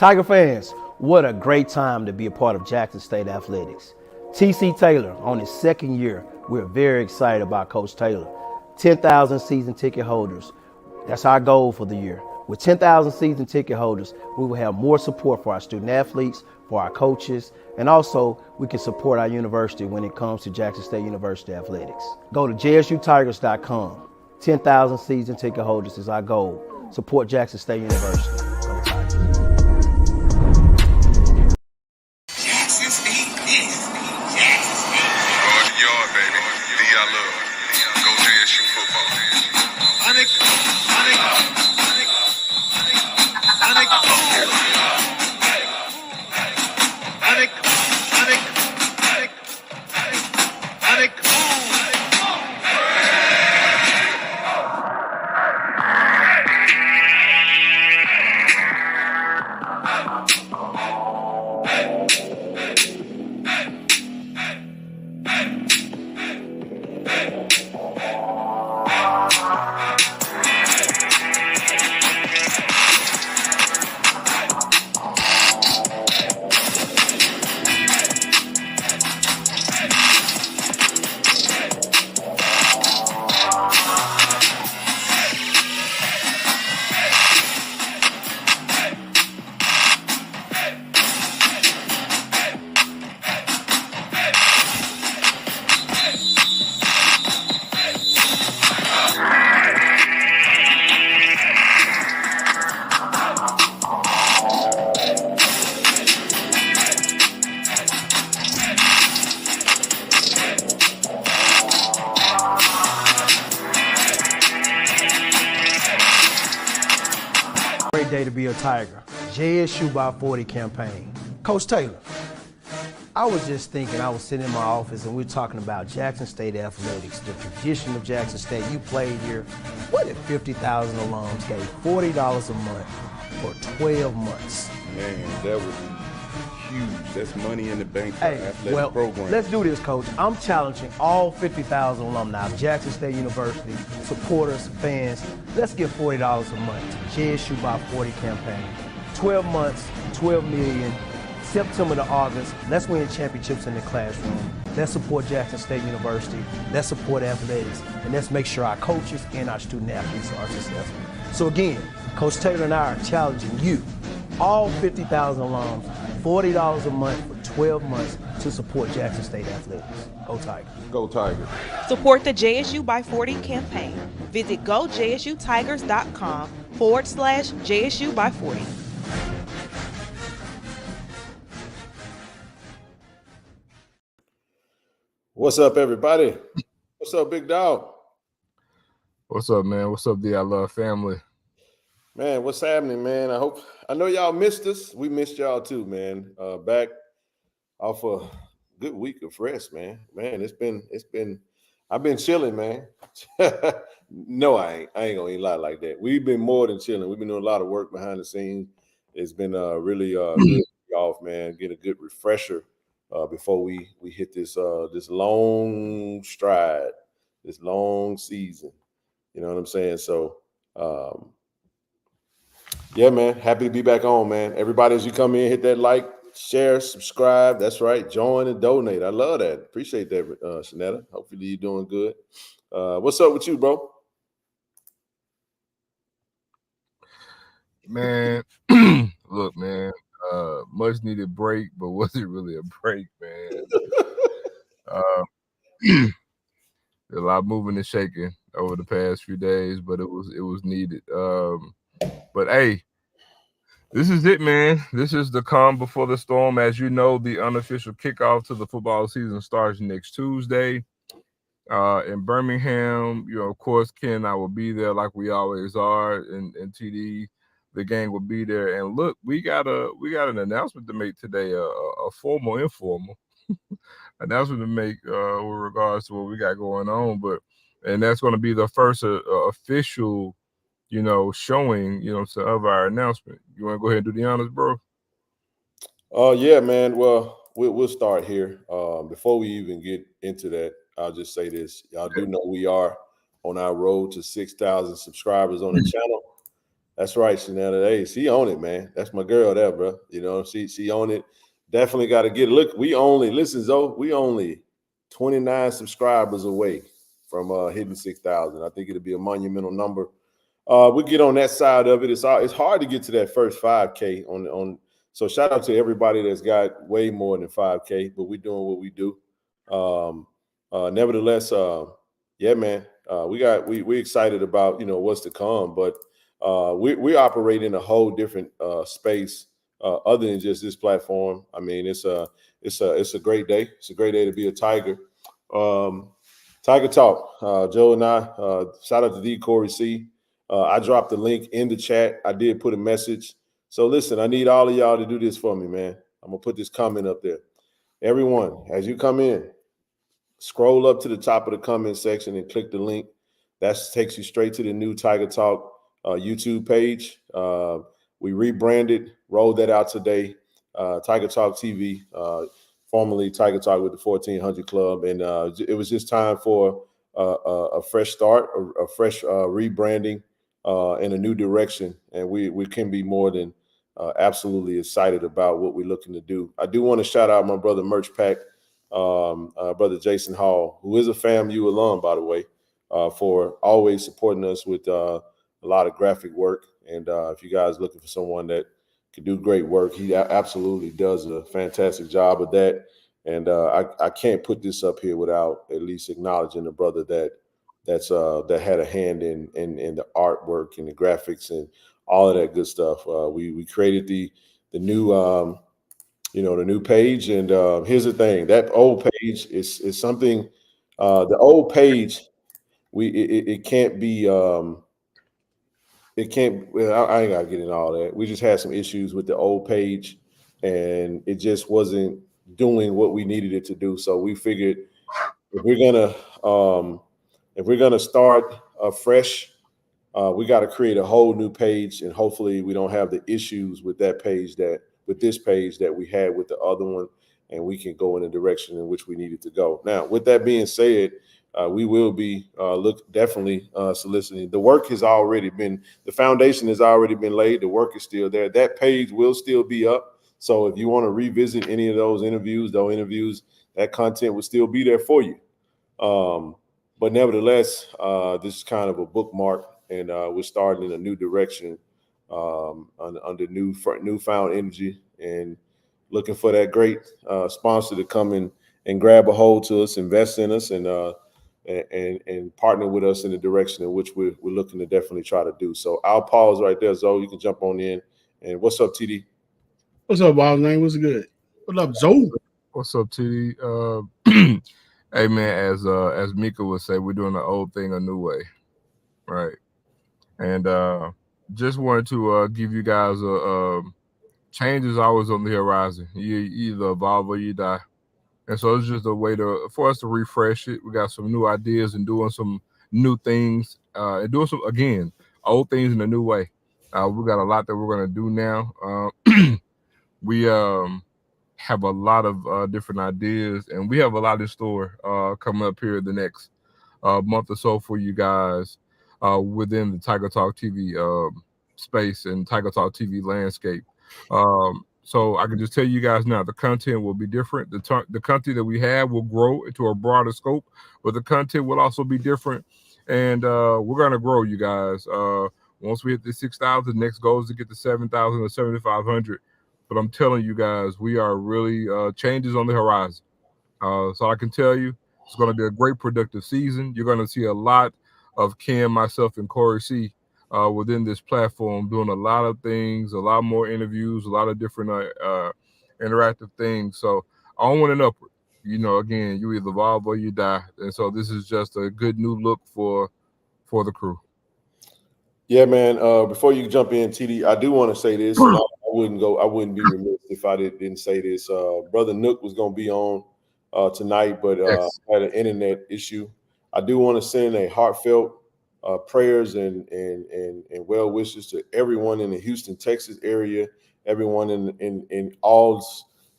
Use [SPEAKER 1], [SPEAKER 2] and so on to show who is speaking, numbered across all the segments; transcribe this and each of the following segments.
[SPEAKER 1] Tiger fans, what a great time to be a part of Jackson State Athletics. TC Taylor on his second year. We're very excited about Coach Taylor. 10,000 season ticket holders. That's our goal for the year. With 10,000 season ticket holders, we will have more support for our student athletes, for our coaches, and also we can support our university when it comes to Jackson State University athletics. Go to JSUTigers.com. 10,000 season ticket holders is our goal. Support Jackson State University. Go Tigers.
[SPEAKER 2] Jackson State is Jackson State.
[SPEAKER 3] Go in the yard, baby. I love. Go JSU football.
[SPEAKER 1] Great day to be a Tiger. JSU by 40 campaign. Coach Taylor, I was just thinking, I was sitting in my office and we were talking about Jackson State athletics, the tradition of Jackson State. You played here. What if 50,000 alums gave $40 a month for 12 months?
[SPEAKER 4] Man, that would be huge. That's money in the bank for athletic program.
[SPEAKER 1] Let's do this, Coach. I'm challenging all 50,000 alumni of Jackson State University, supporters, fans. Let's give $40 a month to JSU by 40 campaign. 12 months, 12 million. September to August, let's win championships in the classroom. Let's support Jackson State University. Let's support athletics. And let's make sure our coaches and our student athletes are successful. So again, Coach Taylor and I are challenging you, all 50,000 alums, $40 a month for 12 months to support Jackson State athletics. Go Tigers.
[SPEAKER 4] Go Tigers.
[SPEAKER 5] Support the JSU by 40 campaign. Visit gojsutigers.com/JSU by 40.
[SPEAKER 4] What's up, everybody? What's up, big dog?
[SPEAKER 6] What's up, man? What's up, the I Love family?
[SPEAKER 4] Man, what's happening, man? I know y'all missed us. We missed y'all too, man. Back off a good week of rest, man. Man, I've been chilling, man. No, I ain't gonna lie like that. We've been more than chilling. We've been doing a lot of work behind the scenes. It's been really good off, man. Get a good refresher before we hit this long stride, this long season. You know what I'm saying? So yeah, man, happy to be back on, man. Everybody, as you come in, hit that like, share, subscribe. That's right. Join and donate. I love that. Appreciate that, Shanetta. Hopefully you're doing good. What's up with you, bro?
[SPEAKER 6] Man, look, man, much needed break, but was it really a break, man? A lot of moving and shaking over the past few days, but it was needed. But hey, this is it, man. This is the calm before the storm. As you know, the unofficial kickoff to the football season starts next Tuesday in Birmingham. You know, of course, Ken and I will be there like we always are, and TD, the gang will be there. And look, we got an announcement to make today, a formal, informal announcement to make with regards to what we got going on. And that's going to be the first official, showing, of our announcement. You want to go ahead and do the honors, bro?
[SPEAKER 4] Yeah, man. Well, we'll start here. Before we even get into that, I'll just say this. Y'all do know we are on our road to 6,000 subscribers on the channel. That's right, Chanel. Hey, she on it, man. That's my girl there, bro. You know, she on it. Definitely got to get a look. We only 29 subscribers away from hitting 6,000. I think it'll be a monumental number. We get on that side of it. It's hard to get to that first 5K on. So shout out to everybody that's got way more than 5K, but we're doing what we do. Nevertheless, yeah, man, we excited about what's to come, but we operate in a whole different space other than just this platform. I mean, it's a great day. It's a great day to be a Tiger. Tiger Talk. Joe and I. Shout out to D Corey C. I dropped the link in the chat. I did put a message. So listen, I need all of y'all to do this for me, man. I'm gonna put this comment up there. Everyone, as you come in, scroll up to the top of the comment section and click the link. That takes you straight to the new Tiger Talk YouTube page. We rebranded, rolled that out today. Tiger Talk TV, formerly Tiger Talk with the 1400 Club. And it was just time for a fresh start, a fresh rebranding in a new direction. And we can be more than absolutely excited about what we're looking to do. I do want to shout out my brother Merch Pack, brother Jason Hall, who is a FAMU alum, by the way, for always supporting us with a lot of graphic work. And if you guys are looking for someone that can do great work, he absolutely does a fantastic job of that. And I can't put this up here without at least acknowledging the brother that had a hand in the artwork and the graphics and all of that good stuff. We created the new the new page. And here's the thing: that old page is something. The old page, it can't be. It can't. Well, I ain't gotta get into all that. We just had some issues with the old page, and it just wasn't doing what we needed it to do. So we figured if we're gonna start fresh, we got to create a whole new page, and hopefully we don't have the issues with that page with this page that we had with the other one, and we can go in the direction in which we needed to go. Now, with that being said, we will be definitely soliciting. The work has already been, the foundation has already been laid. The work is still there. That page will still be up. So if you want to revisit any of those interviews, that content will still be there for you. But nevertheless, this is kind of a bookmark, and we're starting in a new direction under newfound energy, and looking for that great sponsor to come in and grab a hold to us, invest in us, and partner with us in the direction in which we're looking to definitely try to do. So I'll pause right there, Zoe. You can jump on in. And what's up, TD?
[SPEAKER 7] What's up, Wild Name? What's good? What up, Zoe?
[SPEAKER 6] What's up, TD? Hey man, as Mika would say, we're doing the old thing a new way, right? And just wanted to give you guys a change is always on the horizon. You either evolve or you die. And so it's just a way for us to refresh it. We got some new ideas and doing some new things and doing some, again, old things in a new way. We got a lot that we're going to do now. We have a lot of different ideas, and we have a lot in store coming up here the next month or so for you guys within the Tiger Talk TV space and Tiger Talk TV landscape. So I can just tell you guys now, the content will be different. The content that we have will grow into a broader scope, but the content will also be different. And we're going to grow, you guys. Once we hit the 6,000, next goal is to get to 7,000 or 7,500. But I'm telling you guys, we are really changes on the horizon. So I can tell you, it's going to be a great productive season. You're going to see a lot of Cam, myself, and Corey C. Within this platform, doing a lot of things, a lot more interviews, a lot of different interactive things. So onward and upward. Again, you either evolve or you die. And so this is just a good new look for the crew. Yeah, man. Before you jump in, TD, I do want to say this. And I wouldn't be remiss if I didn't say this. Brother Nook was going to be on tonight, but had an internet issue. I do want to send a heartfelt prayers and well wishes to everyone in the Houston, Texas area, everyone in all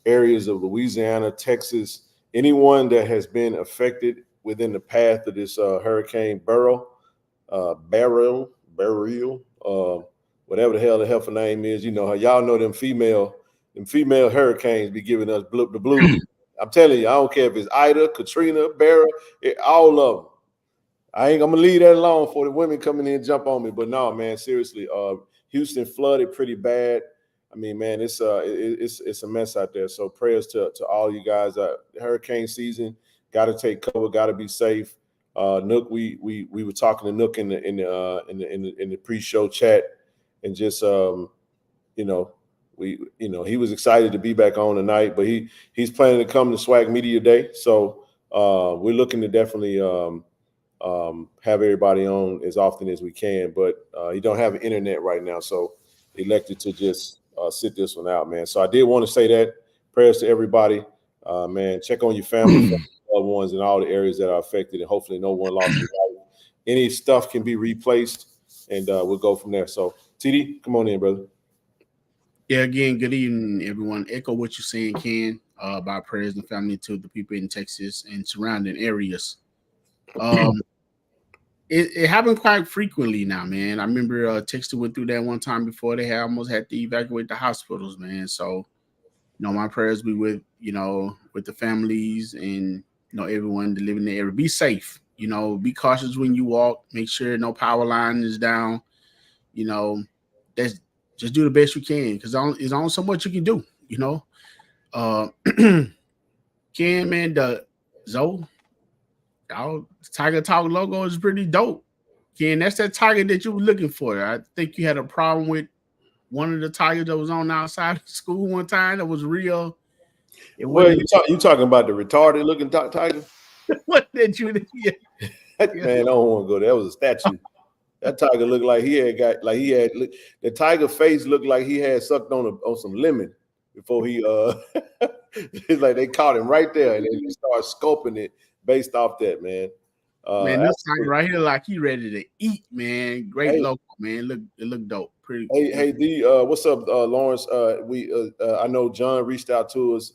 [SPEAKER 6] areas of Louisiana, Texas, anyone that has been affected within the path of this Hurricane Beryl, whatever
[SPEAKER 4] whatever the hell the heifer name is. You know how y'all know them female hurricanes be giving us the blues. I'm telling you, I don't care if it's Ida, Katrina, Barra, all of them. I'm gonna leave that alone for the women coming in and jump on me. But no, man, seriously, Houston flooded pretty bad. I mean, man, it's a mess out there. So prayers to all you guys. Hurricane season, got to take cover, got to be safe. Nook, we were talking to Nook in the pre-show chat, and just he was excited to be back on tonight, but he's planning to come to SWAC Media Day. So we're looking to definitely have everybody on as often as we can, but he don't have internet right now, so elected to just sit this one out, man. So I did want to say that. Prayers to everybody, man. Check on your family, loved ones in all the areas that are affected, and hopefully no one lost their life. Any stuff can be replaced, and we'll go from there. So TD, come on in, brother.
[SPEAKER 7] Yeah, again, good evening, everyone. Echo what you're saying, Ken, about prayers and family to the people in Texas and surrounding areas. It happened quite frequently now, man. I remember Texas went through that one time before. They almost had to evacuate the hospitals, man. So, my prayers be with the families and everyone that live in the area. Be safe. Be cautious when you walk. Make sure no power line is down. That's just do the best you can, because it's only so much you can do. Ken, man, the Zoe. Our Tiger Talk logo is pretty dope. Ken, that's that tiger that you were looking for. I think you had a problem with one of the tigers that was on outside of school one time that was real.
[SPEAKER 4] You talking about the retarded looking tiger?
[SPEAKER 7] What did you? Yeah.
[SPEAKER 4] Man, I don't want to go there. That was a statue. That tiger looked like the tiger face looked like he had sucked on some lemon before he it's like they caught him right there and they started scoping it based off that, man.
[SPEAKER 7] Man, this tiger right here, like he ready to eat, man. Great logo, man. It look dope. Pretty.
[SPEAKER 4] Hey, D, what's up, Lawrence? I know John reached out to us.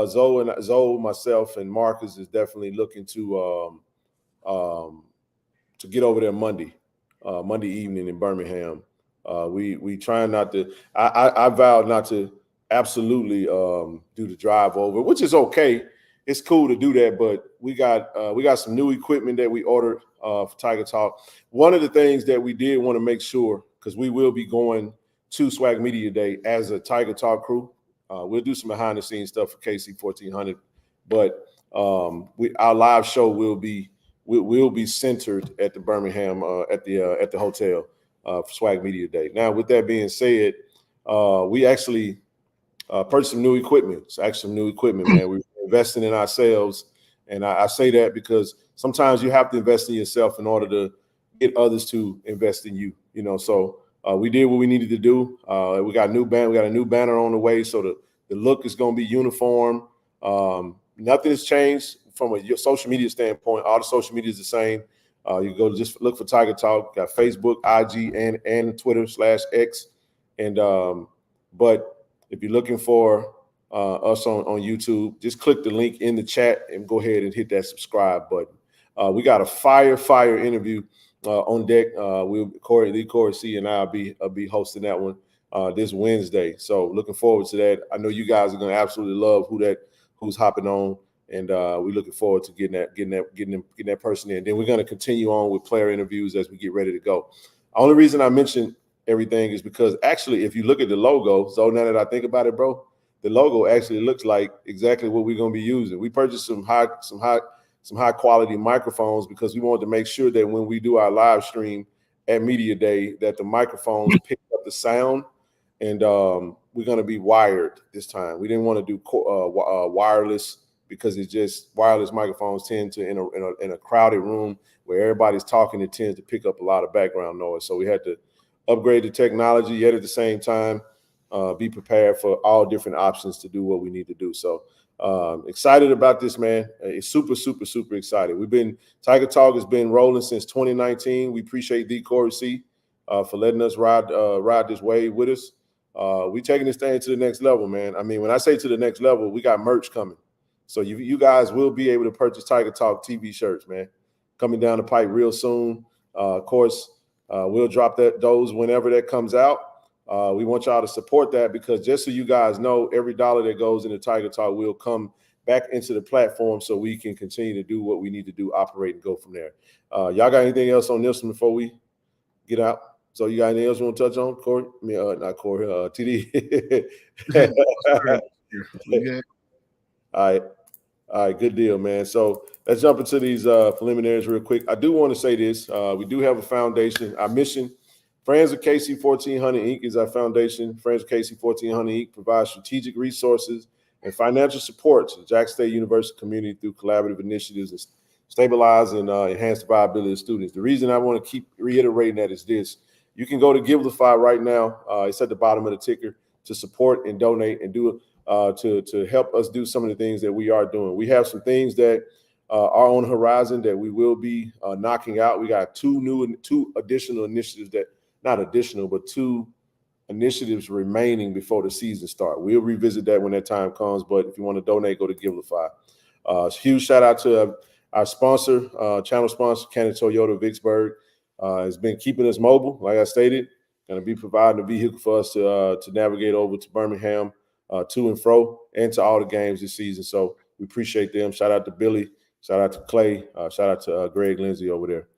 [SPEAKER 4] Zoe, myself, and Marcus is definitely looking to get over there Monday evening in Birmingham. We trying not to. I vowed not to absolutely do the drive over, which is okay. It's cool to do that, but we got some new equipment that we ordered for Tiger Talk. One of the things that we did want to make sure, because we will be going to SWAC Media Day as a Tiger Talk crew. We'll do some behind the scenes stuff for KC-1400, but our live show will be centered at the Birmingham at the hotel for SWAC Media Day. Now, with that being said, we actually purchased some new equipment. It's actually some new equipment, man. We're investing in ourselves, and I say that because sometimes you have to invest in yourself in order to get others to invest in you. So we did what we needed to do. We got a new banner on the way, so the look is going to be uniform. Nothing has changed from a social media standpoint. All the social media is the same. You go just look for Tiger Talk. Got Facebook, IG, and Twitter /X. And but if you're looking for us on YouTube, just click the link in the chat and go ahead and hit that subscribe button. We got a fire interview on deck. Corey C and I'll be hosting that one this Wednesday. So looking forward to that. I know you guys are going to absolutely love who's hopping on, and we're looking forward to getting that person in. Then we're going to continue on with player interviews as we get ready to go. Only reason I mentioned everything is because actually, if you look at the logo, so now that I think about it, bro, the logo actually looks like exactly what we're going to be using. We purchased some high quality microphones because we wanted to make sure that when we do our live stream at Media Day, that the microphones pick up the sound, and we're going to be wired this time. We didn't want to do wireless because it's just wireless microphones tend to in a crowded room where everybody's talking, it tends to pick up a lot of background noise. So we had to upgrade the technology, yet at the same time be prepared for all different options to do what we need to do. So excited about this, man. It's super, super, super excited. Tiger Talk has been rolling since 2019. We appreciate D. Corey C for letting us ride this wave with us. We taking this thing to the next level, man. I mean, when I say to the next level, we got merch coming. So you guys will be able to purchase Tiger Talk TV shirts, man. Coming down the pipe real soon. Of course, we'll drop those whenever that comes out. We want y'all to support that because just so you guys know, every dollar that goes into Tiger Talk will come back into the platform so we can continue to do what we need to do, operate, and go from there. Y'all got anything else on this one before we get out? So you got anything else you want to touch on, Corey? I mean, not Corey, TD.
[SPEAKER 7] We good.
[SPEAKER 4] All right, good deal, man. So let's jump into these preliminaries real quick. I do want to say this. We do have a foundation. Our mission, Friends of KC-1400 Inc. is our foundation. Friends of KC-1400 Inc. provides strategic resources and financial support to the Jackson State University community through collaborative initiatives and stabilize and enhance the viability of students. The reason I want to keep reiterating that is this. You can go to Givelify right now. It's at the bottom of the ticker to support and donate and do to help us do some of the things that we are doing. We have some things that are on the horizon that we will be knocking out. We got two additional initiatives that, not additional, but two initiatives remaining before the season start. We'll revisit that when that time comes, but if you want to donate, go to Givelify. Huge shout out to our sponsor, channel sponsor, Cannon Toyota Vicksburg. Has been keeping us mobile, like I stated, going to be providing a vehicle for us to navigate over to Birmingham, to and fro, and to all the games this season. So we appreciate them. Shout out to Billy. Shout out to Clay. Shout out to Greg Lindsay over there.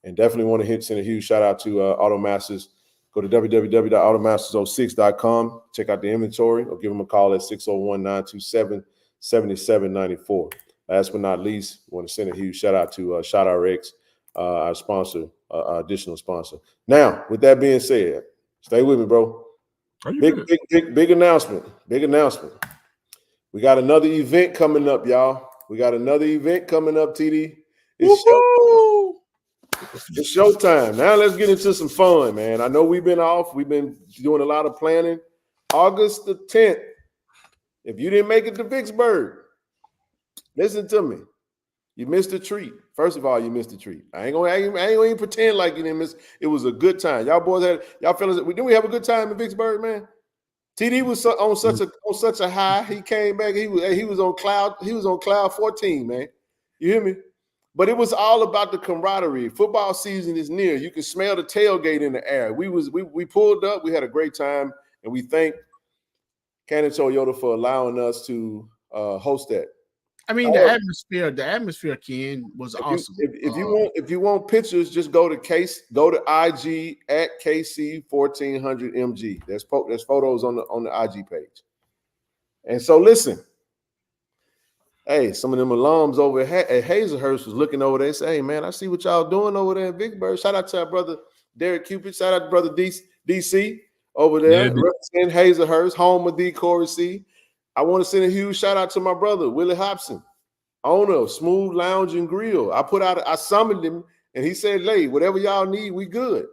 [SPEAKER 4] And definitely want to send a huge shout out to Automasters. Go to www.automasters06.com. Check out the inventory or give them a call at 601-927-7794. Last but not least, I want to send a huge shout out to ShotRx, our sponsor, our additional sponsor. Now, with that being said, stay with me, bro. Big announcement. Big announcement. We got another event coming up, y'all. We got another event coming up, TD. It's showtime. Now let's get into some fun, man. I know we've been off. We've been doing a lot of planning. August the 10th. If you didn't make it to Vicksburg, listen to me. You missed a treat. First of all, you missed a treat. I ain't gonna even pretend like you didn't miss. It was a good time. Y'all boys fellas. Didn't we have a good time in Vicksburg, man? TD was on such a high. He came back. He was on cloud 14, man. You hear me? But it was all about the camaraderie. Football season is near. You can smell the tailgate in the air. We pulled up. We had a great time, and we thank Cannon Toyota for allowing us to host that.
[SPEAKER 7] I mean, the atmosphere, Ken, was awesome.
[SPEAKER 4] If you want pictures, just go to IG at KC-1400MG. There's photos on the IG page. And so listen, hey, some of them alums over at Hazelhurst was looking over there and say, hey, man, I see what y'all doing over there in Vicksburg. Shout out to our brother Derek Cupid. Shout out to brother DC over there, representing Hazelhurst, home of D. Corey C. I want to send a huge shout out to my brother, Willie Hobson, owner of Smooth Lounge and Grill. I summoned him and he said, hey, whatever y'all need, we good.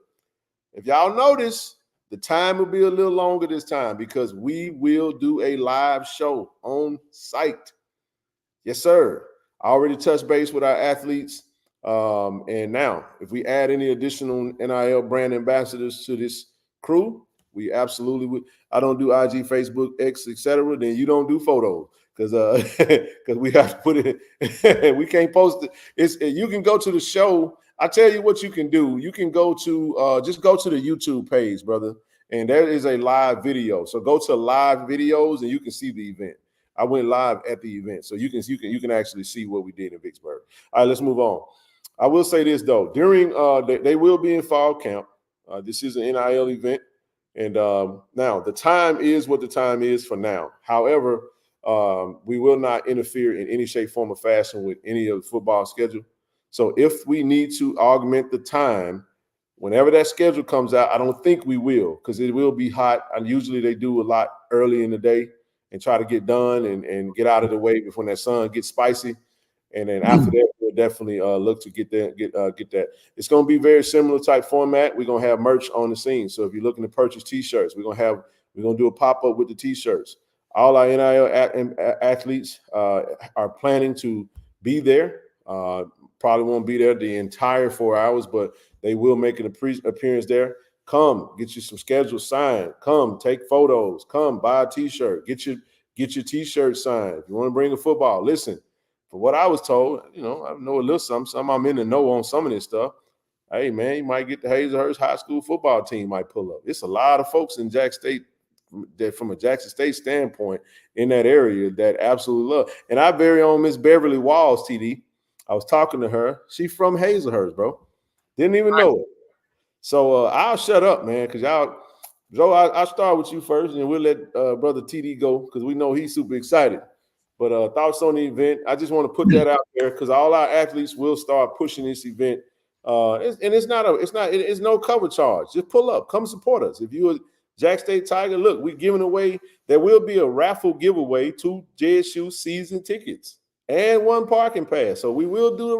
[SPEAKER 4] If y'all notice, the time will be a little longer this time because we will do a live show on site. Yes, sir. I already touched base with our athletes. And now, if we add any additional NIL brand ambassadors to this crew, we absolutely would. I don't do IG, Facebook, X, etc. Then you don't do photos because we have to put it. We can't post it. You can go to the show. I tell you what you can do. You can go to just go to the YouTube page, brother, and there is a live video. So go to live videos and you can see the event. I went live at the event, so you can actually see what we did in Vicksburg. All right, let's move on. I will say this though: during they will be in fall camp. This is an NIL event. And now the time is what the time is for now. However, we will not interfere in any shape, form, or fashion with any of the football schedule. So if we need to augment the time, whenever that schedule comes out, I don't think we will because it will be hot. And usually they do a lot early in the day and try to get done and get out of the way before that sun gets spicy. And then after that, we'll definitely look to get that. It's going to be very similar type format. We're going to have merch on the scene. So if you're looking to purchase T-shirts, we're going to do a pop-up with the T-shirts. All our NIL athletes are planning to be there. Probably won't be there the entire 4 hours, but they will make an appearance there. Come, get you some schedules signed. Come, take photos. Come, buy a T-shirt. Get your T-shirt signed. If you want to bring a football, listen. For what I was told, I know a little something. I'm in the know on some of this stuff. hey, man, you might get the Hazelhurst High School football team might pull up. It's a lot of folks in Jackson State that from a Jackson State standpoint in that area that absolutely love. And our very own Miss Beverly Walls, TD, I was talking to her. She from Hazelhurst, bro. Didn't even know it. So I'll shut up, man, because y'all, Joe, I'll start with you first, and we'll let Brother TD go because we know he's super excited. But thoughts on the event? I just want to put that out there because all our athletes will start pushing this event. It's no cover charge. Just pull up, come support us. If you're a Jack State Tiger, look, we're giving away. There will be a raffle giveaway, 2 JSU season tickets and 1 parking pass. So we will do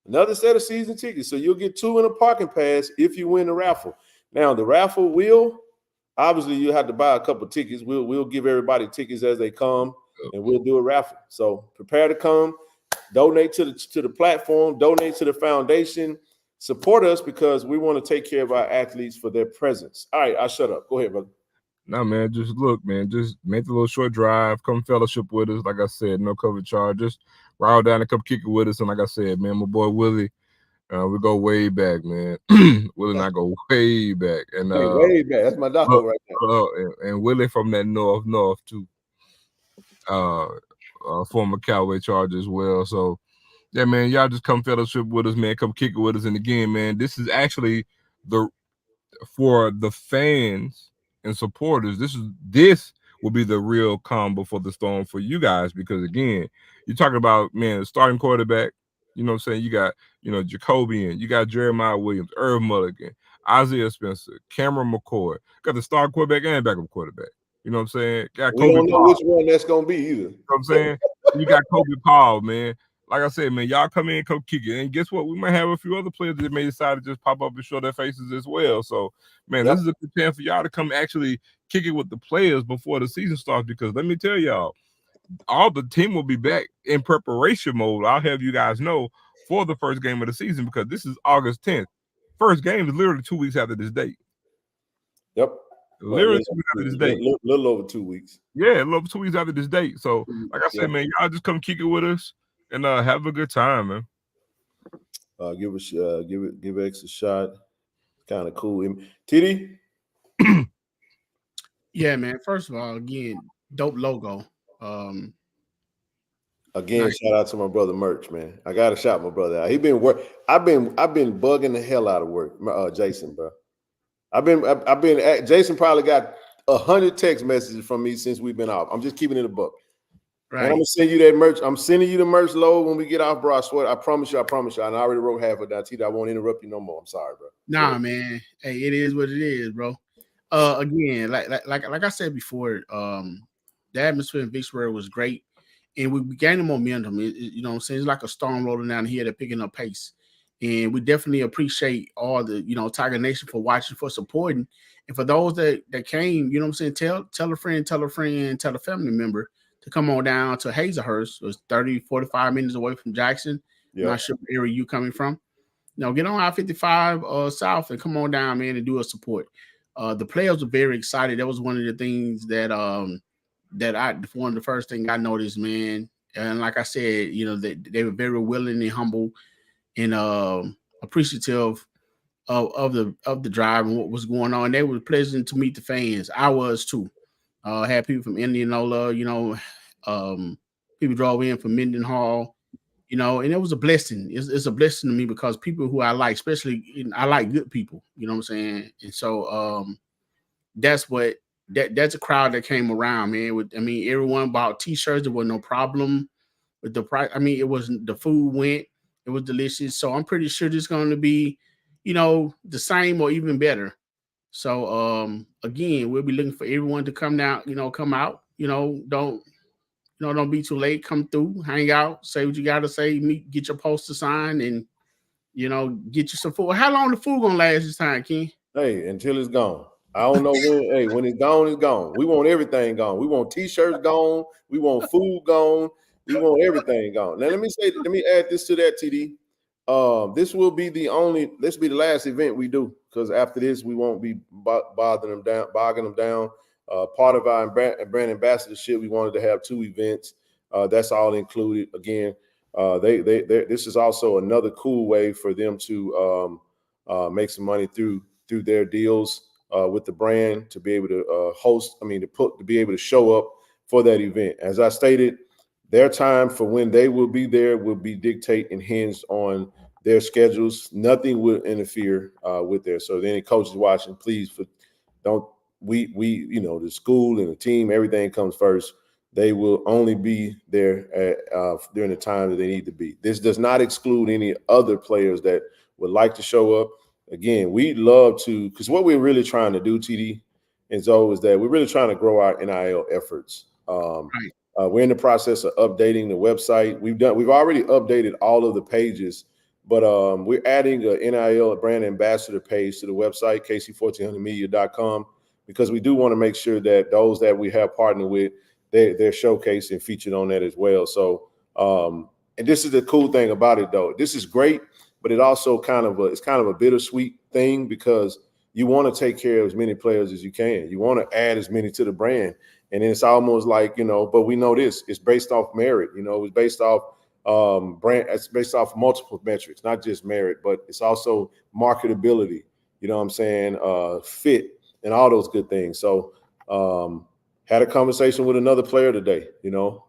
[SPEAKER 4] another set of season tickets. So you'll get 2 in a parking pass if you win the raffle. Now the raffle will. Obviously, you have to buy a couple tickets. We'll give everybody tickets as they come, and we'll do a raffle. So prepare to come, donate to the platform, donate to the foundation, support us because we want to take care of our athletes for their presence. All right, I'll shut up. Go ahead, brother.
[SPEAKER 6] No, man, just look, man, just make the little short drive, come fellowship with us. Like I said, no cover charge. Just ride down and come kick it with us. And like I said, man, my boy Willie, we go way back, man. Willie and I go way back. And
[SPEAKER 4] way back. That's my dog right now.
[SPEAKER 6] And Willie from that north too. Former Cowboy Charger as well. So yeah, man, y'all just come fellowship with us, man. Come kick it with us. And again, man, this is actually for the fans and supporters. This will be the real calm before the storm for you guys because again, you're talking about, man, starting quarterback. You know what I'm saying? You got, Jacobian, you got Jeremiah Williams, Irv Mulligan, Isaiah Spencer, Cameron McCoy. Got the star quarterback and backup quarterback. You know what I'm saying? Got
[SPEAKER 4] we don't know which one that's going to be either.
[SPEAKER 6] You know what I'm saying? You got Kobe Paul, man. Like I said, man, y'all come in, come kick it. And guess what? We might have a few other players that may decide to just pop up and show their faces as well. So, man, This is a good chance for y'all to come actually kick it with the players before the season starts because let me tell y'all, all the team will be back in preparation mode. I'll have you guys know for the first game of the season because this is August 10th. First game is literally 2 weeks after this date.
[SPEAKER 4] Yep.
[SPEAKER 6] Literally 2 weeks after this date.
[SPEAKER 4] Little over 2 weeks.
[SPEAKER 6] Yeah, a little over 2 weeks after this date. So, like I said, man, y'all just come kick it with us and have a good time, man.
[SPEAKER 4] Give X a shot. Kind of cool. TD?
[SPEAKER 7] Yeah, man. First of all, again, dope logo.
[SPEAKER 4] Again, nice. Shout out to my brother Merch, man. I got to shout my brother out. He been work. I've been bugging the hell out of work, Jason, bro. Jason probably got 100 text messages from me since we've been off. I'm just keeping it a buck. Right. And I'm gonna send you that merch. I'm sending you the merch load when we get off, bro. I swear, I promise you. And I already wrote half of that. TD, I won't interrupt you no more. I'm sorry, bro.
[SPEAKER 7] Nah, man. Hey, it is what it is, bro. Again, like I said before, the atmosphere in Vicksburg was great, and we gained momentum. You know what I'm saying? It's like a storm rolling down here that's picking up pace. And we definitely appreciate all the, Tiger Nation for watching, for supporting. And for those that came, you know what I'm saying, tell a friend, tell a family member to come on down to Hazelhurst. It was 30, 45 minutes away from Jackson. Yep. Not sure what area you coming from. Get on I-55 South and come on down, man, and do a support. The players were very excited. That was one of the things that one of the first thing I noticed, man. And like I said, they were very willing and humble and appreciative of the drive and what was going on. They were pleasant to meet the fans. I was too. Had people from Indianola, people drove in from Mendenhall, and it was a blessing. It's a blessing to me because people who I like, especially I like good people, you know what I'm saying? And so that's a crowd that came around, man. Everyone bought t-shirts. There was no problem with the price. It wasn't, the food went. It was delicious. So I'm pretty sure it's going to be, the same or even better. So again, we'll be looking for everyone to come down, come out, don't be too late, come through, hang out, say what you got to say, get your poster signed and, get you some food. How long the food going to last this time, Ken?
[SPEAKER 4] Hey, until it's gone. I don't know when. Hey, when it's gone, it's gone. We want everything gone. We want t-shirts gone. We want food gone. We want everything gone. Now, let me add this to that, TD. This will be the last event we do because after this, we won't be bogging them down. Part of our brand ambassadorship, we wanted to have 2 events. That's all included. Again, This is also another cool way for them to make some money through their deals with the brand, to be able to to be able to show up for that event. As I stated, their time for when they will be there will be dictated and hinged on their schedules. Nothing will interfere with there. So any coaches watching, please don't. The school and the team, everything comes first. They will only be there during the time that they need to be. This does not exclude any other players that would like to show up. Again, we'd love to, because what we're really trying to do, TD and Zoe, is that we're really trying to grow our NIL efforts.
[SPEAKER 7] Right.
[SPEAKER 4] We're in the process of updating the website. We've already updated all of the pages, but we're adding a NIL, a brand ambassador page to the website, KC-1400media.com, because we do want to make sure that those that we have partnered with, they're showcased and featured on that as well. So, and this is the cool thing about it, though. This is great, but it also it's kind of a bittersweet thing, because you want to take care of as many players as you can. You want to add as many to the brand. And it's almost like, but we know this, it's based off merit, it's based off brand, it's based off multiple metrics, not just merit, but it's also marketability, fit and all those good things. So had a conversation with another player today,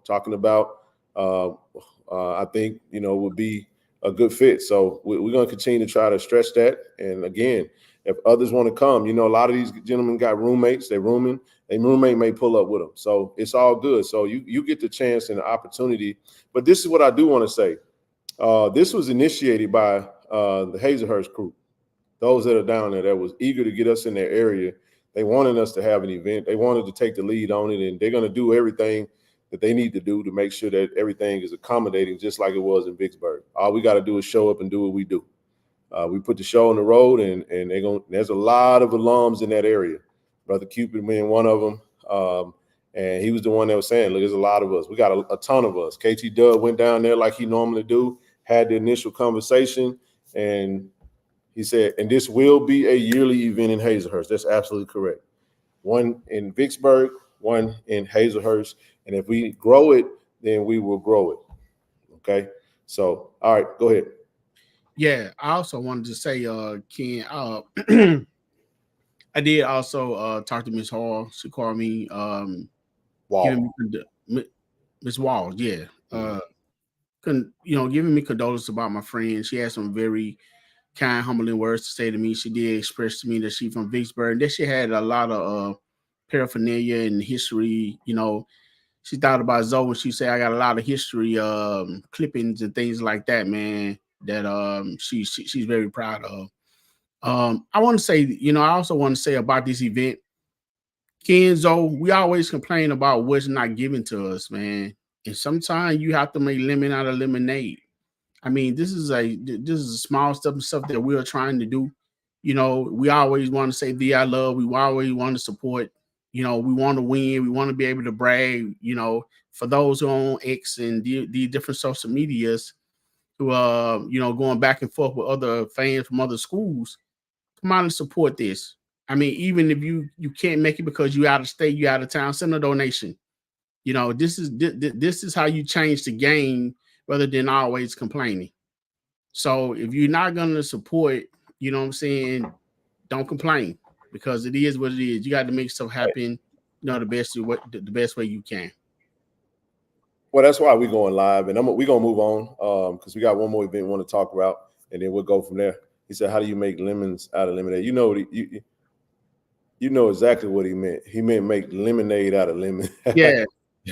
[SPEAKER 4] talking about I think, would be a good fit. So we're going to continue to try to stretch that. And again, if others want to come, a lot of these gentlemen got roommates, they're rooming, a roommate may pull up with them. So it's all good. So you get the chance and the opportunity. But this is what I do want to say. This was initiated by the Hazelhurst group, those that are down there that was eager to get us in their area. They wanted us to have an event. They wanted to take the lead on it, and they're going to do everything that they need to do to make sure that everything is accommodating, just like it was in Vicksburg. All we got to do is show up and do what we do. We put the show on the road, and there's a lot of alums in that area. Brother Cupid being one of them. And he was the one that was saying, look, there's a lot of us. We got a ton of us. KT Dub went down there like he normally do, had the initial conversation, and he said, and this will be a yearly event in Hazelhurst. That's absolutely correct. One in Vicksburg, one in Hazelhurst. And if we grow it, then we will grow it. Okay? So, all right, go ahead.
[SPEAKER 7] Yeah, I also wanted to say, Ken, I did also talk to Miss Hall. She called me, Miss Wall, yeah. Giving me condolences about my friend. She had some very kind, humbling words to say to me. She did express to me that she's from Vicksburg, and that she had a lot of paraphernalia and history. She thought about Zoe when she said, I got a lot of history clippings and things like that, man, that she's very proud of. I want to say, I also want to say about this event, Kenzo, we always complain about what's not given to us, man. And sometimes you have to make lemon out of lemonade. I mean, this is a small stuff that we are trying to do. We always want to say I love. We always want to support. We want to win. We want to be able to brag. For those who own X and the different social medias who going back and forth with other fans from other schools, come out and support this. I mean, even if you can't make it because you out of state, you out of town, send a donation. This is how you change the game rather than always complaining. So if you're not going to support, don't complain, because it is what it is. You got to make stuff happen, the best way you can.
[SPEAKER 4] Well, that's why we're going live, and we're going to move on because we got one more event we want to talk about, and then we'll go from there. He said, how do you make lemons out of lemonade? You know exactly what he meant. He meant make lemonade out of lemon.
[SPEAKER 7] Yeah.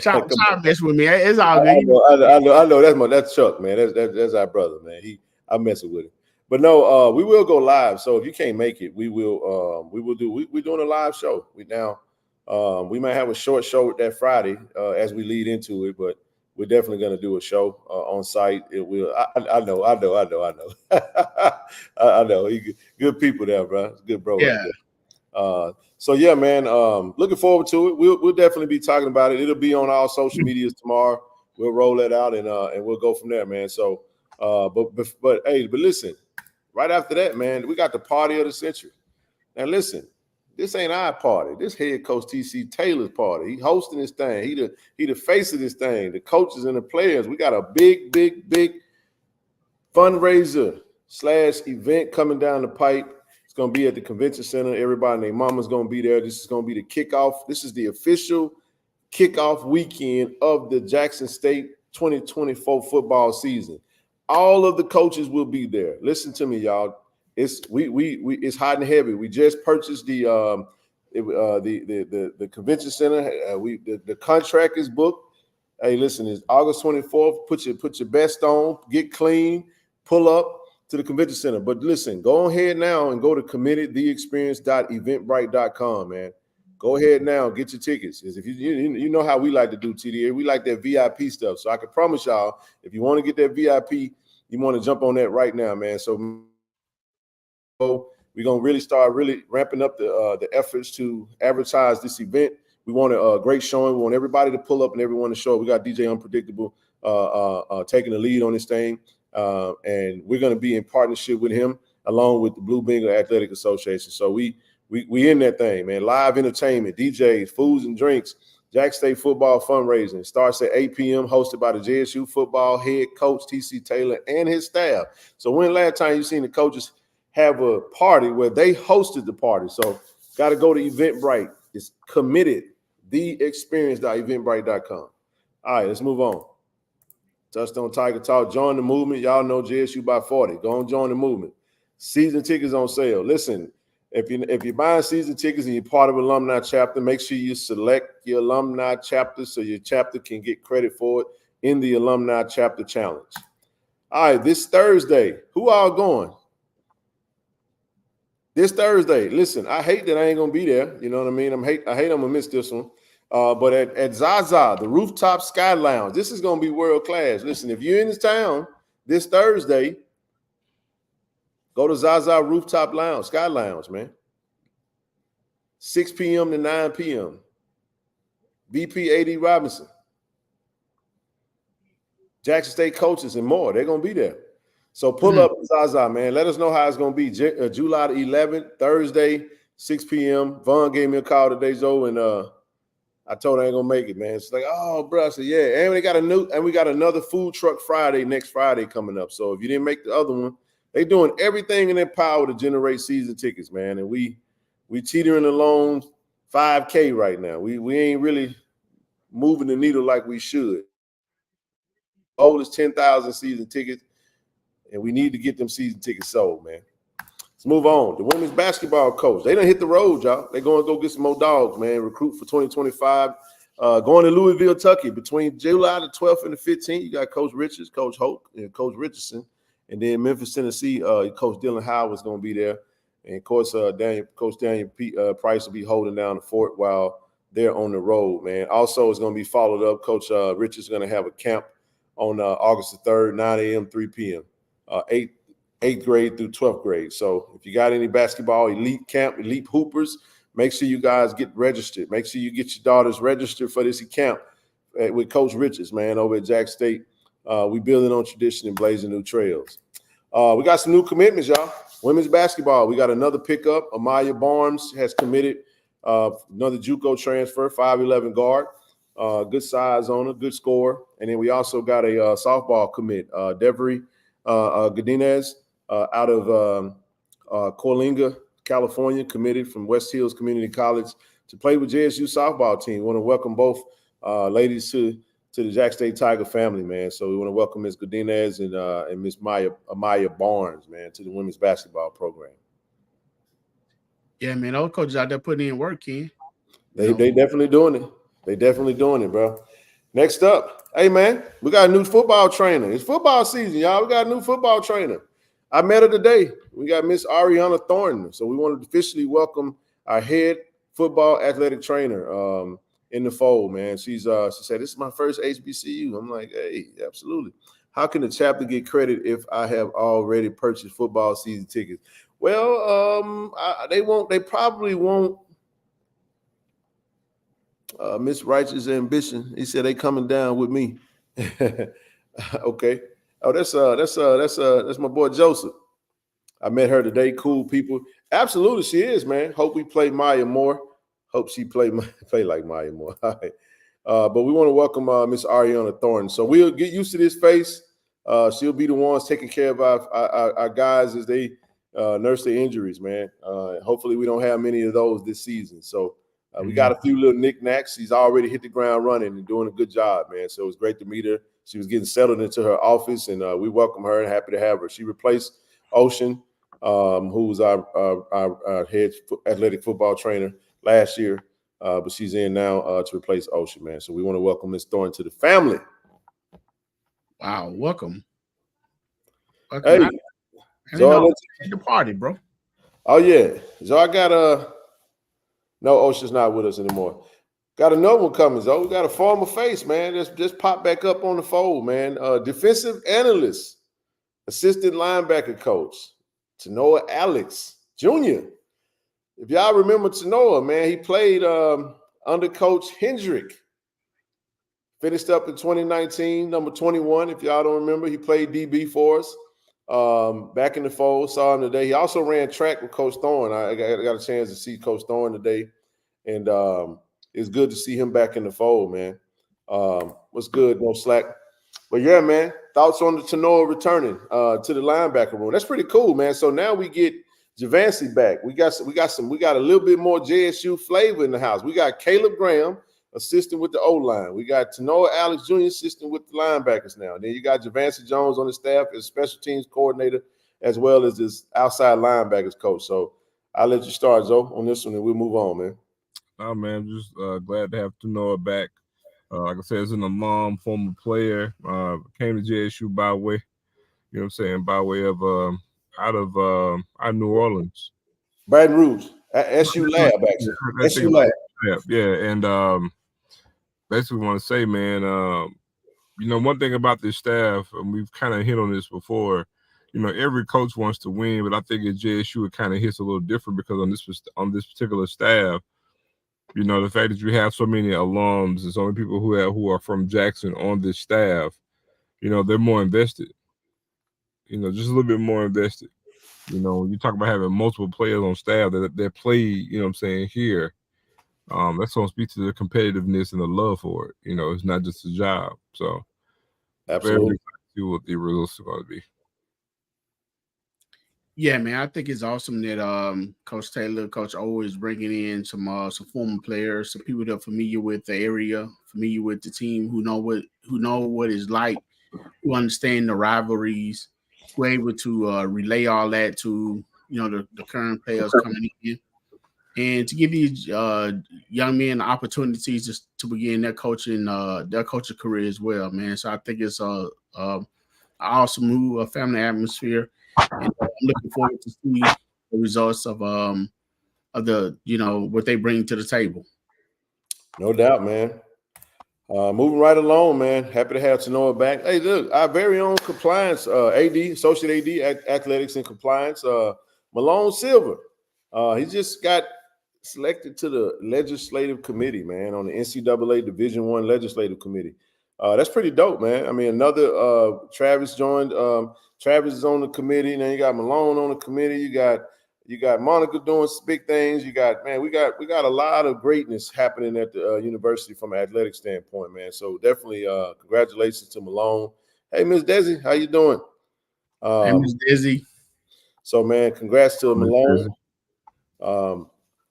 [SPEAKER 7] Chop mess with me. It's all good.
[SPEAKER 4] I know. That's Chuck, man. That's our brother, man. I'm messing with him. But no, we will go live. So if you can't make it, we're doing a live show. We might have a short show that Friday as we lead into it, but we're definitely going to do a show on site. It will. I know. I know. Good people there, bro. Good bro.
[SPEAKER 7] Yeah.
[SPEAKER 4] So yeah, man. Looking forward to it. We'll definitely be talking about it. It'll be on our social medias tomorrow. We'll roll that out and we'll go from there, man. So, but listen. Right after that, man, we got the party of the century. Now listen, This ain't our party. This head coach TC Taylor's party. He hosting this thing. He the face of this thing. The coaches and the players. We got a big fundraiser / event coming down the pipe. It's gonna be at the convention center. Everybody and their mama's gonna be there. This is gonna be the kickoff. This is the official kickoff weekend of the Jackson State 2024 football season. All of the coaches will be there. Listen to me, y'all. It's it's hot and heavy. We just purchased the convention center. The contract is booked. Hey, listen, it's August 24th. Put your best on, get clean, pull up to the convention center. But listen, go ahead now and go to committedtheexperience.eventbrite.com, man. Go ahead now, get your tickets. If you know how we like to do TDA, we like that VIP stuff. So I can promise y'all, if you want to get that VIP, you want to jump on that right now, man. So we're gonna really start ramping up the efforts to advertise this event. We want a great showing. We want everybody to pull up and everyone to show up. We got DJ Unpredictable taking the lead on this thing, and we're gonna be in partnership with him along with the Blue Bengal Athletic Association. So we in that thing, man. Live entertainment, DJs, foods and drinks. Jack State football fundraising starts at 8 p.m. hosted by the JSU football head coach TC Taylor and his staff. So when last time you seen the coaches have a party where they hosted the party? So got to go to Eventbrite. It's committed, theexperience.eventbrite.com. All right, let's move on. Touchdown Tiger Talk. Join the movement. Y'all know JSU by 40. Go and join the movement. Season tickets on sale. Listen, if you're buying season tickets and you're part of alumni chapter, make sure you select your alumni chapter so your chapter can get credit for it in the alumni chapter challenge. All right, this Thursday, who all going? This Thursday, listen, I hate that I ain't gonna be there. You know what I mean? I hate I'm gonna miss this one. But at Zaza, the Rooftop Sky Lounge, this is gonna be world class. Listen, if you're in this town this Thursday, go to Zaza Rooftop Lounge, Sky Lounge, man. 6 p.m. to 9 p.m. VP AD Robinson, Jackson State coaches, and more. They're gonna be there. So pull up Zaza, man. Let us know how it's going to be. July the 11th, Thursday, 6 p.m. Vaughn gave me a call today, Zoe, and I told her I ain't going to make it, man. It's like, oh, bro. I said, yeah. And we got another food truck Friday, next Friday coming up. So if you didn't make the other one, they doing everything in their power to generate season tickets, man. And we teetering along 5K right now. We ain't really moving the needle like we should. Goal is 10,000 season tickets. And we need to get them season tickets sold, man. Let's move on. The women's basketball coach. They done hit the road, y'all. They're going to go get some more dogs, man. Recruit for 2025. Going to Louisville, Kentucky. Between July the 12th and the 15th, you got Coach Richards, Coach Holt, and Coach Richardson. And then Memphis, Tennessee, Coach Dylan Howard's going to be there. And, of course, Coach Daniel Price will be holding down the fort while they're on the road, man. Also, it's going to be followed up. Coach Richards is going to have a camp on August the 3rd, 9 a.m., 3 p.m. 8th grade through 12th grade. So if you got any basketball elite camp, elite hoopers, make sure you guys get registered. Make sure you get your daughters registered for this camp with Coach Richards, man, over at Jack State. We building on tradition and blazing new trails. We got some new commitments, y'all. Women's basketball, we got another pickup. Amaya Barnes has committed another JUCO transfer, 5'11" guard. Good size on her, good scorer. And then we also got a softball commit, Devery Godinez out of Coalinga, California, committed from West Hills Community College to play with JSU softball team. We want to welcome both ladies to the Jack State Tiger family, man. So we want to welcome Ms. Godinez and Ms. Amaya Barnes, man, to the women's basketball program.
[SPEAKER 7] Yeah, man, those coaches out there putting in work, Ken.
[SPEAKER 4] They definitely doing it. They definitely doing it, bro. Next up, hey, man, we got a new football trainer. It's football season, y'all. We got a new football trainer. I met her today. We got Miss Ariana Thornton. So we want to officially welcome our head football athletic trainer in the fold, man. She said, this is my first HBCU. I'm like, hey, absolutely. How can the chapter get credit if I have already purchased football season tickets? Well, they probably won't. Miss Righteous Ambition. He said they coming down with me. Okay. Oh, that's my boy Joseph. I met her today. Cool people. Absolutely, she is, man. Hope we play Maya more. Hope she play like Maya more. All right. But we want to welcome Miss Ariana Thornton. So we'll get used to this face. She'll be the ones taking care of our guys as they nurse their injuries, man. Hopefully we don't have many of those this season. So we got a few little knickknacks. She's already hit the ground running and doing a good job, man. So it was great to meet her. She was getting settled into her office, and we welcome her and happy to have her. She replaced Ocean, who was our head athletic football trainer last year. But she's in now to replace Ocean, man. So we want to welcome Ms. Thornton to the family.
[SPEAKER 7] Wow, welcome.
[SPEAKER 4] Hey,
[SPEAKER 7] so the party, bro.
[SPEAKER 4] Oh yeah, so I got no, Ocean's not with us anymore. Got another one coming, Zo. We got a former face, man. Just pop back up on the fold, man. Defensive analyst, assistant linebacker coach, Tanoa Alex Jr. If y'all remember Tanoa, man, he played under Coach Hendrick. Finished up in 2019, number 21. If y'all don't remember, he played DB for us back in the fold. Saw him today. He also ran track with Coach Thorne. I got a chance to see Coach Thorne today, and it's good to see him back in the fold, man. What's good? No slack. But yeah, man, thoughts on the Tanoa returning to the linebacker room? That's pretty cool, man. So now we get Javancy back. We got a little bit more JSU flavor in the house. We got Caleb Graham, assistant with the O-line. We got Tanoa Alex Jr., assistant with the linebackers now. And then you got Javancy Jones on the staff as special teams coordinator, as well as this outside linebackers coach. So I'll let you start, Zoe, on this one, and we'll move on, man.
[SPEAKER 6] Oh, man, just glad to have Tanoa back. Like I said, as an alum, former player, came to JSU by way, you know what I'm saying, by way of out of New Orleans.
[SPEAKER 4] Baton Rouge, SU Lab, actually. SU Lab.
[SPEAKER 6] Yeah, and basically want to say, man, you know, one thing about this staff, and we've kind of hit on this before, you know, every coach wants to win, but I think at JSU it kind of hits a little different because on this particular staff, you know, the fact that you have so many alums and so many people who are from Jackson on this staff, you know, they're more invested. You know, just a little bit more invested. You know, you talk about having multiple players on staff that play, you know what I'm saying, here. That's going to speak to the competitiveness and the love for it. You know, it's not just a job. So,
[SPEAKER 4] absolutely,
[SPEAKER 6] very excited to see what the results are going to be.
[SPEAKER 7] Yeah, man, I think it's awesome that Coach Taylor, Coach O is bringing in some former players, some people that are familiar with the area, familiar with the team, who know what it's like, who understand the rivalries, who are able to relay all that to, you know, the current players coming in, and to give these young men opportunities to begin their coaching career as well, man. So I think it's a awesome move, a family atmosphere. And I'm looking forward to see the results of the, you know, what they bring to the table.
[SPEAKER 4] No doubt, man. Moving right along, man. Happy to have Tanoa back. Hey, look, our very own compliance AD, associate AD, athletics and compliance, Malone Silver. He just got selected to the legislative committee, man, on the NCAA Division I legislative committee. That's pretty dope, man. I mean, another Travis joined. Travis is on the committee. Now you got Malone on the committee. You got Monica doing big things. We got a lot of greatness happening at the university from an athletic standpoint, man. So definitely congratulations to Malone. Hey, Miss Desi, how you doing?
[SPEAKER 7] Hey, Miss Desi.
[SPEAKER 4] So, man, congrats to Malone.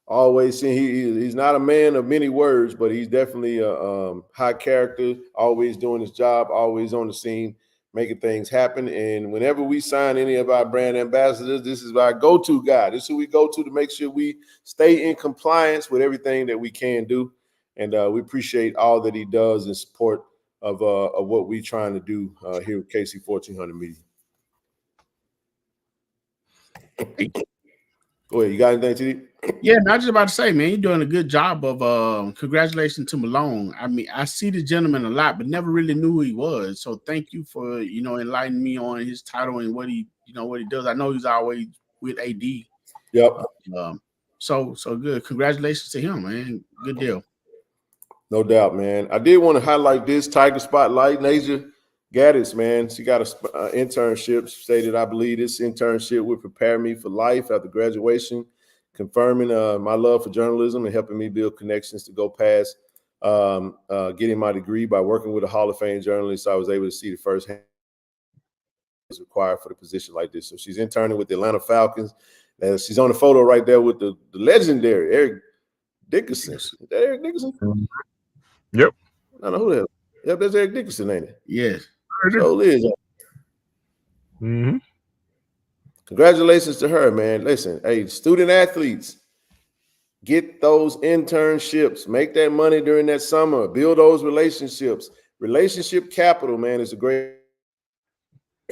[SPEAKER 4] Always seeing he's not a man of many words, but he's definitely a high character, always doing his job, always on the scene, making things happen. And whenever we sign any of our brand ambassadors, this is our go-to guy. This is who we go to make sure we stay in compliance with everything that we can do. And we appreciate all that he does in support of what we're trying to do here with KC-1400 Media. Go ahead. You got anything, TD?
[SPEAKER 7] Yeah, not just about to say, man, you're doing a good job of congratulations to Malone. I mean, I see the gentleman a lot, but never really knew who he was. So thank you for, you know, enlightening me on his title and what he does. I know he's always with AD.
[SPEAKER 4] Yep.
[SPEAKER 7] So good. Congratulations to him, man. Good deal.
[SPEAKER 4] No doubt, man. I did want to highlight this Tiger Spotlight. Nasia Gaddis, man, she got an internship. Stated, I believe this internship will prepare me for life after graduation, confirming my love for journalism and helping me build connections to go past getting my degree. By working with a Hall of Fame journalist, I was able to see the firsthand is required for the position like this. So she's interning with the Atlanta Falcons. And she's on the photo right there with the legendary Eric Dickerson. Is that Eric Dickerson?
[SPEAKER 6] Yep.
[SPEAKER 4] I don't know who that is. Yep, that's Eric Dickerson, ain't it?
[SPEAKER 7] Yes.
[SPEAKER 4] So it is.
[SPEAKER 6] Mm-hmm.
[SPEAKER 4] Congratulations to her, man. Listen, hey, student athletes, get those internships. Make that money during that summer. Build those relationships. Relationship capital, man, is a great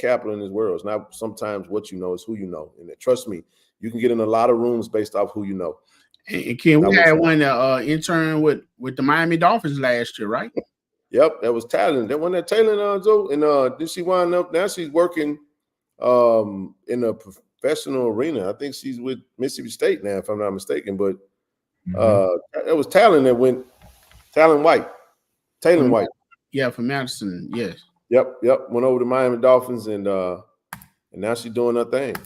[SPEAKER 4] capital in this world. It's not sometimes what you know, it's who you know. And trust me, you can get in a lot of rooms based off who you know.
[SPEAKER 7] And Ken, we had one intern with the Miami Dolphins last year, right?
[SPEAKER 4] Yep, that was talent. That one that Taylor Joe, and did she wind up? Now she's working in a professional arena. I think she's with Mississippi State now, if I'm not mistaken. But that was talent that went Talon White, Taylor White.
[SPEAKER 7] Yeah, from Madison. Yes.
[SPEAKER 4] Yep. Went over to Miami Dolphins, and now she's doing her thing.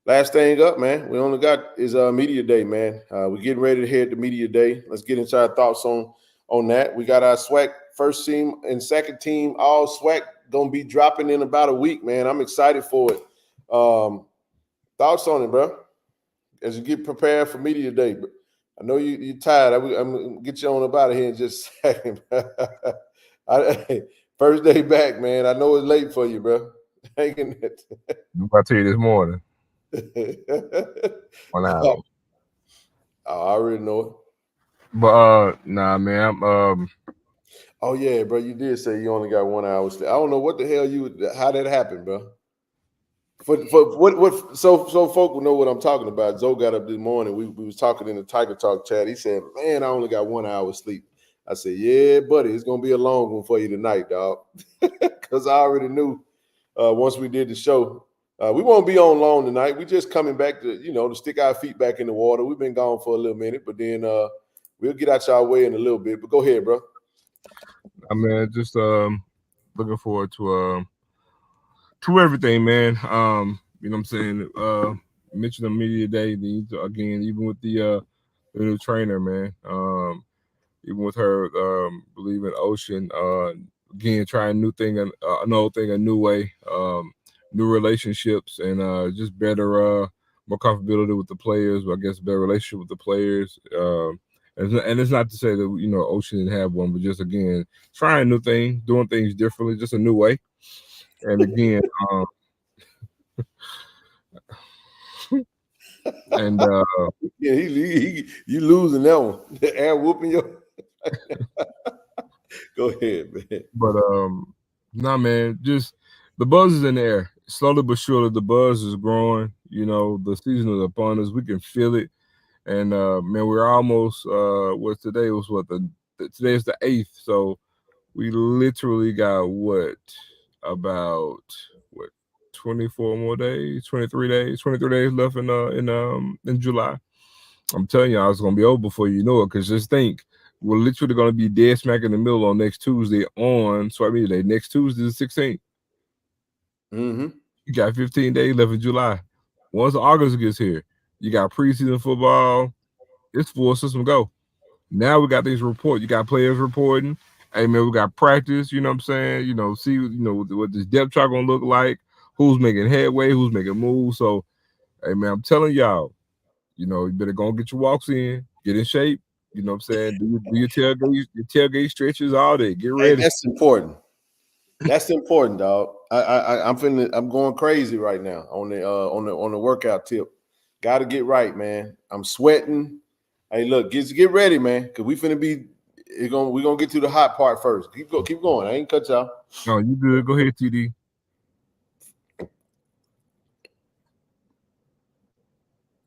[SPEAKER 4] Last thing up, man. We only got is media day, man. We're getting ready to head to media day. Let's get into our thoughts on that. We got our SWAC first team and second team, all SWAC, gonna be dropping in about a week, man. I'm excited for it. Thoughts on it, bro? As you get prepared for media day. But I know you're tired. I'm gonna get you on about it here in just a second. First day back, man. I know it's late for you, bro. Hanging it.
[SPEAKER 6] I'm about to tell you this morning. 1 hour.
[SPEAKER 4] I already know it.
[SPEAKER 6] But nah, man.
[SPEAKER 4] Oh yeah, bro. You did say you only got 1 hour. I don't know what the hell how that happened, bro. For what? So folk will know what I'm talking about. Zoe got up this morning. We was talking in the Tiger Talk chat. He said, "Man, I only got 1 hour sleep." I said, "Yeah, buddy, it's gonna be a long one for you tonight, dog." Because I already knew once we did the show. We won't be on long tonight. We're just coming back to stick our feet back in the water. We've been gone for a little minute, but then we'll get out y'all way in a little bit. But go ahead, bro.
[SPEAKER 6] I mean, just looking forward to everything, man. You know what I'm saying? Mention the media day again, even with the new trainer, man. Even with her believing Ocean, again, trying new thing, another thing, a new way. New relationships and just better, more comfortability with the players. I guess better relationship with the players. And it's not to say that Ocean didn't have one, but just again trying new things, doing things differently, just a new way. And again, and
[SPEAKER 4] yeah, you losing that one. The air whooping your. Go ahead, man.
[SPEAKER 6] But nah, man, just the buzz is in the air. Slowly but surely, the buzz is growing. The season is upon us. We can feel it. And man, we're almost today was today's the 8th. So we literally got about 24 more days, 23 days left in July. I'm telling you, it's gonna be over before you know it. Because just think, we're literally gonna be dead smack in the middle on next Tuesday Media Day. Next Tuesday, the 16th.
[SPEAKER 4] Mm-hmm.
[SPEAKER 6] You got 15 days left in July. Once August gets here, you got preseason football. It's full system go. Now we got these reports. You got players reporting. Hey man, we got practice. You know what I'm saying? See what this depth chart gonna look like. Who's making headway? Who's making moves? So, hey man, I'm telling y'all, you better go and get your walks in, get in shape. You know what I'm saying? Do your tailgate stretches all day. Get ready.
[SPEAKER 4] Hey, that's important. That's important, dog. I'm going crazy right now on the workout tip. Got to get right, man. I'm sweating. Hey, look, get ready, man, because we finna be. We're gonna get to the hot part first. Keep going. I ain't cut y'all.
[SPEAKER 6] No, you good. Go ahead, TD.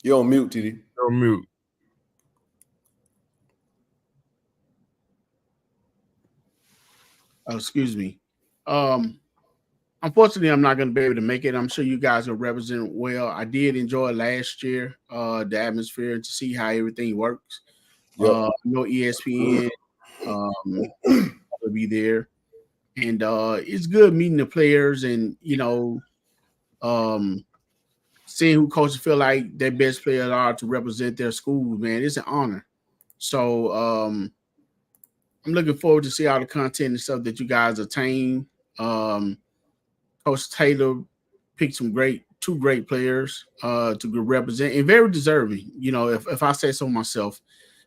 [SPEAKER 4] You're on mute, TD.
[SPEAKER 6] You're on mute.
[SPEAKER 7] Oh, excuse me. Unfortunately, I'm not going to be able to make it. I'm sure you guys will represent well. I did enjoy last year, the atmosphere, to see how everything works.
[SPEAKER 4] Yep.
[SPEAKER 7] ESPN will be there. And it's good meeting the players and seeing who coaches feel like their best players are to represent their school. Man, it's an honor. So I'm looking forward to see all the content and stuff that you guys attain. Coach Taylor picked two great players to represent and very deserving. If I say so myself,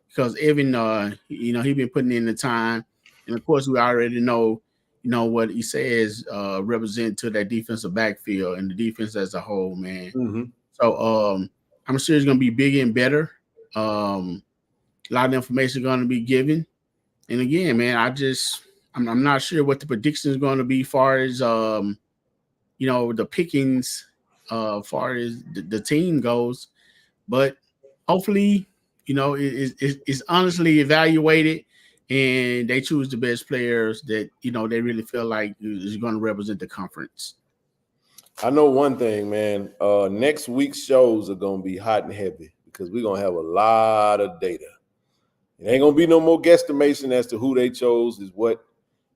[SPEAKER 7] because Evan, he been putting in the time, and of course we already know, what he says represent to that defensive backfield and the defense as a whole, man.
[SPEAKER 4] Mm-hmm.
[SPEAKER 7] So I'm sure it's going to be bigger and better. A lot of information going to be given, and again, man, I'm not sure what the prediction is going to be, far as the pickings, far as the team goes, but hopefully, it's honestly evaluated, and they choose the best players that they really feel like is going to represent the conference.
[SPEAKER 4] I know one thing, man. Next week's shows are going to be hot and heavy because we're going to have a lot of data. It ain't going to be no more guesstimation as to who they chose is what.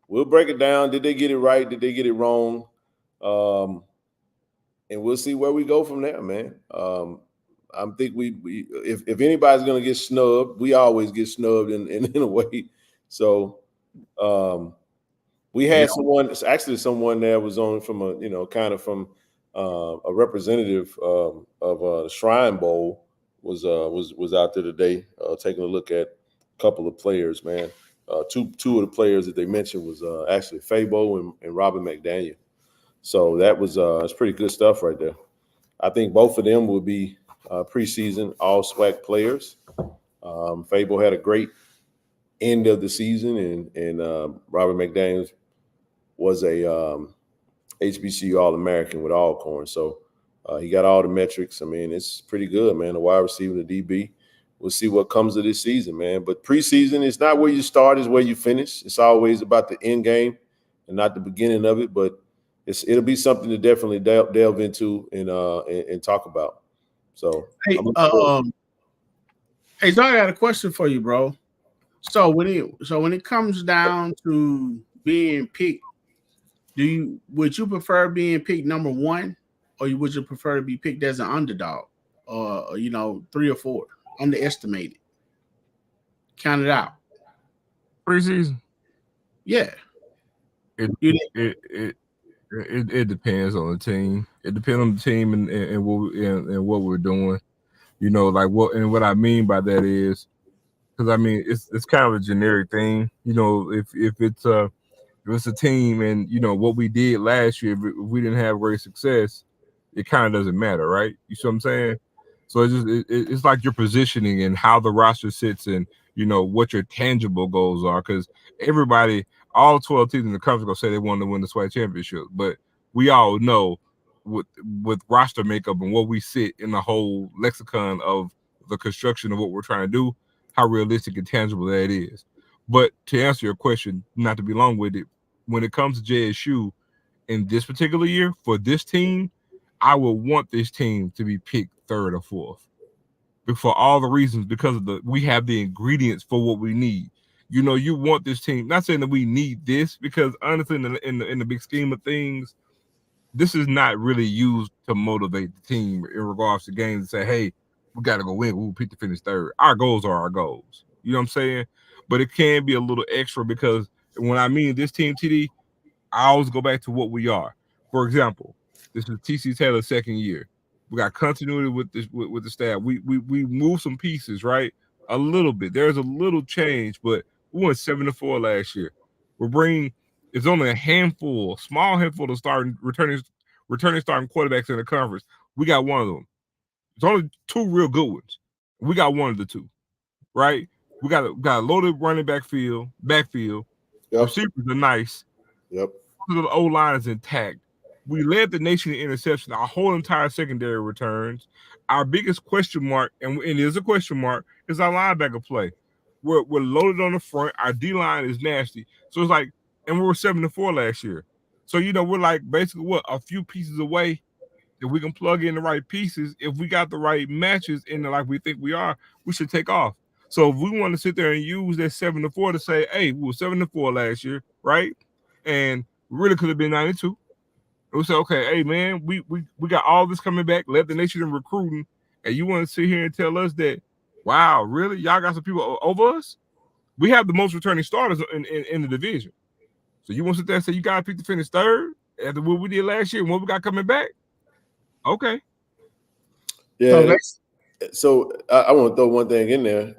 [SPEAKER 4] We'll break it down. Did they get it right? Did they get it wrong? And we'll see where we go from there, man. I think if anybody's going to get snubbed, we always get snubbed in a way. So we had someone there was on from a representative of the Shrine Bowl was out there today taking a look at a couple of players, man. Two of the players that they mentioned was actually Fabo and Robert McDaniel. So that was it's pretty good stuff right there. I think both of them will be preseason all SWAC players. Fabo had a great end of the season, and Robert McDaniels was a HBCU All-American with Alcorn. So he got all the metrics. I mean, it's pretty good, man. The wide receiver, the DB. We'll see what comes of this season, man. But preseason, it's not where you start, it's where you finish. It's always about the end game and not the beginning of it. But it'll be something to definitely delve into and talk about. So,
[SPEAKER 7] hey, so I got a question for you, bro. So when it comes down to being picked, would you prefer being picked number one, or would you prefer to be picked as an underdog, or 3 or 4, underestimated, counted out?
[SPEAKER 6] Preseason.
[SPEAKER 7] Yeah.
[SPEAKER 6] It depends on the team. It depends on the team and what we're doing. What I mean by that is, because I mean it's kind of a generic thing. If it's a team and what we did last year, if we didn't have great success, it kind of doesn't matter, right? You see what I'm saying? So it's like your positioning and how the roster sits and what your tangible goals are, because everybody, all 12 teams in the conference, gonna say they want to win the SWAC championship, but we all know with roster makeup and what we sit in the whole lexicon of the construction of what we're trying to do, how realistic and tangible that is. But to answer your question, not to be long-winded, when it comes to JSU in this particular year for this team, I would want this team to be picked 3rd or 4th for all the reasons, because we have the ingredients for what we need. You want this team. Not saying that we need this, because honestly, in the big scheme of things, this is not really used to motivate the team in regards to games and say, hey, we got to go win. We'll pick to finish 3rd. Our goals are our goals. You know what I'm saying? But it can be a little extra, because when I mean this team, TD, I always go back to what we are. For example, this is TC Taylor's 2nd year. We got continuity with the staff. We moved some pieces, right? A little bit. There's a little change, but we went 7-4 last year. It's only a small handful of returning starting quarterbacks in the conference. We got one of them. It's only 2 real good ones. We got one of the 2, right? We got a loaded running backfield. Yep. Receivers are nice.
[SPEAKER 4] Yep.
[SPEAKER 7] The
[SPEAKER 6] O-line is intact. We led the nation in interception. Our whole entire secondary returns. Our biggest question mark, and it is a question mark, is our linebacker play. We're loaded on the front. Our D-line is nasty. So it's like, and we were 7-4 last year. So, we're like basically a few pieces away. If we can plug in the right pieces, if we got the right matches in like we think we are, we should take off. So if we want to sit there and use that 7-4 to say, hey, we were 7-4 last year, right? and really could have been 92. It was okay, hey man, we got all this coming back, led the nation in recruiting, and you want to sit here and tell us that, wow, really, y'all got some people over us? We have the most returning starters in the division. So you want to sit there and say you got to pick to finish third after what we did last year and what we got coming back? Okay.
[SPEAKER 4] Yeah. So I want to throw one thing in there.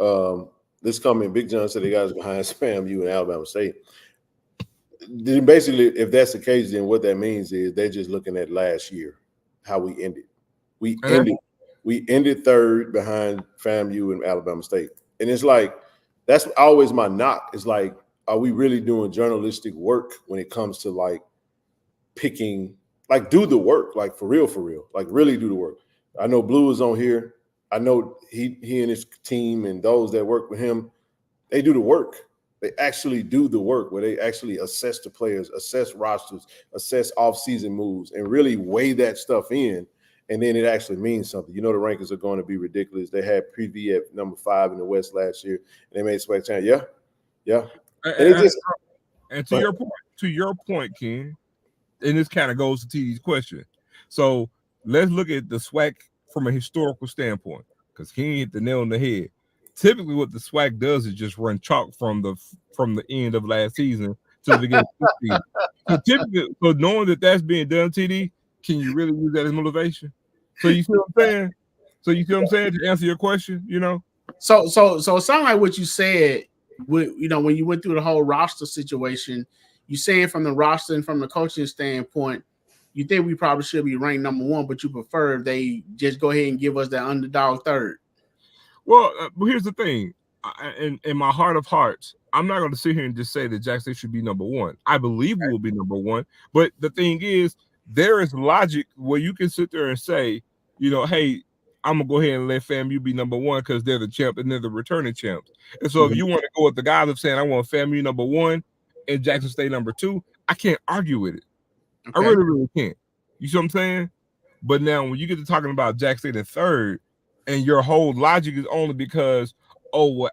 [SPEAKER 4] This comment, Big John said the guys behind FAMU and Alabama State. Basically, if that's the case, then what that means is they're just looking at last year, how we ended. We ended third behind FAMU and Alabama State. And it's like, that's always my knock. It's like, are we really doing journalistic work when it comes to like picking, like do the work, like for real, like really do the work. I know Blue is on here. I know he and his team and those that work with him, they do the work. They actually do the work where they actually assess the players, assess rosters, assess off-season moves, and really weigh that stuff in. And then it actually means something. You know, the rankings are going to be ridiculous. They had Preview at number 5 in the West last year, and they made SWAC channel. Yeah.
[SPEAKER 6] And to your point, Ken, and this kind of goes to TD's question. So let's look at the SWAC from a historical standpoint, because Ken hit the nail on the head. Typically, what the SWAC does is just run chalk from the end of last season to the beginning of this season. So typically, so knowing that that's being done, TD, can you really use that as motivation? So you see what I'm saying? To answer your question, you know.
[SPEAKER 7] So it sounds like what you said. When you went through the whole roster situation, you saying from the roster and from the coaching standpoint, you think we probably should be ranked number 1, but you prefer if they just go ahead and give us that underdog third.
[SPEAKER 6] Well, here's the thing. In my heart of hearts, I'm not going to sit here and just say that Jackson should be number 1. I believe we will be number 1. But the thing is, there is logic where you can sit there and say, hey, I'm going to go ahead and let FAMU be number 1 because they're the champ and they're the returning champs. And so if you want to go with the guys of saying I want FAMU number 1 and Jackson State number 2, I can't argue with it. Okay. I really, really can't. You see what I'm saying? But now when you get to talking about Jackson State in third, and your whole logic is only because,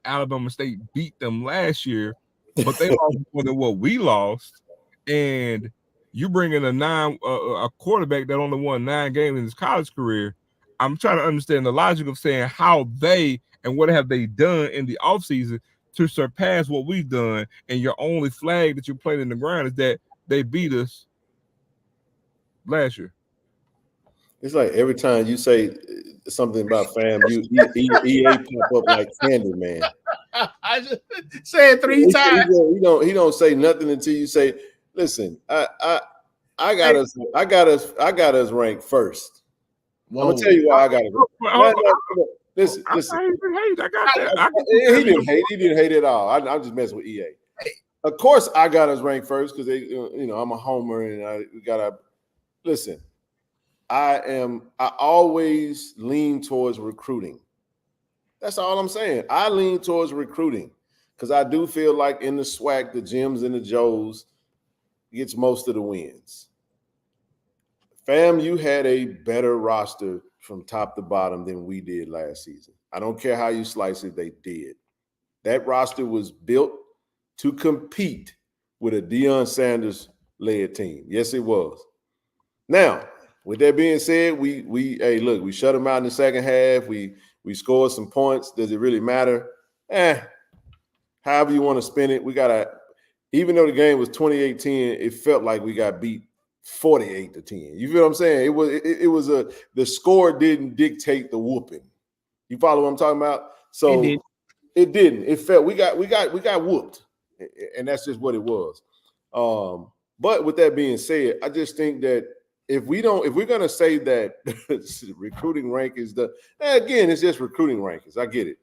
[SPEAKER 6] Alabama State beat them last year, but they lost more than what we lost, and you bring in a quarterback that only won 9 games in his college career. I'm trying to understand the logic of saying how they and what have they done in the offseason to surpass what we've done, and your only flag that you played in the ground is that they beat us last year.
[SPEAKER 4] It's like every time you say something about FAMU, EA pop up like candy, man.
[SPEAKER 7] I just said 3 times.
[SPEAKER 4] He don't say nothing until you say, "Listen, I got us ranked first." Whoa. I'm gonna tell you why I got it. Listen. I got that. He didn't hate at all. I'm just messing with EA. Of course, I got us ranked first because I'm a homer and we gotta listen. I always lean towards recruiting. That's all I'm saying. I lean towards recruiting because I do feel like in the SWAC, the Jims and the Joes gets most of the wins. FAMU had a better roster from top to bottom than we did last season. I don't care how you slice it, they did. That roster was built to compete with a Deion Sanders-led team. Yes, it was. Now, with that being said, we shut them out in the second half. We scored some points. Does it really matter? However you want to spin it, even though the game was 28-10, it felt like we got beat 48-10. You feel what I'm saying? The score didn't dictate the whooping. You follow what I'm talking about? So it didn't. It felt we got whooped, and that's just what it was. But with that being said, I just think that if we're gonna say that recruiting rank is it's just recruiting rankings. I get it,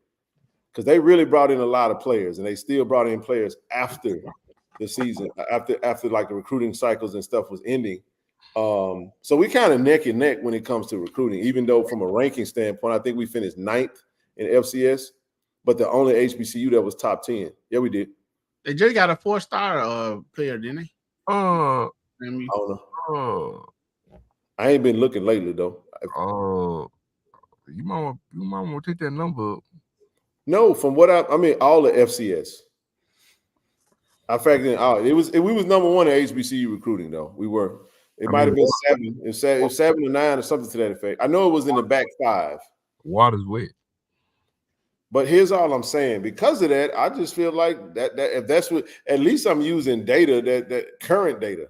[SPEAKER 4] because they really brought in a lot of players, and they still brought in players after the season, after like the recruiting cycles and stuff was ending. So we kind of neck and neck when it comes to recruiting, even though from a ranking standpoint, I think we finished 9th in FCS, but the only HBCU that was top 10. Yeah, we did.
[SPEAKER 7] They just got a 4-star player, didn't they?
[SPEAKER 4] I don't know. I ain't been looking lately though.
[SPEAKER 6] You might want to take that number up.
[SPEAKER 4] No, from what I mean, all the FCS. I factored in. Oh, we was number one in HBCU recruiting though. We were. It might have been 7. It was 7 or 9 or something to that effect. I know it was in the back 5.
[SPEAKER 6] Water's wet.
[SPEAKER 4] But here's all I'm saying. Because of that, I just feel like that if that's what, at least I'm using data that current data.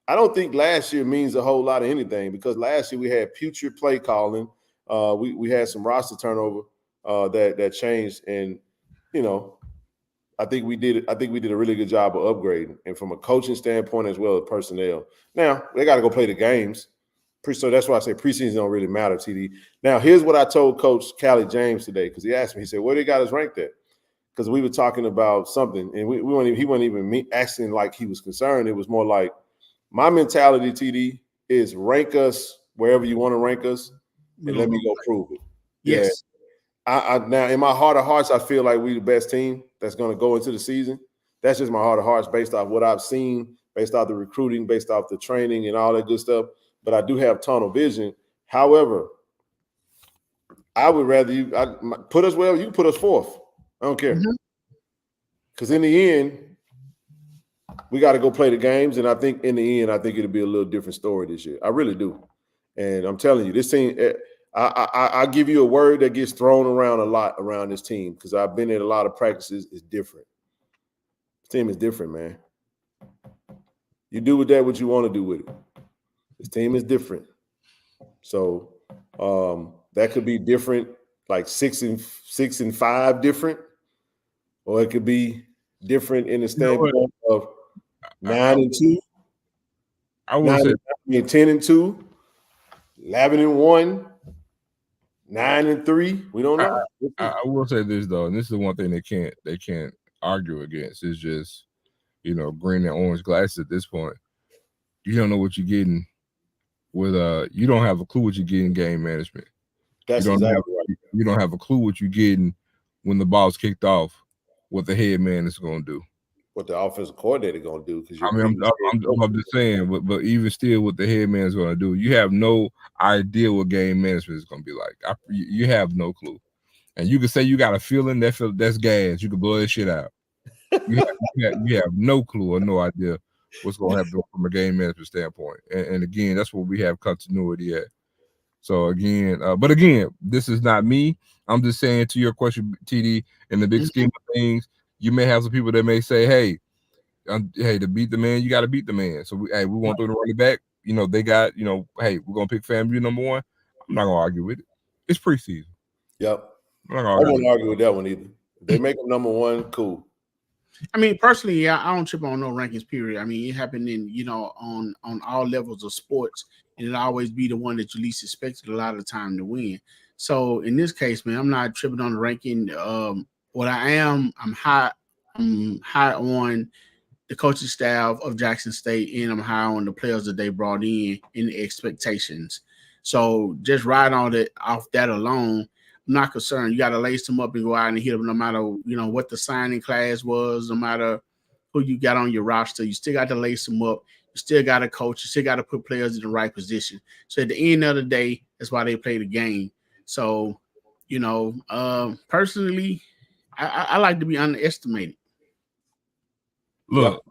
[SPEAKER 4] I don't think last year means a whole lot of anything because last year we had putrid play calling. We had some roster turnover that changed, and I think we did a really good job of upgrading, and from a coaching standpoint as well as personnel. Now they got to go play the games. So that's why I say preseason don't really matter, TD. Now, here's what I told Coach Callie James today, because he asked me, he said, where they got us ranked at? Because we were talking about something, and he wasn't even asking like he was concerned. It was more like, my mentality, TD, is rank us wherever you want to rank us, and let me go prove it.
[SPEAKER 7] Yes.
[SPEAKER 4] Yeah. Now, in my heart of hearts, I feel like we're the best team that's going to go into the season. That's just my heart of hearts based off what I've seen, based off the recruiting, based off the training and all that good stuff. But I do have tunnel vision. However, I would rather you put us wherever you can put us 4th. I don't care. Because in the end, we got to go play the games. And I think in the end, it'll be a little different story this year. I really do. And I'm telling you, this team, I give you a word that gets thrown around a lot around this team because I've been at a lot of practices. It's different. This team is different, man. You do with that what you want to do with it. This team is different. So that could be different, like 6 and 5 different, or it could be different in the standpoint of 9 and 2.
[SPEAKER 6] I will say
[SPEAKER 4] 10 and 2, 11 and 1, 9 and 3. We don't know.
[SPEAKER 6] I will say this though, and this is the one thing they can't argue against. It's just green and orange glasses at this point. You don't know what you're getting. You don't have a clue what you get in game management.
[SPEAKER 4] That's exactly right.
[SPEAKER 6] You don't have a clue what you're getting when the ball's kicked off, what the head man is going to do.
[SPEAKER 4] What the offensive coordinator going to do.
[SPEAKER 6] I'm just saying, but even still what the head man is going to do, you have no idea what game management is going to be like. You have no clue. And you can say you got a feeling that's gas. You can blow that shit out. You have no clue or no idea what's going to happen from a game management standpoint. And again, that's where we have continuity at. So again, but again, this is not me. I'm just saying to your question, TD, in the big scheme of things, you may have some people that may say, hey, to beat the man, you got to beat the man. So we want to throw the running back. They got, hey, we're going to pick FAMU number 1. I'm not going to argue with it. It's preseason.
[SPEAKER 4] Yep. I won't argue with that one either. If they make them number 1, cool.
[SPEAKER 7] I mean, personally, I don't trip on no rankings, period. I mean, it happened on all levels of sports, and it'll always be the one that you least expected a lot of the time to win. So in this case, man, I'm not tripping on the ranking. What I am, I'm high on the coaching staff of Jackson State, and I'm high on the players that they brought in the expectations. So just ride on it off that alone. I'm not concerned. You got to lace them up and go out and hit them no matter, what the signing class was, no matter who you got on your roster. You still got to lace them up. You still got to coach. You still got to put players in the right position. So at the end of the day, that's why they play the game. So, personally, I like to be underestimated.
[SPEAKER 6] Look,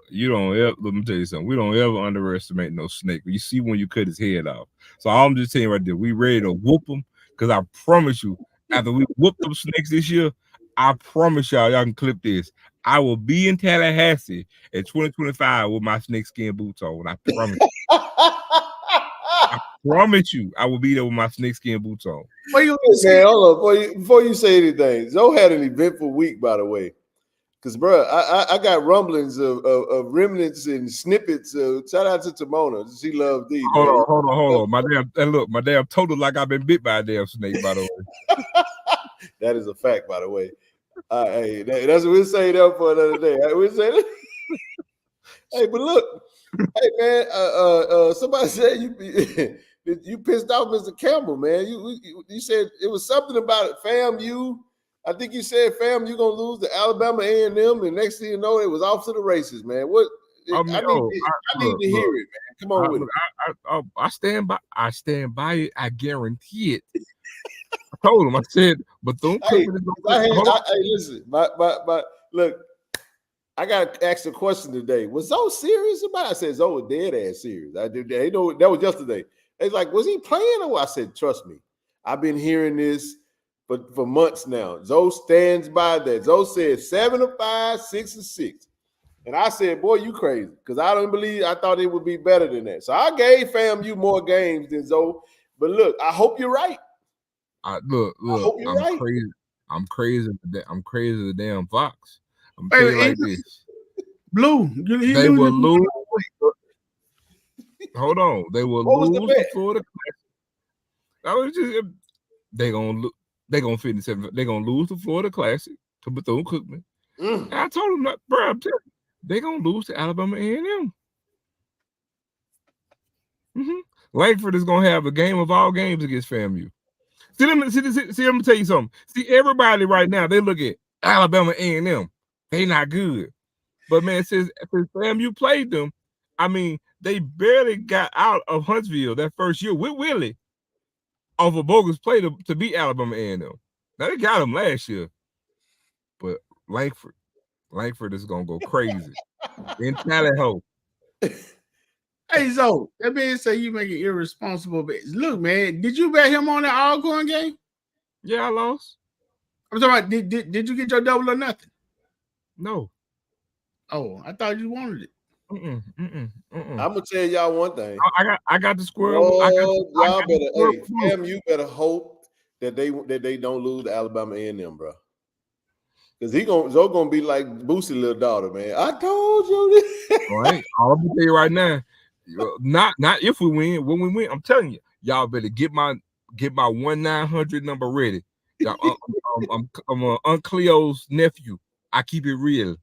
[SPEAKER 6] you don't ever, let me tell you something. We don't ever underestimate no snake. You see when you cut his head off. So I'm just telling you right there, we ready to whoop him. Because I promise you, after we whoop them snakes this year, I promise y'all can clip this. I will be in Tallahassee in 2025 with my snakeskin boots on. I promise you. I promise you, I will be there with my snakeskin boots on.
[SPEAKER 4] Hold on. Before you say anything, Zoe had an eventful week, by the way. Because, bro, I got rumblings of remnants and snippets. Shout out to Timona. She loved these.
[SPEAKER 6] Hold on. My damn total like I've been bit by a damn snake, by the way.
[SPEAKER 4] That is a fact, by the way. Hey, that's what we'll say there for another day. We'll say that. Hey, but look. Hey, man, somebody said you pissed off Mr. Campbell, man. You said it was something about it, FAMU. I think you said, fam, you're going to lose to Alabama A&M, and next thing you know, it was off to the races, man. I need to hear it, man. Come on with it.
[SPEAKER 6] I stand by it. I guarantee it. I told him, I said, Bethune-Cookman is going to
[SPEAKER 4] listen, look, I got asked a question today. Was Zoe serious about it? I said, Zoe was dead ass serious. I did. They know that was yesterday. It's like, was he playing or what? I said, trust me. I've been hearing this for months now. Zoe stands by that. Zoe said 7 of 5, 6 of 6. And I said, boy, you crazy. Because I thought it would be better than that. So I gave FAMU more games than Zoe. But look, I hope you're right.
[SPEAKER 6] Look, I'm
[SPEAKER 4] right.
[SPEAKER 6] crazy. I'm crazy. I'm crazy as a damn fox. I'm telling you like this.
[SPEAKER 7] Blue,
[SPEAKER 6] They will lose. Hold on. They will lose the Florida Classic. I was just they gonna finish 7. They gonna lose the Florida Classic to Bethune-Cookman. And I told them that, bro, I'm telling you, they gonna lose to Alabama A&M. Langford is gonna have a game of all games against FAMU. See, let me tell you something. See, everybody right now, they look at Alabama A&M. They not good. But, man, since FAMU played them, I mean, they barely got out of Huntsville that first year with Willie off a bogus play to beat Alabama A&M. Now, they got them last year. But Langford is going to go crazy. In Tally Ho.
[SPEAKER 7] Hey, Zoe, that man say you make it irresponsible. But look, man, did you bet him on the Alcorn game?
[SPEAKER 6] Yeah, I lost.
[SPEAKER 7] I'm talking about, did you get your double or nothing?
[SPEAKER 6] No.
[SPEAKER 7] Oh, I thought you wanted it.
[SPEAKER 4] I'm gonna tell y'all one thing.
[SPEAKER 6] I got the squirrel.
[SPEAKER 4] You better hope that they don't lose to Alabama A&M, bro. Because Zoe gonna be like Boosie's little daughter, man. I told you this.
[SPEAKER 6] All right, I'm gonna tell you right now. Not if we win. When we win, I'm telling you, y'all better get my 1-900 number ready. I'm Uncle Cleo's nephew. I keep it real.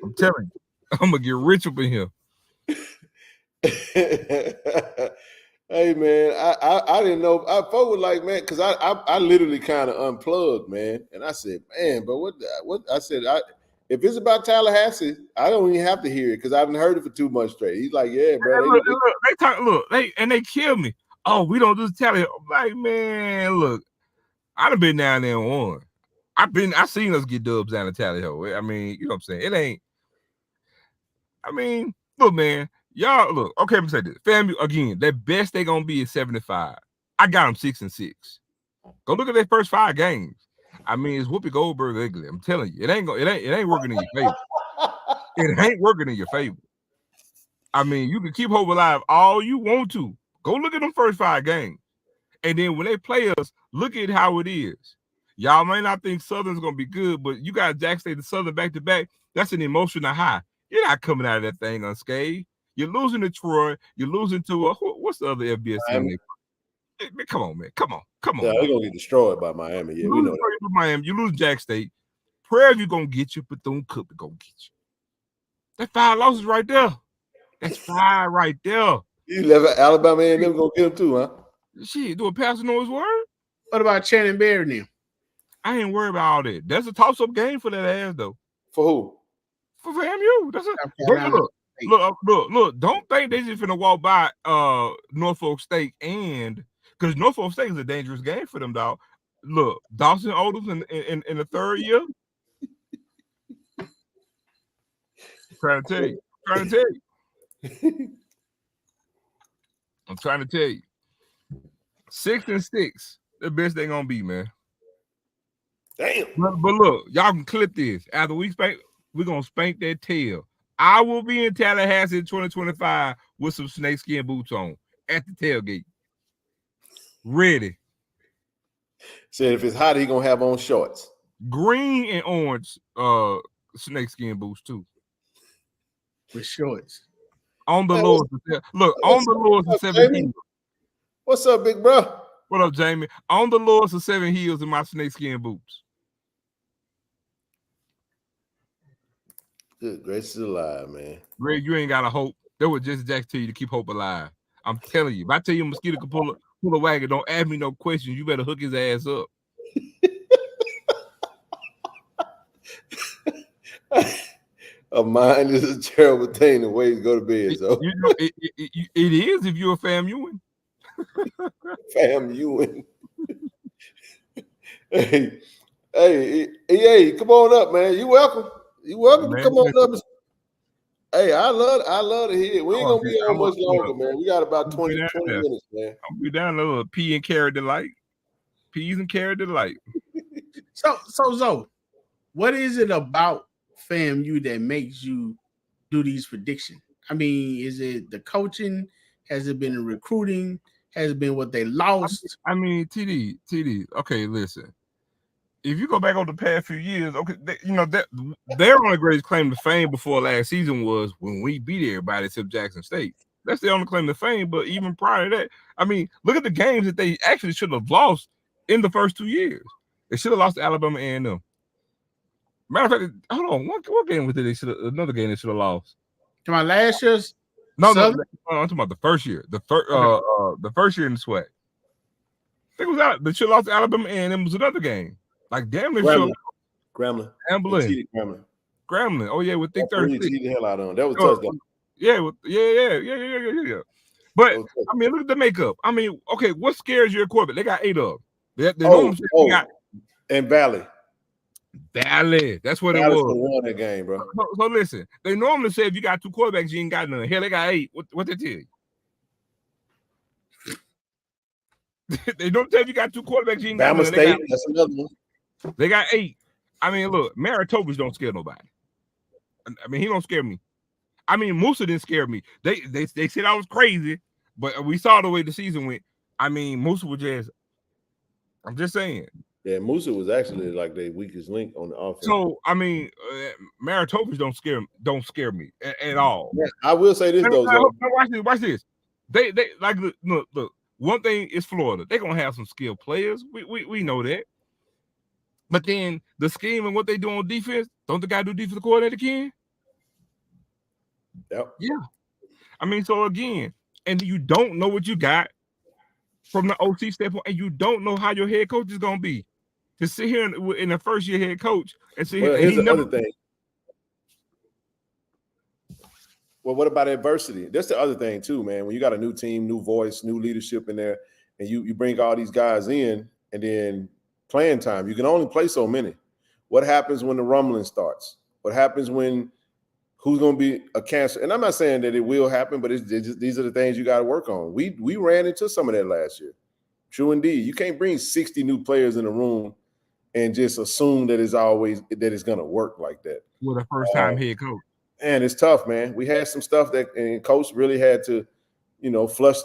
[SPEAKER 6] I'm telling you, I'm gonna get rich up in here.
[SPEAKER 4] Hey man, I didn't know. I folk was like, man, because I literally kind of unplugged, man, and I said, man, but what I said, if it's about Tallahassee, I don't even have to hear it because I haven't heard it for 2 months straight. He's like, yeah, bro.
[SPEAKER 6] They kill me. Oh, we don't do Tallahassee. I'm like, man, look, I done been down there and won. I seen us get dubs down in Tallahassee. I mean, you know what I'm saying? It ain't. I mean, look, man. Y'all look, okay, let me say this. FAMU, again, their best they gonna be is 75. I got them 6-6. Go look at their first 5 games. I mean, it's Whoopi Goldberg ugly. I'm telling you, it ain't working in your favor. It ain't working in your favor. I mean, you can keep hope alive all you want to. Go look at them first 5 games. And then when they play us, look at how it is. Y'all may not think Southern's gonna be good, but you got Jack State and Southern back-to-back. That's an emotional high. You're not coming out of that thing unscathed. You're losing to Troy. You're losing to what's the other FBS team? Come on, man. Come on.
[SPEAKER 4] Yeah, they're gonna get destroyed by Miami. Yeah, we know that.
[SPEAKER 6] Miami. You lose Jack State. Prairie View gonna get you. Bethune-Cookman gonna get you. That 5 losses right there. That's 5 right there.
[SPEAKER 4] You left Alabama and them gonna get them too, huh?
[SPEAKER 6] Shit, do a pastor know his word?
[SPEAKER 7] What about Channing Berry now?
[SPEAKER 6] I ain't worried about all that. That's a toss-up game for that ass though.
[SPEAKER 4] For who?
[SPEAKER 6] For FAMU. That's it. Look, don't think they just finna walk by Norfolk State because Norfolk State is a dangerous game for them, dog. Look, Dawson Odoms in the 3rd year. I'm trying to tell you. 6-6, the best they gonna be, man.
[SPEAKER 4] Damn.
[SPEAKER 6] But look, y'all can clip this. After we're gonna spank that tail. I will be in Tallahassee in 2025 with some snakeskin boots on at the tailgate. Ready.
[SPEAKER 4] Said if it's hot, he gonna have on shorts.
[SPEAKER 6] Green and orange snakeskin boots too.
[SPEAKER 7] With shorts.
[SPEAKER 6] On the lowest. Look, on the lowest of 7 heels.
[SPEAKER 4] What's up, big bro?
[SPEAKER 6] What up, Jamie? On the lowest of 7 heels in my snakeskin boots.
[SPEAKER 4] Good gracious alive, man.
[SPEAKER 6] Greg, you ain't got a hope. That was just Jack tell you to keep hope alive. I'm telling you. If I tell you a mosquito can pull a wagon, don't ask me no questions. You better hook his ass up.
[SPEAKER 4] A mind is a terrible thing. The way to go to bed. So
[SPEAKER 6] you know, it is if you're a FAMUan.
[SPEAKER 4] FAMUan. Hey, come on up, man. You welcome. You welcome to
[SPEAKER 6] Man,
[SPEAKER 4] come on up. Hey, I love to hear it. We ain't gonna be on much longer, man. We got about 20 minutes, man.
[SPEAKER 6] I'm be down a little pea and carrot delight. Peas and carrot delight.
[SPEAKER 7] So Zoe, what is it about FAMU that makes you do these predictions? I mean, is it the coaching? Has it been the recruiting? Has it been what they lost?
[SPEAKER 6] I mean, TD. Okay, listen. If you go back over the past few years, okay, their only greatest claim to fame before last season was when we beat everybody except Jackson State. That's the only claim to fame. But even prior to that, I mean, look at the games that they actually should have lost in the first 2 years. They should have lost to Alabama A&M. Matter of fact, hold on, what game was it? They should have another game they should have lost.
[SPEAKER 7] To my last year's
[SPEAKER 6] no, I'm talking about the first year. The first year in the SWAC. I think it was out. They should have lost to Alabama A&M was another game. Like damn, they should
[SPEAKER 4] Grambling.
[SPEAKER 6] Grambling. Oh yeah, with thick 36.
[SPEAKER 4] The hell out of them. That was touchdown.
[SPEAKER 6] Yeah. But I mean, look at the makeup. I mean, okay, what scares your quarterback? They got 8 of them.
[SPEAKER 4] And Valley.
[SPEAKER 6] That's what it was.
[SPEAKER 4] Won that game, bro.
[SPEAKER 6] So listen, they normally say if you got 2 quarterbacks, you ain't got none. Hell, they got 8. What they tell you? They don't tell you got 2 quarterbacks, you ain't got none.
[SPEAKER 4] State, that's another one.
[SPEAKER 6] They got 8. I mean, look, Maritovich don't scare nobody. I mean, he don't scare me. I mean, Musa didn't scare me. They said I was crazy, but we saw the way the season went. I mean, Musa was just. I'm just saying.
[SPEAKER 4] Yeah, Musa was actually like the weakest link on the offense.
[SPEAKER 6] So I mean, Maritovich don't scare me at all.
[SPEAKER 4] Yeah, I will say this though.
[SPEAKER 6] Watch this. They like look. One thing is Florida. They're gonna have some skilled players. We know that. But then the scheme and what they do on defense, don't the guy do defensive coordinator again?
[SPEAKER 4] Yep.
[SPEAKER 6] Yeah. I mean, so again, and you don't know what you got from the OC standpoint, and you don't know how your head coach is gonna be. To sit here in the first year head coach and sit here.
[SPEAKER 4] Here's the other thing. Well, what about adversity? That's the other thing too, man. When you got a new team, new voice, new leadership in there, and you bring all these guys in, and then playing time, you can only play so many. What happens when the rumbling starts? What happens when who's going to be a cancer? And I'm not saying that it will happen, but these are the things you got to work on. We ran into some of that last year. True indeed. You can't bring 60 new players in the room and just assume that it's going to work like that.
[SPEAKER 6] With a first-time head coach.
[SPEAKER 4] And it's tough, man. We had some stuff and coach really had to, flush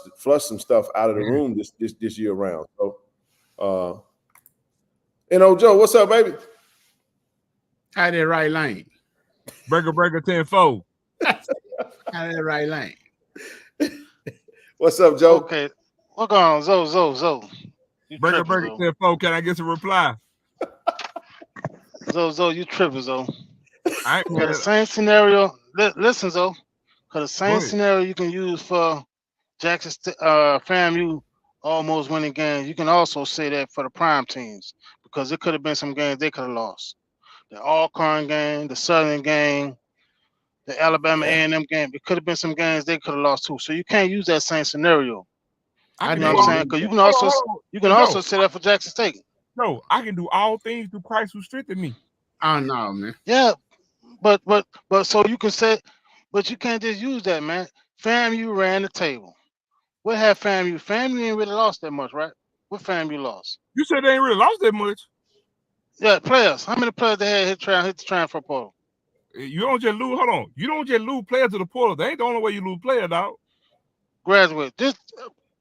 [SPEAKER 4] some stuff out of the room this year around. So, Joe, what's up, baby?
[SPEAKER 7] How that right lane?
[SPEAKER 6] Breaker 10-4.
[SPEAKER 7] How that right lane?
[SPEAKER 4] What's up, Joe?
[SPEAKER 8] Okay. What's going on, Zoe?
[SPEAKER 6] Breaker 10-4. Can I get some reply?
[SPEAKER 8] Zoe, you tripping, Zoe.
[SPEAKER 6] I
[SPEAKER 8] got the same scenario. Listen, Zoe. Because the same scenario you can use for Jackson FAMU almost winning games, you can also say that for the prime teams because it could have been some games they could have lost. The Alcorn game, the Southern game, the Alabama A&M game. It could have been some games they could have lost too. So you can't use that same scenario. You know what I'm saying? Because you can also say that for Jackson State.
[SPEAKER 6] No, I can do all things through Christ who strengthened me.
[SPEAKER 7] I don't know, man.
[SPEAKER 8] Yeah, but so you can say, but you can't just use that, man. FAMU ran the table. What had FAMU? FAMU ain't really lost that much, right? What FAMU lost?
[SPEAKER 6] You said they ain't really lost that much.
[SPEAKER 8] Yeah, players. How many players they had hit the transfer portal?
[SPEAKER 6] You don't just lose. Hold on. You don't just lose players to the portal. That ain't the only way you lose players, dog.
[SPEAKER 8] Graduate. Just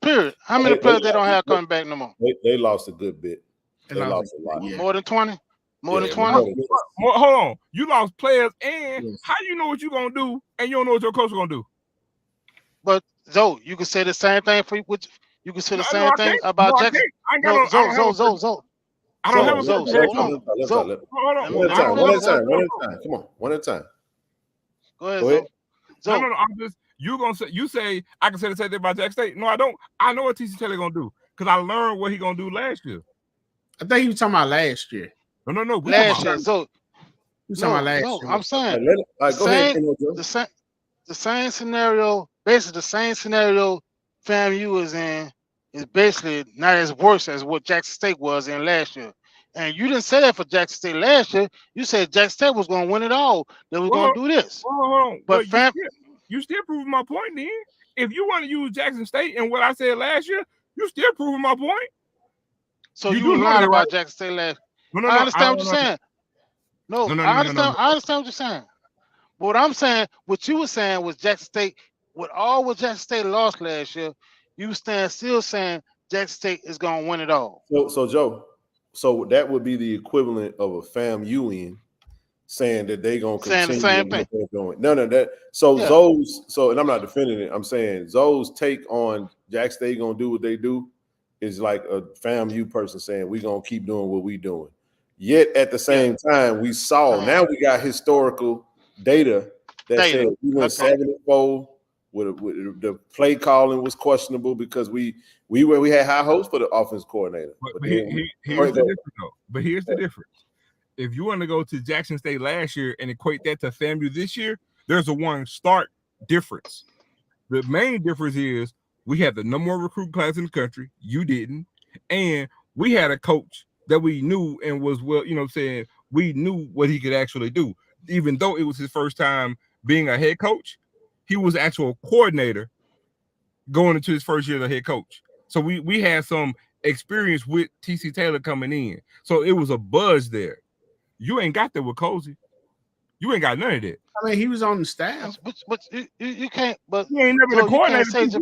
[SPEAKER 8] period. How many players they don't have coming back no more?
[SPEAKER 4] They lost a good bit. They lost a lot.
[SPEAKER 8] Yeah. More than 20? More than 20?
[SPEAKER 6] Hold on. You lost players, and how you know what you're going to do, and you don't know what your coach is going to do?
[SPEAKER 8] But, Zoe, you can say the same thing for you. You can say the same thing about Jackson. Zoe.
[SPEAKER 6] I don't have a Zoe.
[SPEAKER 4] One at a time. Come on, one at a time.
[SPEAKER 8] Go ahead.
[SPEAKER 6] No. I'm just you say I can say the same thing about Jackson State. No, I don't. I know what TC Taylor gonna do because I learned what he gonna do last year.
[SPEAKER 7] I think he was talking about last year.
[SPEAKER 6] No.
[SPEAKER 8] Last year. So
[SPEAKER 7] you talking about last year?
[SPEAKER 8] I'm saying
[SPEAKER 4] go ahead.
[SPEAKER 8] The same scenario, basically the same scenario FAMU is in is basically not as worse as what Jackson State was in last year. And you didn't say that for Jackson State last year. You said Jackson State was going to win it all. They were going to do this.
[SPEAKER 6] Hold on.
[SPEAKER 8] But
[SPEAKER 6] you still proving my point then. If you want to use Jackson State and what I said last year, you still proving my point.
[SPEAKER 8] So you were lying about Jackson State last year. I understand what you're saying. No, I understand what you're saying. But what I'm saying, what you were saying was Jackson State, with all what Jackson State lost last year, you still saying Jackson State is going to win it all.
[SPEAKER 4] So Joe, so that would be the equivalent of a FAMU saying that they're going to continue
[SPEAKER 8] the same thing.
[SPEAKER 4] And I'm not defending it. I'm saying Zoe's take on Jackson State going to do what they do is like a FAMU person saying we're going to keep doing what we're doing. Yet at the same time, we saw now we got historical data that said we went 7-4. With the play calling was questionable because we had high hopes for the offense coordinator.
[SPEAKER 6] Here's the difference. If you want to go to Jackson State last year and equate that to FAMU this year, there's a one stark difference. The main difference is we had the number one recruit class in the country. You didn't, and we had a coach that we knew and was we knew what he could actually do, even though it was his first time being a head coach. He was actual coordinator going into his first year as a head coach. So we had some experience with TC Taylor coming in. So it was a buzz there. You ain't got that with Cozy. You ain't got none of that.
[SPEAKER 7] I mean, he was on the staff.
[SPEAKER 8] But you can't. But
[SPEAKER 6] you ain't never the coordinator.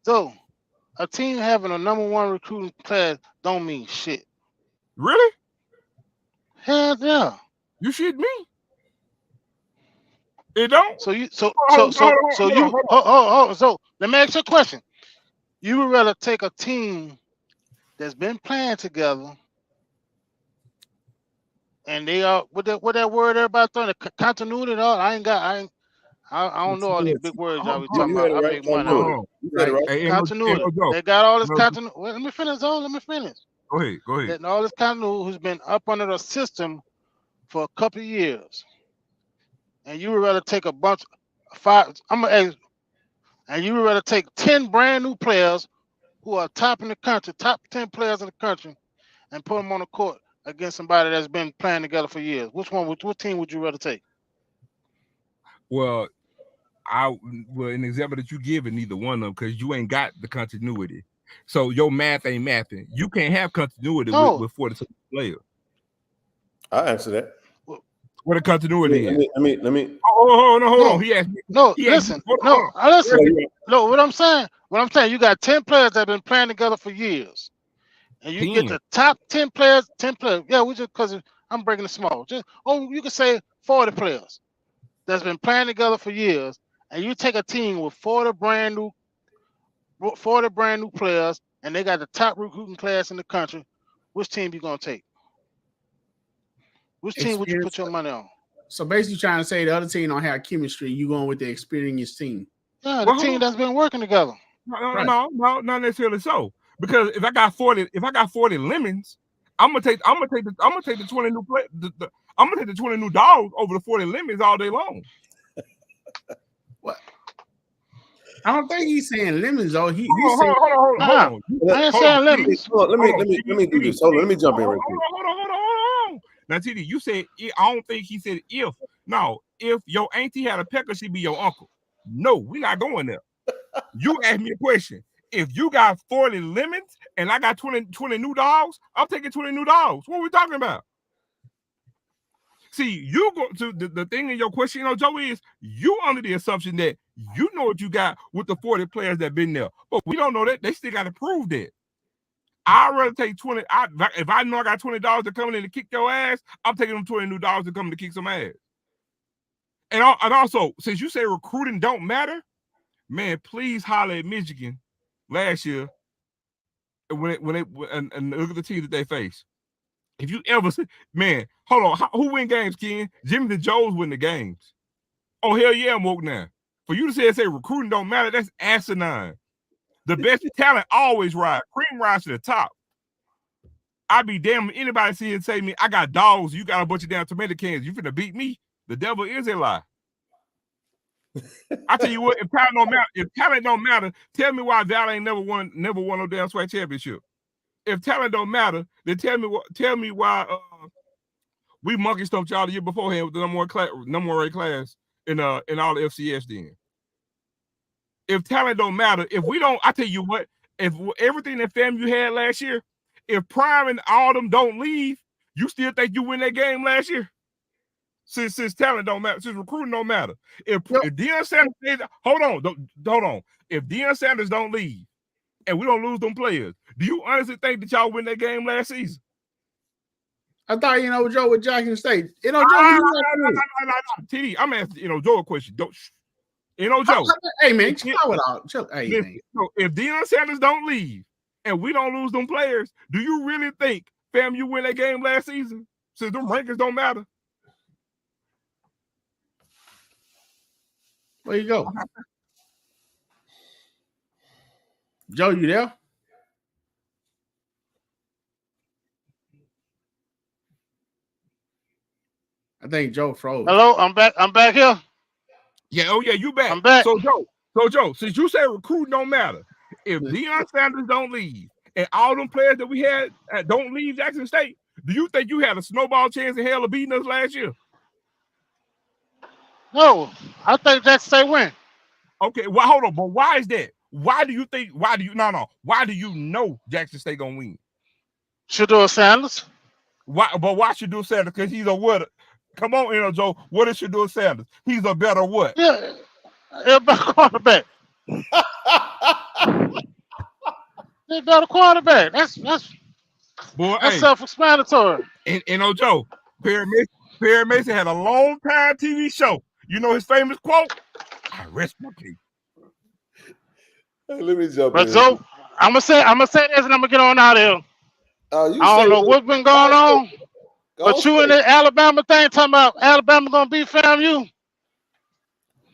[SPEAKER 8] So a team having a number one recruiting class don't mean shit.
[SPEAKER 6] Really?
[SPEAKER 8] Hell yeah.
[SPEAKER 6] You shit me. It don't.
[SPEAKER 8] So let me ask you a question. You would rather take a team that's been playing together, and they are what that word everybody throwing the continuity and all. I don't know all these big words y'all be talking about. I make money. Continuity. They got all this continuity. Well, let me finish. Go ahead. And all this continuity who's been up under the system for a couple of years. And you would rather take a bunch of 5. And you would rather take 10 brand new players who are top in the country, top 10 players in the country, and put them on the court against somebody that's been playing together for years. What team would you rather take?
[SPEAKER 6] Well, an example that you give it, neither one of them, because you ain't got the continuity. So your math ain't mathing. You can't have continuity with 42 players.
[SPEAKER 4] I'll answer that.
[SPEAKER 6] What a continuity is.
[SPEAKER 4] Let me.
[SPEAKER 6] Hold on. He asked me.
[SPEAKER 8] Listen. No, what I'm saying, you got 10 players that have been playing together for years. And you get the top 10 players, 10 players. Yeah, because I'm breaking it small. You could say 40 players that's been playing together for years, and you take a team with 40 brand new players, and they got the top recruiting class in the country. Which team you gonna take? Which team would you put your money on?
[SPEAKER 7] So basically trying to say the other team don't have chemistry, you going with the experienced team.
[SPEAKER 8] Yeah, the team that's been working together.
[SPEAKER 6] No, not necessarily so. Because if I got 40 lemons, I'm gonna take the 20 new play. I'm gonna take the 20 new dogs over the 40 lemons all day long.
[SPEAKER 7] What? I don't think he's saying lemons though.
[SPEAKER 6] Hold on.
[SPEAKER 8] I ain't saying lemons.
[SPEAKER 4] Let me do this. Hold on, let me jump in real quick.
[SPEAKER 6] Hold on. Now, TD, you said I don't think he said if. No, if your auntie had a pecker, she'd be your uncle. No, we're not going there. You asked me a question. If you got 40 lemons and I got 20 new dogs, I'm taking 20 new dogs. What are we talking about? See, you go to the thing in your question, Joey, is you under the assumption that you know what you got with the 40 players that been there. But we don't know that. They still got to prove that. I'd rather take 20. If I know I got $20 to come in to kick your ass, I'm taking them 20 new dollars to come to kick some ass. And also, since you say recruiting don't matter, man, please holler at Michigan last year when look at the team that they face. If you ever say, man, hold on, who win games, Ken? Jimmy the Joes win the games. Oh, hell yeah, I'm woke now. For you to say recruiting don't matter, that's asinine. The best talent always rise. Cream rise to the top. I'd be damn if anybody see and say to me, I got dogs, you got a bunch of damn tomato cans, you finna beat me. The devil is a lie. I tell you what, if talent don't matter, tell me why Val ain't never won no damn SWAC championship. if talent don't matter, then tell me why we monkey stomped y'all the year beforehand with the number one ranked class in all the FCS then. If talent don't matter, if we don't, I tell you what, if everything that FAMU had last year, if Prime and all them don't leave, you still think you win that game last year? Since talent don't matter, since recruiting don't matter. If Deion Sanders hold on. If Deion Sanders don't leave and we don't lose them players, do you honestly think that y'all win that game last season?
[SPEAKER 7] I thought Joe with Jackson State. Joe.
[SPEAKER 6] TD, I'm asking Joe a question. Joe.
[SPEAKER 7] Hey man, chill out. Hey man.
[SPEAKER 6] If Deion Sanders don't leave and we don't lose them players, do you really think FAMU win that game last season? Since them rankings don't matter.
[SPEAKER 7] Where you go? Joe, you there? I think Joe froze.
[SPEAKER 8] Hello, I'm back here.
[SPEAKER 6] Yeah, you back.
[SPEAKER 8] I'm back.
[SPEAKER 6] So Joe, since you say recruiting don't matter, if Deion Sanders don't leave and all them players that we had don't leave Jackson State, do you think you had a snowball chance in hell of beating us last year?
[SPEAKER 8] No, I think Jackson State win.
[SPEAKER 6] Okay, well, hold on, but why is that? Why do you know Jackson State gonna win?
[SPEAKER 8] Shedeur Sanders.
[SPEAKER 6] Why Shedeur Sanders? Because he's a what? Come on, Joe. What is Shedeur Sanders? He's a better what?
[SPEAKER 8] Yeah, a better quarterback. He's a better quarterback. That's self-explanatory.
[SPEAKER 6] And Joe, Perry Mason had a long time TV show. You know his famous quote? I rest my case.
[SPEAKER 4] Hey, let me jump
[SPEAKER 8] but
[SPEAKER 4] in.
[SPEAKER 8] Joe, I'm gonna say this and I'm gonna get on out of here. I don't know what's been going on, but you in the Alabama thing talking about Alabama gonna beat FAMU.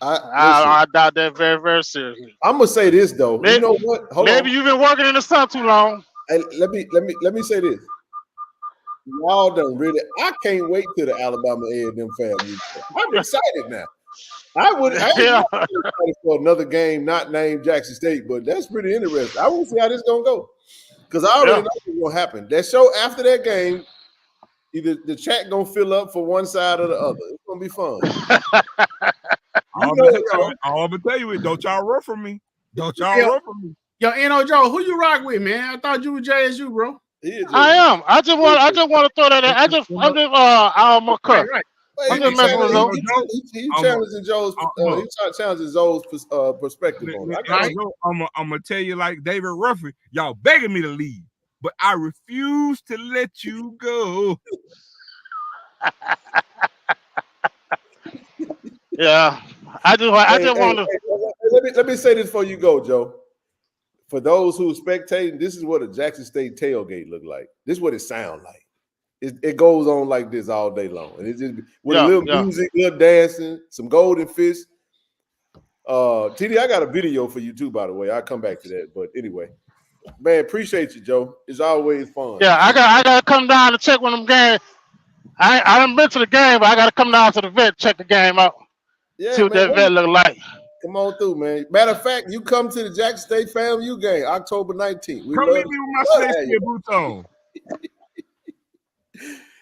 [SPEAKER 8] I doubt that very, very seriously.
[SPEAKER 4] I'm gonna say this though.
[SPEAKER 8] Maybe,
[SPEAKER 4] you know what?
[SPEAKER 8] Maybe you've been working in the sun too long.
[SPEAKER 4] Hey, let me say this. Y'all done really. I can't wait till the Alabama A&M FAMU. I'm excited now. I'm excited for another game not named Jackson State, but that's pretty interesting. I want to see how this gonna go because I already know what's gonna happen. That show after that game, either the chat gonna fill up for one side or the other. It's gonna be fun.
[SPEAKER 6] I'm gonna tell you it. Don't y'all run from me. Don't y'all run from me.
[SPEAKER 7] Yo, Joe, who you rock with, man? I thought you were JSU, bro.
[SPEAKER 8] I am. I just want to throw that in. I'm just my cut.
[SPEAKER 4] Right. He challenging Joe's perspective on it.
[SPEAKER 6] I'm gonna tell you like David Ruffin, y'all begging me to leave, but I refuse to let you go.
[SPEAKER 8] Yeah, I just want to.
[SPEAKER 4] Let me say this before you go, Joe. For those who are spectating, this is what a Jackson State tailgate look like. This is what it sounds like. It goes on like this all day long, and it's just with a little music, little dancing, some golden fish. TD, I got a video for you too, by the way. I'll come back to that, but anyway, man, appreciate you, Joe. It's always fun.
[SPEAKER 8] Yeah, I got to come down to check one of them games. I haven't been to the game, but I got to come down to the vet, check the game out, see what that vet look like.
[SPEAKER 4] Come on through, man. Matter of fact, you come to the Jackson State FAMU game, October 19th.
[SPEAKER 6] Come meet me with my snake boots on.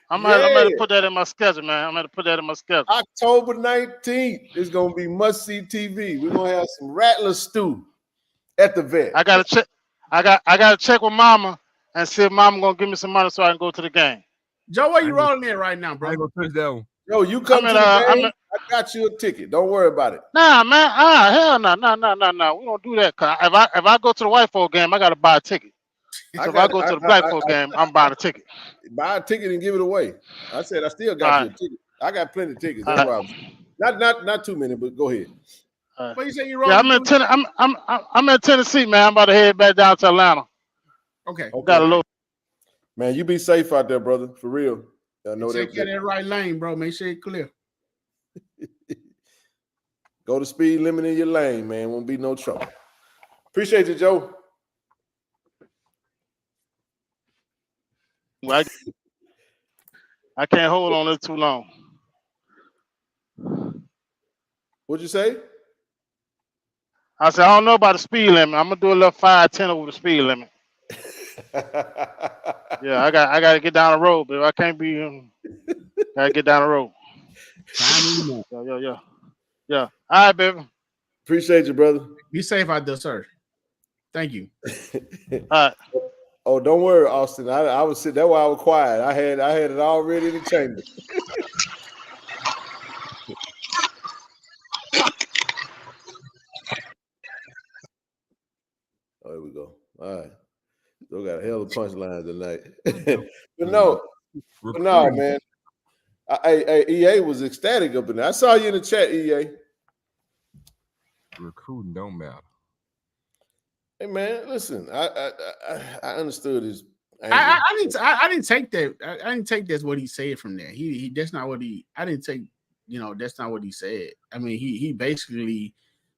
[SPEAKER 8] I'm going to put that in my schedule, man. I'm going to put that in my schedule.
[SPEAKER 4] October 19th is going to be must-see TV. We're going to have some Rattler stew at the vet.
[SPEAKER 8] I got to check. I got to check with Mama and see if Mama going to give me some money so I can go to the game.
[SPEAKER 7] Joe, where you rolling in right now, bro?
[SPEAKER 6] I ain't gonna touch that one.
[SPEAKER 4] Yo, you come to the game. I got you a ticket. Don't worry about it.
[SPEAKER 8] Nah, man. Hell no. We don't do that. Cause if I go to the white folk game, I got to buy a ticket. So if I go to the black folk game, I'm buying a ticket.
[SPEAKER 4] Buy a ticket and give it away. I said I still got you a ticket. I got plenty of tickets. Not too many, but go ahead.
[SPEAKER 7] What you say you rolling?
[SPEAKER 8] Yeah, I'm in Tennessee, man. I'm about to head back down to Atlanta.
[SPEAKER 7] Okay.
[SPEAKER 8] Got a little.
[SPEAKER 4] Man, you be safe out there, brother. For real. I know
[SPEAKER 7] that. Get that right lane, bro. Make sure it's clear.
[SPEAKER 4] Go the speed limit in your lane, man. Won't be no trouble. Appreciate you, Joe.
[SPEAKER 8] Well, I can't hold on this too long.
[SPEAKER 4] What'd you say?
[SPEAKER 8] I said, I don't know about the speed limit. I'm going to do a little 5-10 over the speed limit. Yeah, I got to get down the road, but I can't be. Gotta get down the road. Yeah. All right, baby.
[SPEAKER 4] Appreciate you, brother.
[SPEAKER 7] Be safe out there, sir. Thank you.
[SPEAKER 8] All right.
[SPEAKER 4] Oh, don't worry, Austin. I was sitting. That's why I was quiet. I had it already in the chamber. Oh, here we go. All right. Still got a hell of a punchline tonight. but no, man. EA was ecstatic up in there. I saw you in the chat, EA.
[SPEAKER 6] Recruiting don't matter.
[SPEAKER 7] Hey
[SPEAKER 4] man, listen. I understood his.
[SPEAKER 7] I didn't take that. I didn't take that's what he said from there. He that's not what he. I didn't take. That's not what he said. I mean, he basically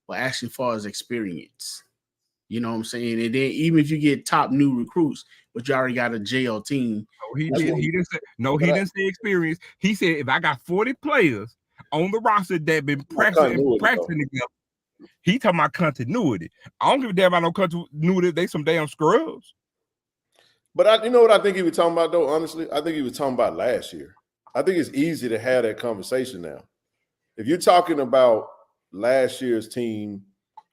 [SPEAKER 7] was asking for his experience. You know what I'm saying? And then even if you get top new recruits, but you already got a jail team.
[SPEAKER 6] No, he didn't say experience. He said if I got 40 players on the roster that been practicing together, he talking about continuity. I don't give a damn about no continuity. They some damn scrubs.
[SPEAKER 4] But you know what I think he was talking about though, honestly? I think he was talking about last year. I think it's easy to have that conversation now. If you're talking about last year's team,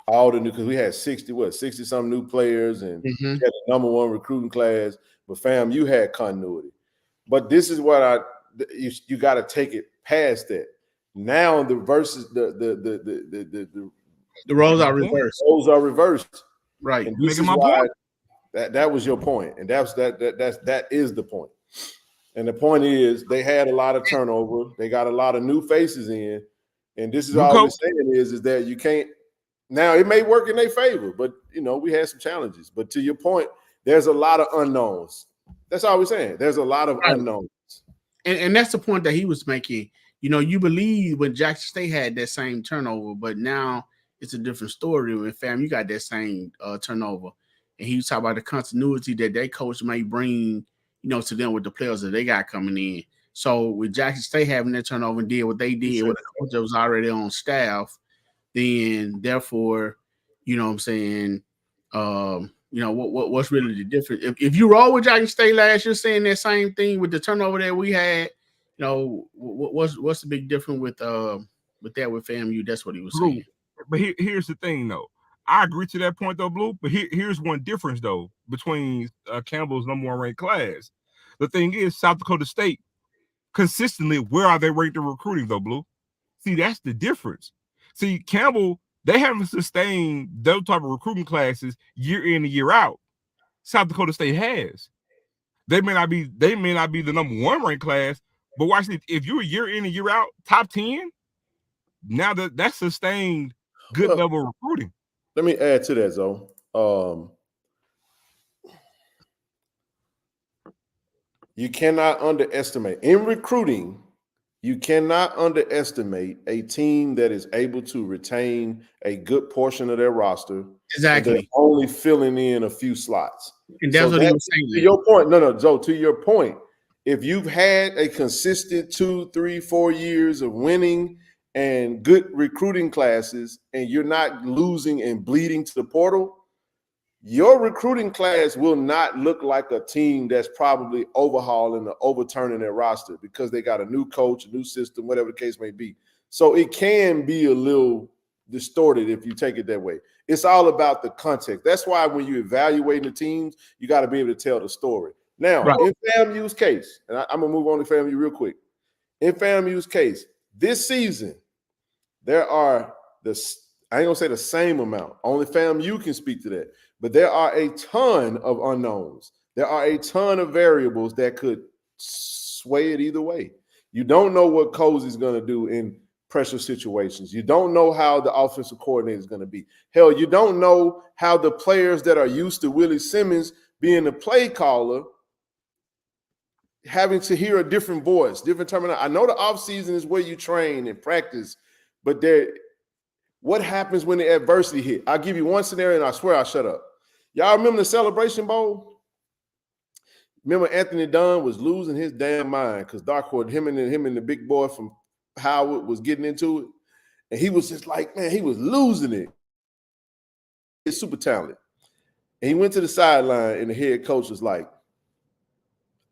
[SPEAKER 4] all the new, because we had 60 some new players and had the #1 recruiting class. But fam, you had continuity. But this is what you got to take it past that. Now the versus the
[SPEAKER 7] roles are reversed.
[SPEAKER 4] Roles are reversed.
[SPEAKER 7] Right.
[SPEAKER 4] And this is why that was your point, and that is the point. And the point is they had a lot of turnover. They got a lot of new faces in, and this is all we're saying is that you can't. Now it may work in their favor, but we had some challenges. But to your point, there's a lot of unknowns. That's all we're saying. There's a lot of unknowns,
[SPEAKER 7] and that's the point that he was making. You believe when Jackson State had that same turnover, but now it's a different story. When fam, you got that same turnover, and he was talking about the continuity that their coach may bring, to them with the players that they got coming in. So with Jackson State having that turnover and did what they did with the coach that was already on staff, then therefore, what I'm saying, what's really the difference? If you roll with Jackson State last year, saying that same thing with the turnover that we had, what's the big difference with FAMU? That's what he was saying.
[SPEAKER 6] But here's the thing, though. I agree to that point, though, Blue. But here's one difference, though, between Campbell's #1 ranked class. The thing is, South Dakota State consistently, where are they ranked in recruiting, though, Blue? See, that's the difference. See, Campbell, they haven't sustained those type of recruiting classes year in and year out. South Dakota State has. They may not be the #1 ranked class, but watch this. If you're year in and year out, top 10, now that's sustained good level of recruiting.
[SPEAKER 4] Let me add to that, Zoe. You cannot underestimate in recruiting. You cannot underestimate a team that is able to retain a good portion of their roster.
[SPEAKER 7] Exactly.
[SPEAKER 4] Only filling in a few slots.
[SPEAKER 7] And that's what he was saying.
[SPEAKER 4] To your point, no, Joe, to your point, if you've had a consistent 2, 3, 4 years of winning and good recruiting classes, and you're not losing and bleeding to the portal, your recruiting class will not look like a team that's probably overhauling or overturning their roster because they got a new coach, a new system, whatever the case may be. So it can be a little distorted if you take it that way. It's all about the context. That's why when you're evaluating the teams, you got to be able to tell the story. Now, in FAMU's case, and I'm going to move on to FAMU real quick. In FAMU's case, this season, there are I ain't going to say the same amount. Only FAMU can speak to that. But there are a ton of unknowns. There are a ton of variables that could sway it either way. You don't know what Cozy is going to do in pressure situations. You don't know how the offensive coordinator is going to be. Hell, you don't know how the players that are used to Willie Simmons being the play caller, having to hear a different voice, different terminology. I know the offseason is where you train and practice, but what happens when the adversity hit? I'll give you one scenario, and I swear I'll shut up. Y'all remember the Celebration Bowl? Remember Anthony Dunn was losing his damn mind because Darkwood, him and the big boy from Howard was getting into it. And he was just like, man, he was losing it. He's super talented. And he went to the sideline, and the head coach was like,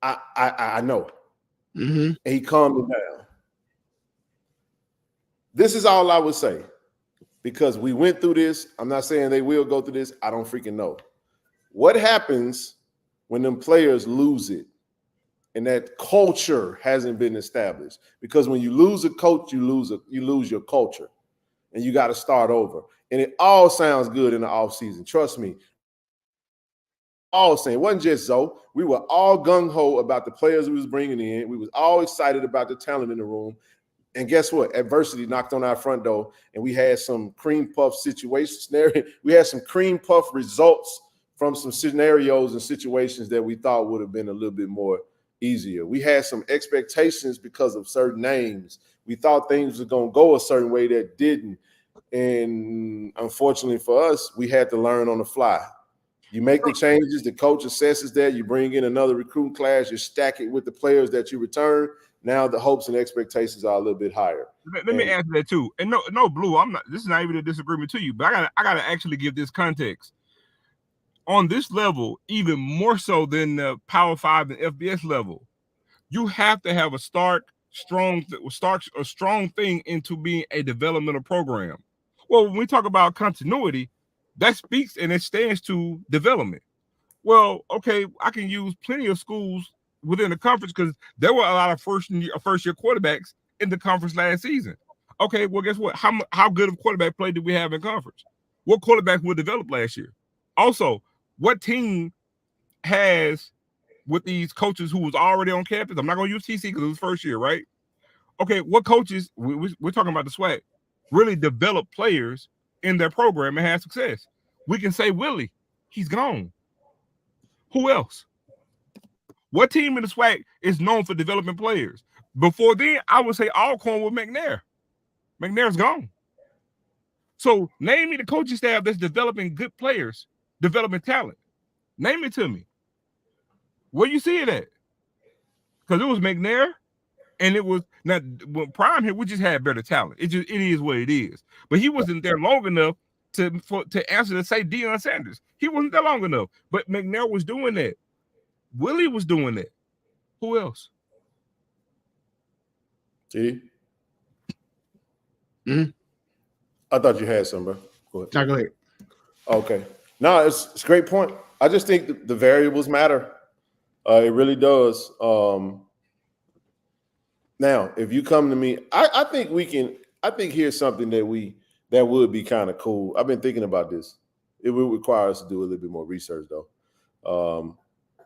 [SPEAKER 4] I know.
[SPEAKER 7] Mm-hmm.
[SPEAKER 4] And he calmed him down. This is all I would say, because we went through this. I'm not saying they will go through this. I don't freaking know. What happens when them players lose it and that culture hasn't been established? Because when you lose a coach, you lose your culture, and you got to start over. And it all sounds good in the offseason. Trust me. All saying, it wasn't just Zoe. We were all gung-ho about the players we was bringing in. We was all excited about the talent in the room. And guess what? Adversity knocked on our front door, and we had some cream puff situations. We had some cream puff results from some scenarios and situations that we thought would have been a little bit more easier. We had some expectations because of certain names. We thought things were going to go a certain way that didn't. And unfortunately for us, we had to learn on the fly. You make the changes, the coach assesses that, you bring in another recruiting class, you stack it with the players that you return. Now the hopes and expectations are a little bit higher.
[SPEAKER 6] Let me answer that too. And no, Blue, I'm not. This is not even a disagreement to you, but I gotta actually give this context. On this level, even more so than the Power 5 and FBS level, you have to have a strong thing into being a developmental program. Well, when we talk about continuity, that speaks and it stands to development. Well, okay, I can use plenty of schools within the conference because there were a lot of first year quarterbacks in the conference last season. Okay, well, guess what? How good of quarterback play did we have in conference? What quarterback were developed last year? Also, what team has, with these coaches who was already on campus? I'm not going to use TC because it was first year, right? Okay, what coaches, we're talking about the SWAC, really develop players in their program and have success? We can say Willie, he's gone. Who else? What team in the SWAC is known for developing players? Before then, I would say Alcorn with McNair. McNair's gone. So name me the coaching staff that's developing good players, developing talent. Name it to me. Where you see it at? Because it was McNair, and it was not when Prime here. We just had better talent. It is what it is. But he wasn't there long enough to answer to say Deion Sanders. He wasn't there long enough. But McNair was doing that. Willie was doing that. Who else?
[SPEAKER 4] TD?
[SPEAKER 7] Mm-hmm.
[SPEAKER 4] I thought you had some, bro. Go ahead.
[SPEAKER 7] No, go ahead.
[SPEAKER 4] Okay. No, it's a great point. I just think the variables matter. It really does. Now, if you come to me, I think here's something that would be kind of cool. I've been thinking about this. It will require us to do a little bit more research, though.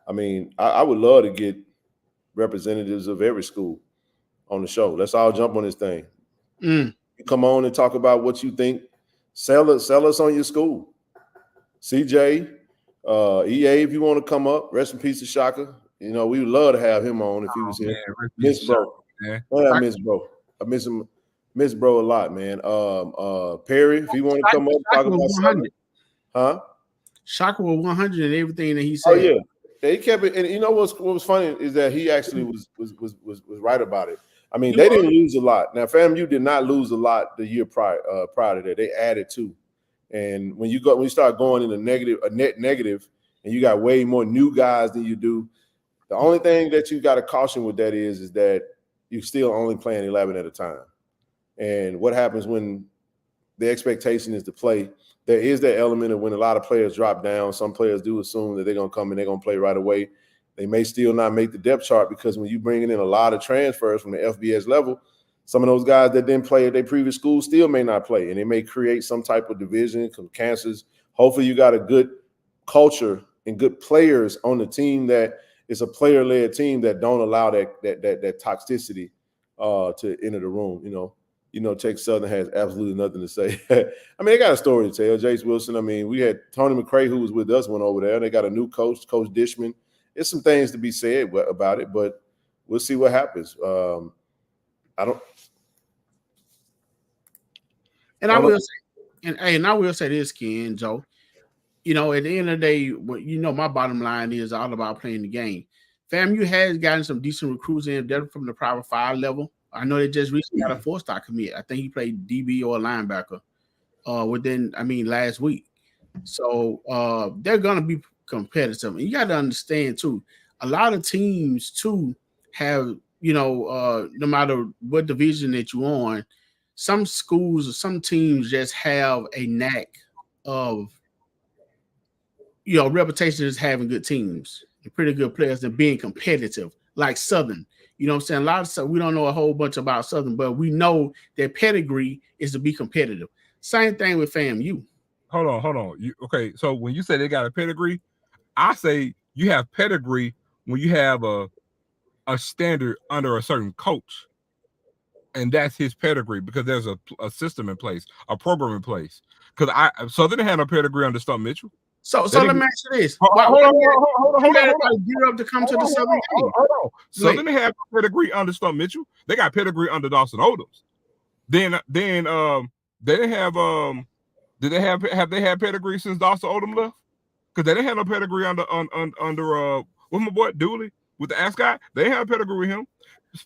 [SPEAKER 4] I mean, I would love to get representatives of every school on the show. Let's all jump on this thing. Come on and talk about what you think. Sell us on your school. CJ, EA, if you want to come up, rest in peace to Shaka. You know, we would love to have him on if he was here. Miss Bro. I miss Bro. I miss him. Miss Bro a lot, man. Perry, if you want to come up, talk about something. Huh?
[SPEAKER 7] Shaka was 100 and everything that he said.
[SPEAKER 4] Oh, yeah. He kept it, and you know what was funny is that he actually was right about it. I mean, they didn't lose a lot. Now, FAMU did not lose a lot the year prior to that. They added 2, and when you start going in a net negative, and you got way more new guys than you do, the only thing that you got to caution with that is that you're still only playing 11 at a time. And what happens when the expectation is to play? There is that element of when a lot of players drop down. Some players do assume that they're going to come and they're going to play right away. They may still not make the depth chart because when you're bringing in a lot of transfers from the FBS level, some of those guys that didn't play at their previous school still may not play, and it may create some type of division, some cancers. Hopefully you got a good culture and good players on the team that is a player-led team that don't allow that toxicity to enter the room. You know, Texas Southern has absolutely nothing to say. I mean, they got a story to tell. Jace Wilson. I mean, we had Tony McCray, who was with us, went over there. They got a new coach, Coach Dishman. There's some things to be said about it, but we'll see what happens. I will say this, Ken, Joe. You know, at the end of the day, my bottom line is all about playing the game. FAMU has gotten some decent recruits in there from the Power 5 level. I know they just recently got a 4-star commit. I think he played DB or linebacker last week.
[SPEAKER 7] So they're gonna be competitive. And you got to understand too, a lot of teams too have, no matter what division that you're on, some schools or some teams just have a knack of reputation as having good teams and pretty good players and being competitive, like Southern. You know what I'm saying? A lot of stuff we don't know a whole bunch about Southern, but we know their pedigree is to be competitive. Same thing with FAMU.
[SPEAKER 6] Hold on. Okay, so when you say they got a pedigree, I say you have pedigree when you have a standard under a certain coach, and that's his pedigree because there's a system in place, a program in place. Because Southern had no pedigree under Stump Mitchell.
[SPEAKER 7] So let me ask you this:
[SPEAKER 6] hold on.
[SPEAKER 7] Gear up to come to the Southern game.
[SPEAKER 6] Hold on. Southern had pedigree under Stump Mitchell. They got pedigree under Dawson Odoms. Then they didn't have Did they have they had pedigree since Dawson Odom left? Because they didn't have no pedigree under what's my boy Dooley with the Ascot. They didn't have pedigree with him.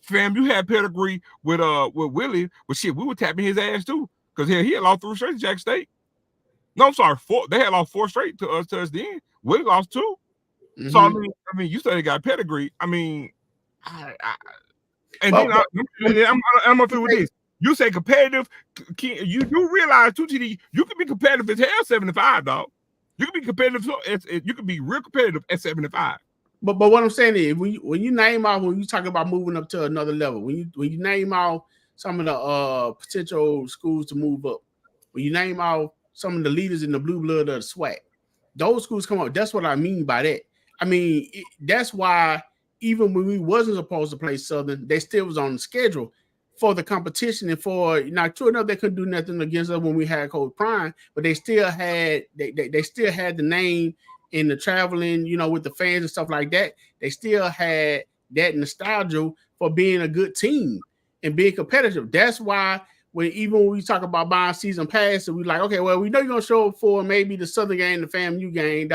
[SPEAKER 6] Fam, you had pedigree with Willie, but shit, we were tapping his ass too. Because he had lost 3 straight to Jack State. No, I'm sorry, 4. They had lost 4 straight to us then. Willie lost 2. Mm-hmm. So I mean, you said they got pedigree. I mean, I'm gonna feel with this. You say competitive. You do realize too, TD, you can be competitive as hell 75, dog. You can be competitive. You can be real competitive at 75.
[SPEAKER 7] But what I'm saying is, when you name out, when you talk about moving up to another level, when you name out some of the potential schools to move up, when you name out some of the leaders in the blue blood of the SWAC, those schools come up. That's what I mean by that. I mean, that's why even when we wasn't supposed to play Southern, they still was on the schedule for the competition and for true enough, they couldn't do nothing against us when we had Coach Prime, but they still had they still had the name in the traveling, with the fans and stuff like that. They still had that nostalgia for being a good team and being competitive. That's why when we talk about buying season pass, and we like, okay, well, we know you're gonna show up for maybe the Southern game, the FAMU game,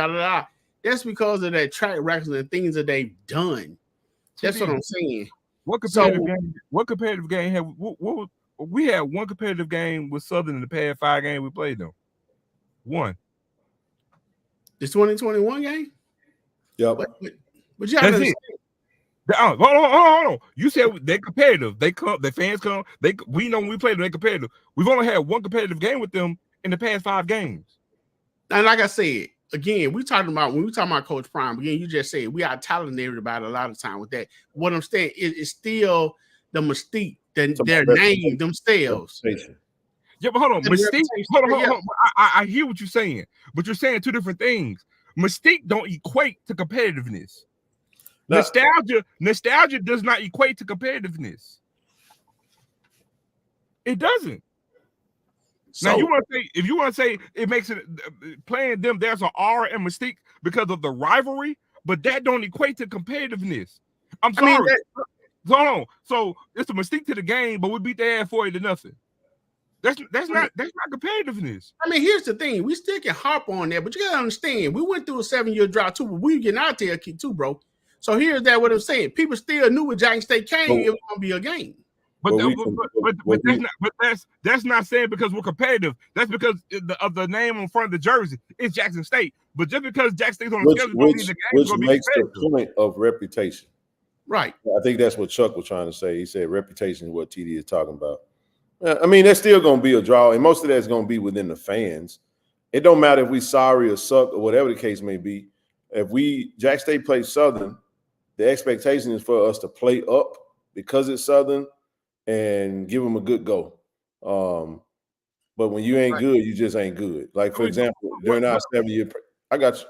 [SPEAKER 7] That's because of that track records and things that they've done. That's what I'm saying.
[SPEAKER 6] What competitive game have we had? One competitive game with Southern in the past 5 games we played them. One.
[SPEAKER 7] This 2021 game?
[SPEAKER 4] Yep.
[SPEAKER 7] But you have to understand.
[SPEAKER 6] Hold on. You said they're competitive. They come, the fans come. We know when we play them, they're competitive. We've only had one competitive game with them in the past 5 games.
[SPEAKER 7] And like I said, again, when we talking about Coach Prime, again, you just said we are talented about a lot of time with that. What I'm saying is still the mystique, their name themselves.
[SPEAKER 6] Yeah, but hold on. Mystique, hold on. I hear what you're saying, but you're saying 2 different things. Mystique don't equate to competitiveness. No. Nostalgia does not equate to competitiveness. It doesn't. So, now, if you want to say it makes it playing them, there's an aura and mystique because of the rivalry, but that don't equate to competitiveness. I'm sorry. Hold on. So it's a mystique to the game, but we beat their ass 40-0. That's not competitiveness.
[SPEAKER 7] I mean, here's the thing: we still can harp on that, but you gotta understand, we went through a 7-year drought too, but we getting out there too, bro. So here's what I'm saying: people still knew when Jackson State came, it was gonna be a game.
[SPEAKER 6] But that's not saying because we're competitive. That's because of the name on front of the jersey. It's Jackson State. But just because Jackson State's on the schedule,
[SPEAKER 4] which makes the point of reputation.
[SPEAKER 7] Right.
[SPEAKER 4] I think that's what Chuck was trying to say. He said reputation is what TD is talking about. I mean, there's still going to be a draw, and most of that's going to be within the fans. It don't matter if we sorry or suck or whatever the case may be. If Jack State plays Southern, the expectation is for us to play up because it's Southern and give them a good go. But when you ain't good, you just ain't good. Like, for example, during our 7-year – I got you.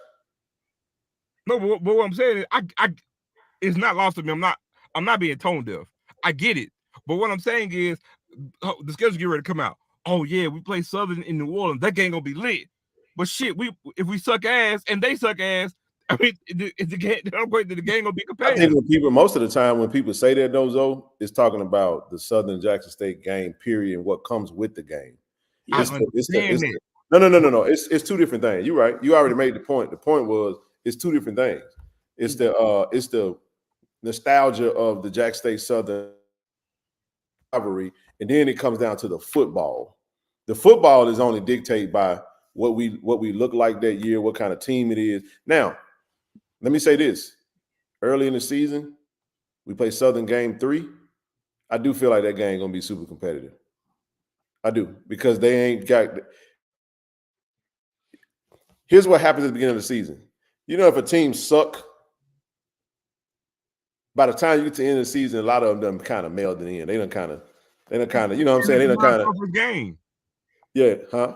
[SPEAKER 6] No, but what I'm saying is it's not lost to me. I'm not being tone deaf. I get it. But what I'm saying is the schedule get ready to come out. Oh, yeah, we play Southern in New Orleans. That game going to be lit. But shit, if we suck ass and they suck ass, I mean, the game gonna be competitive.
[SPEAKER 4] I think most of the time when people say that, though, it's talking about the Southern Jackson State game, period, and what comes with the game. No. It's 2 different things. You're right. You already made the point. The point was it's 2 different things. It's the nostalgia of the Jack State Southern rivalry, and then it comes down to the football. The football is only dictated by what we look like that year, what kind of team it is. Now, let me say this: early in the season, we play Southern game 3. I do feel like that game gonna be super competitive. I do, because they ain't got. Here's what happens at the beginning of the season. You know, if a team suck, by the time you get to the end of the season, a lot of them kind of melded in. They done kind of, you know what I'm saying? They done kind of
[SPEAKER 6] game.
[SPEAKER 4] Yeah, huh?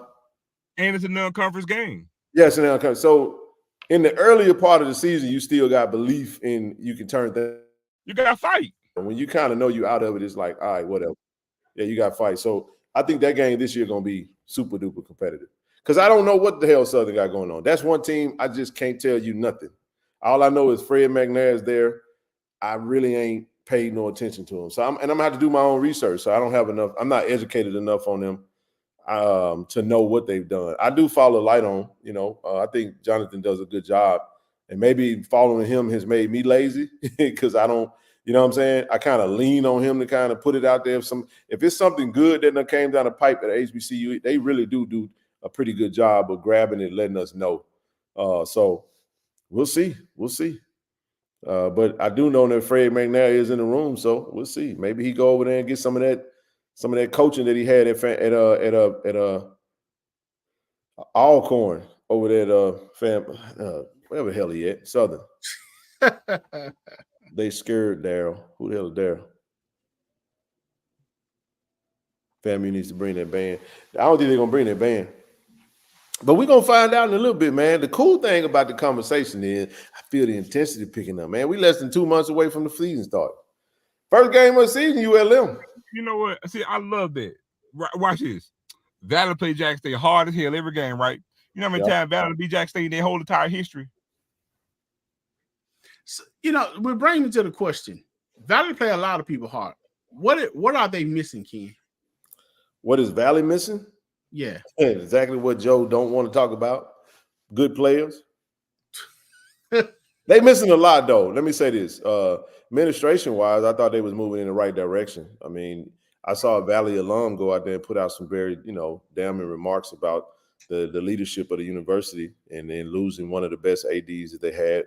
[SPEAKER 6] And it's a non-conference game.
[SPEAKER 4] Yes, and non-conference. So in the earlier part of the season, you still got belief in you can turn things.
[SPEAKER 6] You got to fight.
[SPEAKER 4] When you kind of know you out of it, it's like, all right, whatever. Yeah, you got to fight. So I think that game this year going to be super duper competitive, because I don't know what the hell Southern got going on. That's one team I just can't tell you nothing. All I know is Fred McNair is there. I really ain't paid no attention to him. So I'm gonna have to do my own research. So I don't have enough. I'm not educated enough on them to know what they've done. I do follow Light on. You know, I think Jonathan does a good job, and maybe following him has made me lazy because I don't. You know what I'm saying? I kind of lean on him to kind of put it out there. If it's something good that came down the pipe at HBCU, they really do a pretty good job of grabbing it, letting us know. So we'll see. We'll see. But I do know that Fred McNair is in the room, so we'll see. Maybe he go over there and get some of that coaching that he had at Alcorn over there at wherever the hell he at, Southern. They scared Daryl. Who the hell is Daryl? FAMU needs to bring that band. I don't think they're gonna bring that band. But we're going to find out in a little bit, man. The cool thing about the conversation is I feel the intensity picking up, man. We less than 2 months away from the season start. First game of the season, ULM.
[SPEAKER 6] You know what? See, I love that. Watch this. Valley play Jack State hard as hell every game, right? You know how many times Valley beat Jack State in their whole entire history?
[SPEAKER 7] So, you know, we're bringing to the question. Valley play a lot of people hard. What are they missing, Ken?
[SPEAKER 4] What is Valley missing?
[SPEAKER 7] Yeah.
[SPEAKER 4] Exactly what Joe don't want to talk about. Good players. They missing a lot, though. Let me say this. Administration-wise, I thought they was moving in the right direction. I mean, I saw a Valley alum go out there and put out some very, damning remarks about the leadership of the university, and then losing one of the best ADs that they had,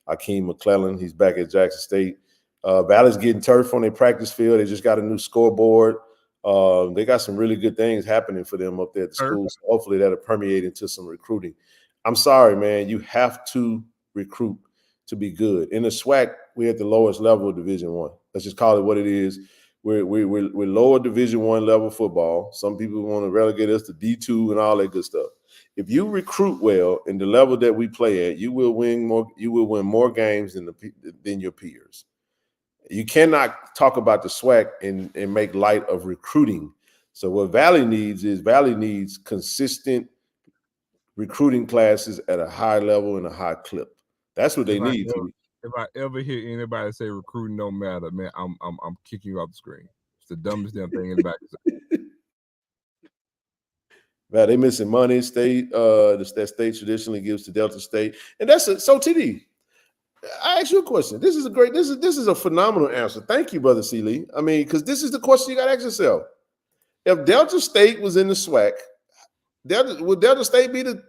[SPEAKER 4] Akeem McClellan. He's back at Jackson State. Valley's getting turf on their practice field. They just got a new scoreboard. They got some really good things happening for them up there at the school. So hopefully that'll permeate into some recruiting. I'm sorry, man. You have to recruit to be good. In the SWAC, we're at the lowest level of Division I. Let's just call it what it is. We're lower Division I level football. Some people want to relegate us to D2 and all that good stuff. If you recruit well in the level that we play at, you will win more. You will win more games than your peers. You cannot talk about the SWAC and make light of recruiting. So what Valley needs consistent recruiting classes at a high level and a high clip. That's what they need.
[SPEAKER 6] If I ever hear anybody say recruiting don't matter, man, I'm kicking you off the screen. It's the dumbest damn thing anybody can say.
[SPEAKER 4] Man, they missing money. State, that state traditionally gives to Delta State, and so TD. I ask you a question. This is a phenomenal answer. Thank you, Brother C. Lee. I mean, because this is the question you got to ask yourself. If Delta State was in the SWAC, would Delta State be the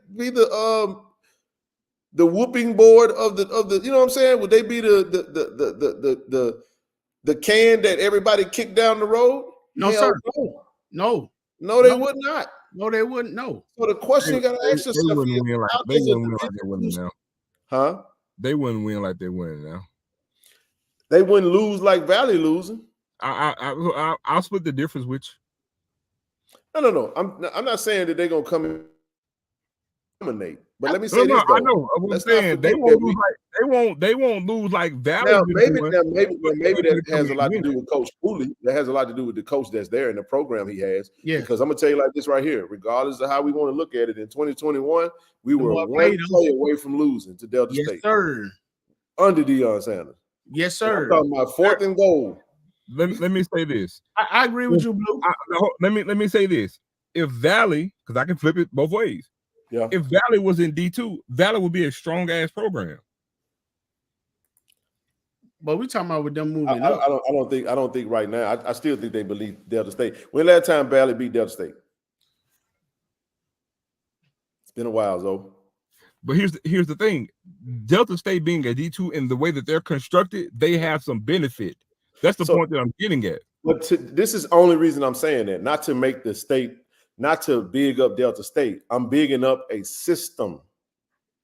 [SPEAKER 4] whooping board of the you know what I'm saying? Would they be the can that everybody kicked down the road?
[SPEAKER 7] No, sir. No,
[SPEAKER 4] they would not.
[SPEAKER 7] No, they wouldn't. No.
[SPEAKER 4] So the question you got to ask yourself:
[SPEAKER 6] they wouldn't win like they wouldn't now.
[SPEAKER 4] Huh?
[SPEAKER 6] They wouldn't win like they win now.
[SPEAKER 4] They wouldn't lose like Valley losing.
[SPEAKER 6] I'll split the difference with you.
[SPEAKER 4] No. I'm not saying that they're gonna come and dominate. But let me say this.
[SPEAKER 6] I know. I'm saying they won't lose like Valley.
[SPEAKER 4] Now, maybe that has a lot to do with Coach Cooley. That has a lot to do with the coach that's there and the program he has.
[SPEAKER 7] Yeah.
[SPEAKER 4] Because I'm gonna tell you like this right here. Regardless of how we want to look at it, in 2021, we were one play away from losing to Delta State.
[SPEAKER 7] Yes, sir.
[SPEAKER 4] Under Deion Sanders.
[SPEAKER 7] Yes, sir.
[SPEAKER 4] I'm talking about 4th and goal.
[SPEAKER 6] Let me say this.
[SPEAKER 7] I agree with you, Blue.
[SPEAKER 6] Let me say this. If Valley, because I can flip it both ways.
[SPEAKER 4] Yeah.
[SPEAKER 6] If Valley was in D2, Valley would be a strong ass program.
[SPEAKER 7] But we're talking about with them moving
[SPEAKER 4] I
[SPEAKER 7] up.
[SPEAKER 4] I don't think right now. I still think they believe Delta State. When last time Valley beat Delta State? been a while, though.
[SPEAKER 6] But here's the thing: Delta State being a D2 in the way that they're constructed, they have some benefit. That's the point that I'm getting at.
[SPEAKER 4] But this is the only reason I'm saying that, not to make the state, not to big up Delta State. I'm bigging up a system.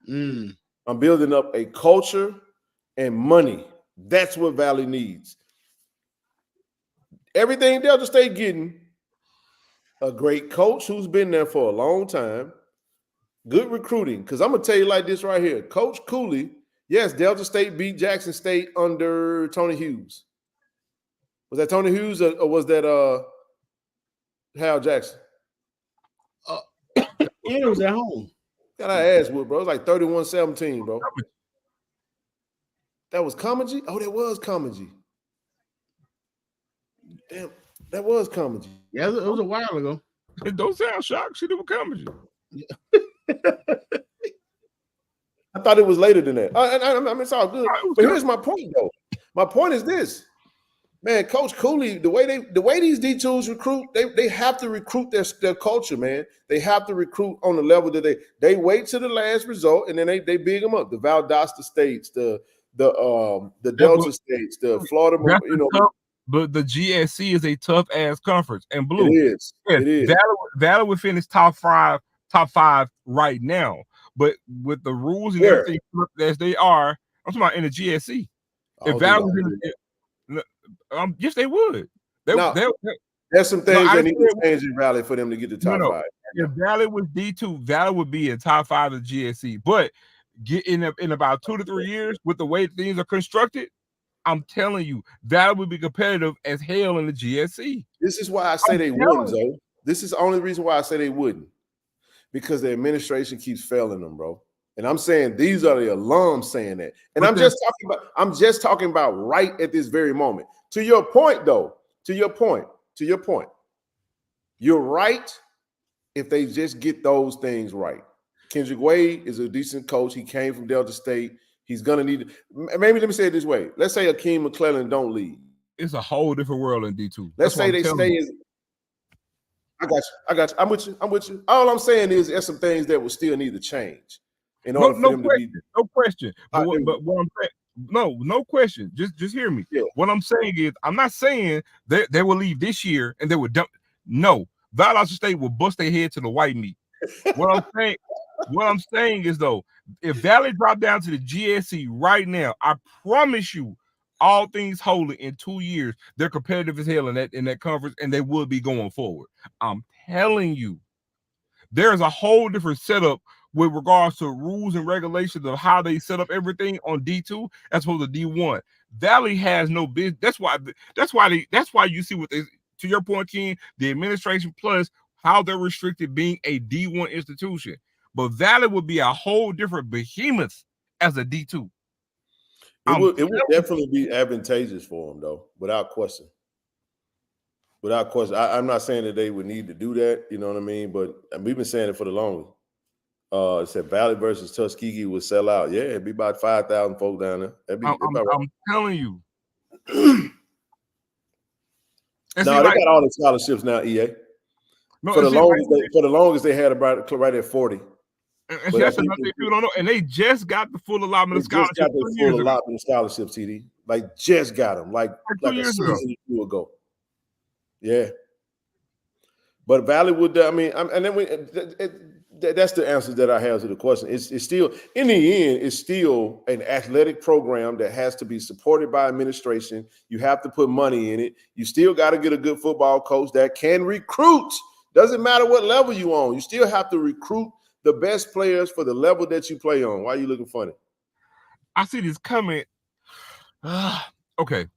[SPEAKER 4] I'm building up a culture and money. That's what Valley needs. Everything Delta State getting, a great coach who's been there for a long time, good recruiting. Because I'm going to tell you like this right here. Coach Cooley, yes, Delta State beat Jackson State under Tony Hughes. Was that Tony Hughes or was that Hal Jackson?
[SPEAKER 7] It was at home.
[SPEAKER 4] Got our ass whooped, bro. It was like 31-17, bro. That was Comedy? Oh, that was Comedy. Damn, that was Comedy.
[SPEAKER 7] Yeah, it was a while ago.
[SPEAKER 6] It don't sound shocked. She did Comedy.
[SPEAKER 4] I thought it was later than that. I mean, it's all good. But here's my point, though. My point is this. Man, Coach Cooley, the way these D2s recruit, they have to recruit their culture, man. They have to recruit on the level that they wait to the last result and then they big them up. The Valdosta States, the Delta States, the Florida, you know.
[SPEAKER 6] But the GSC is a tough ass conference, and Blue.
[SPEAKER 4] It is.
[SPEAKER 6] Yes,
[SPEAKER 4] it is.
[SPEAKER 6] Valley would finish top five right now, but with the rules and everything as they are, I'm talking about in the GSC. If Valley was in yes, they would.
[SPEAKER 4] There's some things that need to change in Valley for them to get the top five.
[SPEAKER 6] If Valley was D2, Valley would be in top five of the GSC. But get in about 2 to 3 years with the way things are constructed, I'm telling you, Valley would be competitive as hell in the GSC.
[SPEAKER 4] This is why I say they wouldn't, though. This is the only reason why I say they wouldn't. Because the administration keeps failing them, bro. And I'm saying these are the alums saying that. And I'm just talking about right at this very moment. To your point, though, to your point, you're right if they just get those things right. Kendrick Wade is a decent coach. He came from Delta State. He's going to need – maybe let me say it this way. Let's say Akeem McClellan don't leave.
[SPEAKER 6] It's a whole different world in D2.
[SPEAKER 4] Let's say they stay in – I got you. I'm with you. All I'm saying is there's some things that will still need to change in order for them to be –
[SPEAKER 6] No question. But what I'm saying – no question. Just hear me. Yeah. What I'm saying is, I'm not saying that they will leave this year and they will dump. No, Valdosta State will bust their head to the white meat. What I'm saying is though, if Valley drop down to the GSC right now, I promise you, all things holding in 2 years, they're competitive as hell in that conference, and they will be going forward. I'm telling you, there's a whole different setup with regards to rules and regulations of how they set up everything on D2 as opposed to D1. Valley has no business. That's why you see what they, to your point, Ken, the administration plus how they're restricted being a D1 institution. But Valley would be a whole different behemoth as a D2.
[SPEAKER 4] It would definitely be advantageous for them, though, without question. Without question. I'm not saying that they would need to do that, you know what I mean? But we've been saying it for the longest. It said Valley versus Tuskegee would sell out. Yeah, it'd be about 5,000 folks down there.
[SPEAKER 6] I'm telling you.
[SPEAKER 4] No, they got all the scholarships now, EA. No, for the longest they had about right at 40.
[SPEAKER 6] And that's another thing people don't know. And they just got the full allotment of scholarships.
[SPEAKER 4] Just got the full allotment of scholarships, TD. Like just got them, like a season or 2 ago. Yeah. But Valley would, I mean, and then that's the answer that I have to the question. It's still, in the end, it's still an athletic program that has to be supported by administration. You have to put money in it. You still got to get a good football coach that can recruit. Doesn't matter what level you on. You still have to recruit the best players for the level that you play on. Why are you looking funny?
[SPEAKER 6] I see this coming. Okay.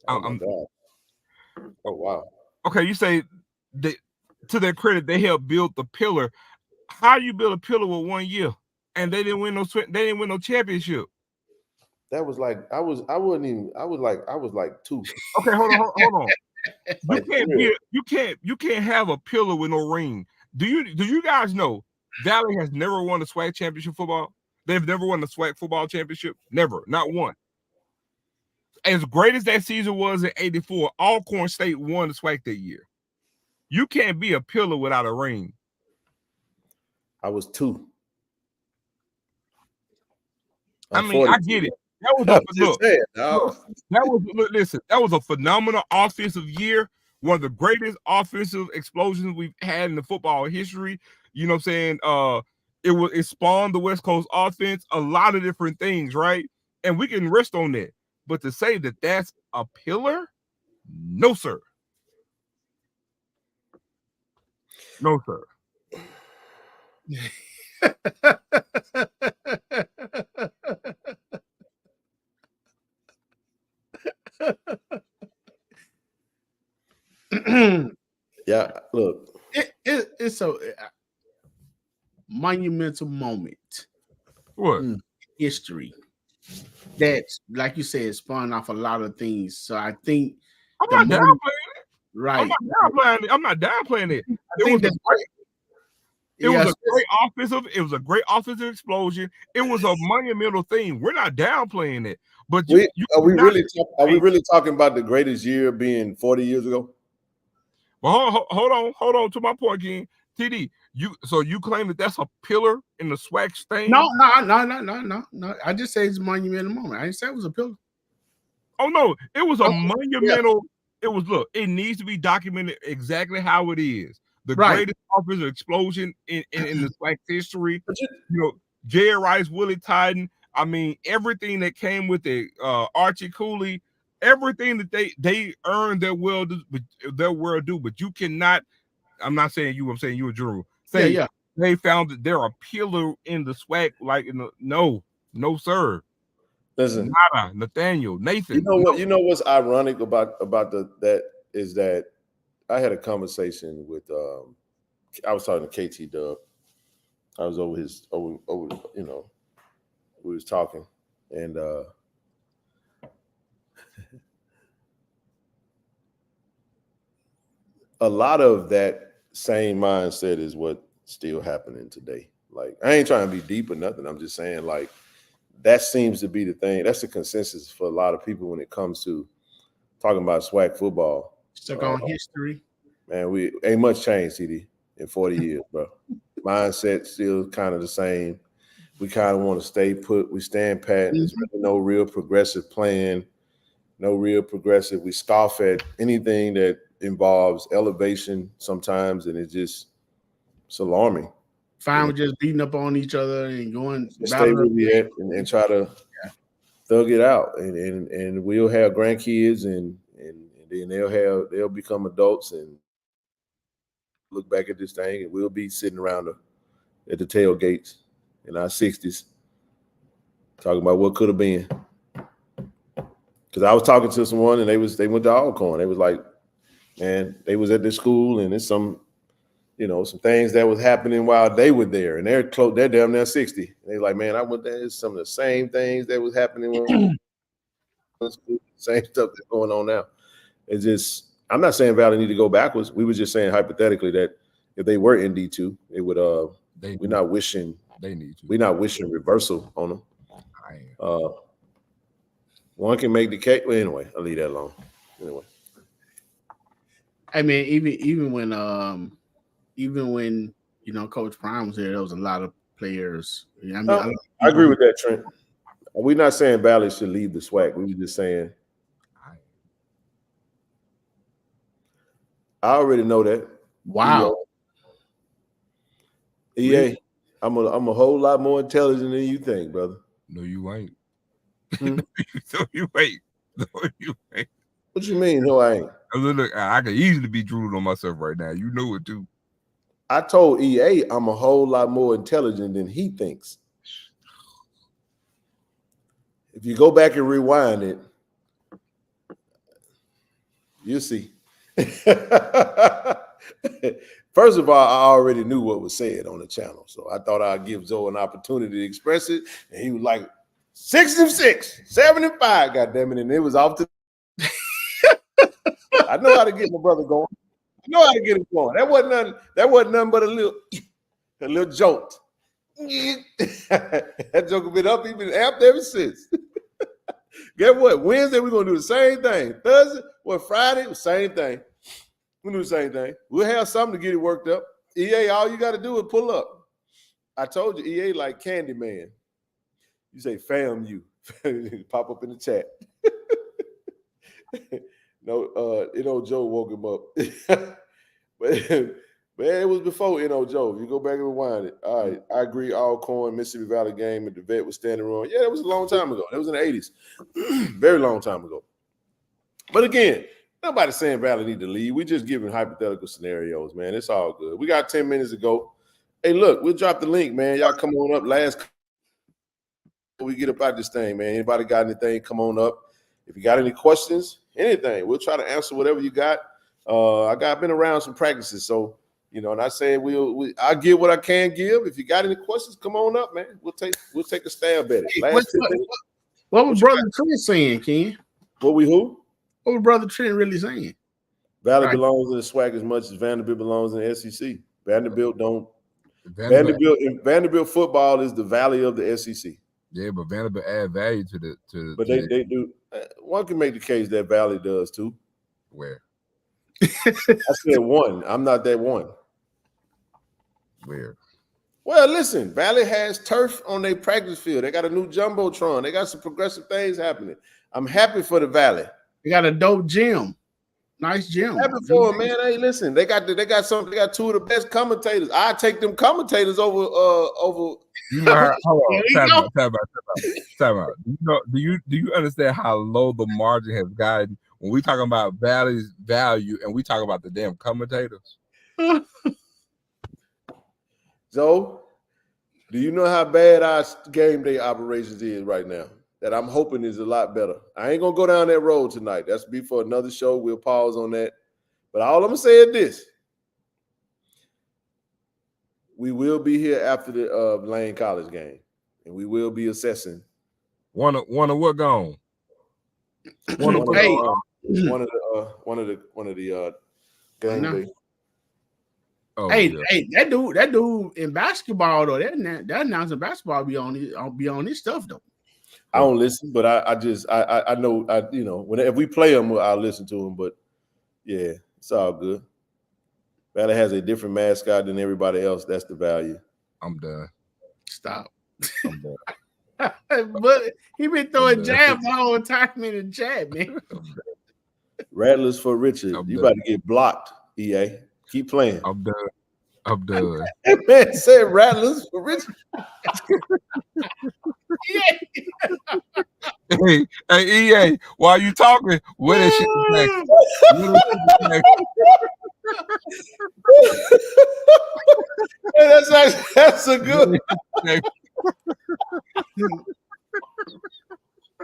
[SPEAKER 4] Oh wow.
[SPEAKER 6] Okay, you say to their credit, they helped build the pillar. How you build a pillar with 1 year and they didn't win no championship?
[SPEAKER 4] That was like I was like 2.
[SPEAKER 6] Okay, hold on. You can't have a pillar with no ring. Do you guys know Valley has never won a SWAC championship football? They've never won the SWAC football championship. Never, not one. As great as that season was in '84, Alcorn State won the SWAC that year. You can't be a pillar without a ring.
[SPEAKER 4] I was 2.
[SPEAKER 6] I mean, I get it. That was listen. That was a phenomenal offensive year. One of the greatest offensive explosions we've had in the football history. You know what I'm saying? It spawned the West Coast offense, a lot of different things, right? And we can rest on that. But to say that that's a pillar, no, sir. No, sir.
[SPEAKER 4] Yeah, look.
[SPEAKER 7] It's a monumental moment.
[SPEAKER 6] What?
[SPEAKER 7] History. That's, like you said, spawned off a lot of things. So I think
[SPEAKER 6] I'm not downplaying it.
[SPEAKER 7] Right.
[SPEAKER 6] I'm not downplaying it. It was a great offensive explosion. It was a monumental thing. We're not downplaying it. But
[SPEAKER 4] are we really talking about the greatest year being 40 years ago?
[SPEAKER 6] Well, hold on to my point, King. TD, you claim that that's a pillar in the SWAC stain?
[SPEAKER 7] No. I just say it's a monumental moment. I didn't say it was a pillar.
[SPEAKER 6] Oh no, it was a monumental. Yeah. It needs to be documented exactly how it is. The greatest offensive explosion in the SWAC history. Jerry Rice, Willie Titan. I mean, everything that came with it, Archie Cooley, everything that they earned their well due, but you cannot. I'm not saying you. I'm saying you, Drew. They found that they're a pillar in the SWAC. Like no, sir.
[SPEAKER 4] Listen,
[SPEAKER 6] Nada, Nathaniel, Nathan.
[SPEAKER 4] You know what's ironic about that is that I had a conversation with. I was talking to KT Dub. I was over we was talking, and a lot of that same mindset is what still happening today. Like, I ain't trying to be deep or nothing. I'm just saying, like, that seems to be the thing. That's the consensus for a lot of people when it comes to talking about SWAC football.
[SPEAKER 7] Stuck on history.
[SPEAKER 4] Man, we ain't much change, CD, in 40 years, bro. Mindset still kind of the same. We kind of want to stay put. We stand pat. There's really no real progressive plan, no real progressive. We scoff at anything that involves elevation sometimes, and it's alarming.
[SPEAKER 7] Fine with just beating up on each other and going.
[SPEAKER 4] Stay where we at and try to thug it out, and we'll have grandkids, and then they'll become adults and look back at this thing, and we'll be sitting around at the tailgates in our 60s talking about what could have been. Because I was talking to someone, and they went to Alcorn. They was like, man, they was at this school, and it's some things that was happening while they were there, and they're damn near 60. And they're like, man, I went there. It's some of the same things that was happening when same stuff that's going on now. It's just, I'm not saying Valley need to go backwards. We were just saying hypothetically that if they were in D2, it would we're not wishing reversal on them. One can make the case. Well, anyway, I'll leave that alone. Anyway.
[SPEAKER 7] I mean, even when Coach Prime was there was a lot of players.
[SPEAKER 4] I agree with that, Trent. We're not saying Valley should leave the SWAC. We were just saying I already know that.
[SPEAKER 7] Wow.
[SPEAKER 4] EA, I'm a whole lot more intelligent than you think, brother.
[SPEAKER 6] No, you ain't. No, you ain't. No, you ain't.
[SPEAKER 4] What you mean? No, I ain't.
[SPEAKER 6] Look, I could easily be drooling on myself right now. You know it too.
[SPEAKER 4] I told EA I'm a whole lot more intelligent than he thinks. If you go back and rewind it, you'll see. First of all, I already knew what was said on the channel, so I thought I'd give Zoe an opportunity to express it, and he was like, 6-6, 7-5, goddamn it, and it was off to. I know how to get my brother going. I know how to get him going. That wasn't nothing but a little jolt. That joke has been up, even amped ever since. Guess what? Wednesday we're gonna do the same thing. Thursday, Friday, same thing. We'll do the same thing. We'll have something to get it worked up. EA, all you got to do is pull up. I told you, EA like Candyman. You say FAMU. Pop up in the chat. No, Joe woke him up. but it was before Joe. If you go back and rewind it. All right. I agree. Alcorn, Mississippi Valley game at the vet was standing wrong. Yeah, that was a long time ago. That was in the 80s. Very long time ago. But again, nobody's saying Valley need to leave. We're just giving hypothetical scenarios, man. It's all good. We got 10 minutes to go. Hey, look, we'll drop the link, man. Y'all come on up. Last we get up out this thing, man. Anybody got anything, come on up. If you got any questions, anything, we'll try to answer whatever you got. I've been around some practices, so and I say I'll give what I can give. If you got any questions, come on up, man. We'll take a stab at it.
[SPEAKER 7] What was Brother Trent saying, Ken?
[SPEAKER 4] What who?
[SPEAKER 7] What was Brother Trent really saying?
[SPEAKER 4] Valley belongs in the SWAC as much as Vanderbilt belongs in the SEC. Vanderbilt football is the Valley of the SEC.
[SPEAKER 6] Yeah, but Vanderbilt add value to the.
[SPEAKER 4] But they do. One can make the case that Valley does too.
[SPEAKER 6] Where?
[SPEAKER 4] I said one. I'm not that one.
[SPEAKER 6] Where?
[SPEAKER 4] Well, listen, Valley has turf on their practice field. They got a new jumbotron. They got some progressive things happening. I'm happy for the Valley.
[SPEAKER 7] They got a dope gym. Nice gym.
[SPEAKER 4] Happy for them, man. Hey, listen, they got two of the best commentators. I take them commentators over.
[SPEAKER 6] You know how, hold on, time out. Do you understand how low the margin has gotten when we talking about Valley's value and we talk about the damn commentators?
[SPEAKER 4] So, do you know how bad our game day operations is right now? That I'm hoping is a lot better. I ain't gonna go down that road tonight. That's be for another show. We'll pause on that. But all I'm gonna say is this: we will be here after the Lane College game, and we will be assessing.
[SPEAKER 6] One of what gone?
[SPEAKER 4] One of the game day.
[SPEAKER 7] Oh, hey, that dude in basketball though, that announcer basketball be on his stuff though.
[SPEAKER 4] I don't listen, but I know if we play them, I'll listen to them. But yeah, it's all good. Valley has a different mascot than everybody else. That's the value.
[SPEAKER 6] I'm done.
[SPEAKER 7] Stop. I'm done. But he been throwing jabs the whole time in the chat, man.
[SPEAKER 4] Rattlers for Richard. You about to get blocked, EA. Keep playing.
[SPEAKER 6] I'm done.
[SPEAKER 4] That man said rattlers for Richard.
[SPEAKER 6] Hey, EA, while you talking, where that shit back?
[SPEAKER 4] Hey, that's a good
[SPEAKER 7] one.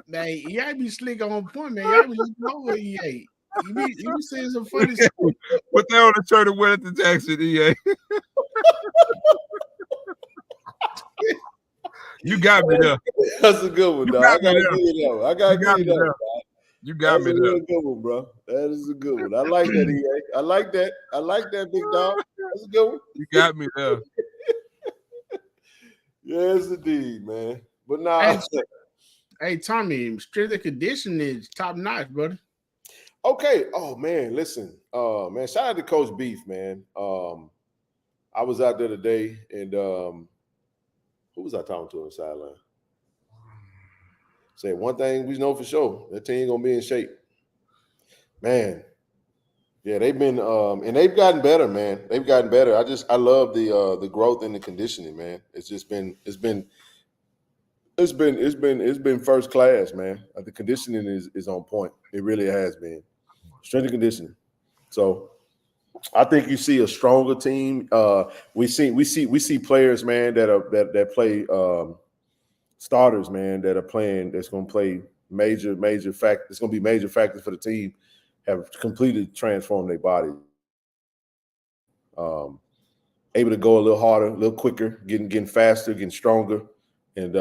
[SPEAKER 7] Man, EA be slick on point, man. Y'all be looking over EA. You be saying some funny stuff.
[SPEAKER 6] Put that on the shirt and wear it to Jackson, EA. You got me there.
[SPEAKER 4] That's a good one, dog. I gotta give you that. I gotta give you that.
[SPEAKER 6] You got me there.
[SPEAKER 4] That's a good one, bro. That is a good one. I like that, EA. I like that, big dog. That's a good one.
[SPEAKER 6] You got me there.
[SPEAKER 4] Yes, indeed, man. But now,
[SPEAKER 7] hey, Tommy, strength and conditioning is top notch, brother.
[SPEAKER 4] Okay. Oh man, listen. Man, shout out to Coach Beef, man. I was out there today, and who was I talking to on the sideline? Say one thing we know for sure: that team gonna be in shape. Man, yeah, they've been and they've gotten better, man. They've gotten better. I love the growth in the conditioning, man. It's been first class, man. The conditioning is on point. It really has been. Strength and conditioning. So I think you see a stronger team. We see players, man, that play starters, man, that are playing. That's going to play major fact. It's going to be major factors for the team. Have completely transformed their body. Able to go a little harder, a little quicker, getting faster, getting stronger, and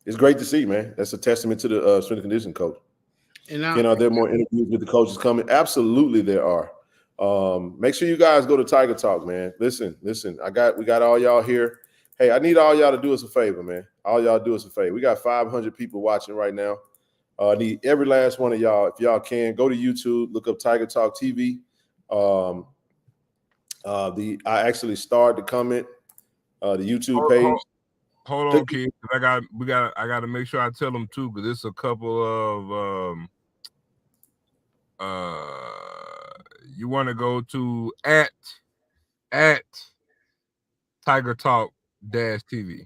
[SPEAKER 4] it's great to see, man. That's a testament to the strength and conditioning coach. And are there more interviews with the coaches coming? Absolutely, there are. Make sure you guys go to Tiger Talk, man. Listen. We got all y'all here. Hey, I need all y'all to do us a favor, man. All y'all do us a favor. We got 500 people watching right now. I need every last one of y'all, if y'all can, go to YouTube, look up Tiger Talk TV. I actually starred the comment, the YouTube page.
[SPEAKER 6] Hold on, kids. I got to make sure I tell them too, because it's a couple of you want to go to at Tiger Talk -TV.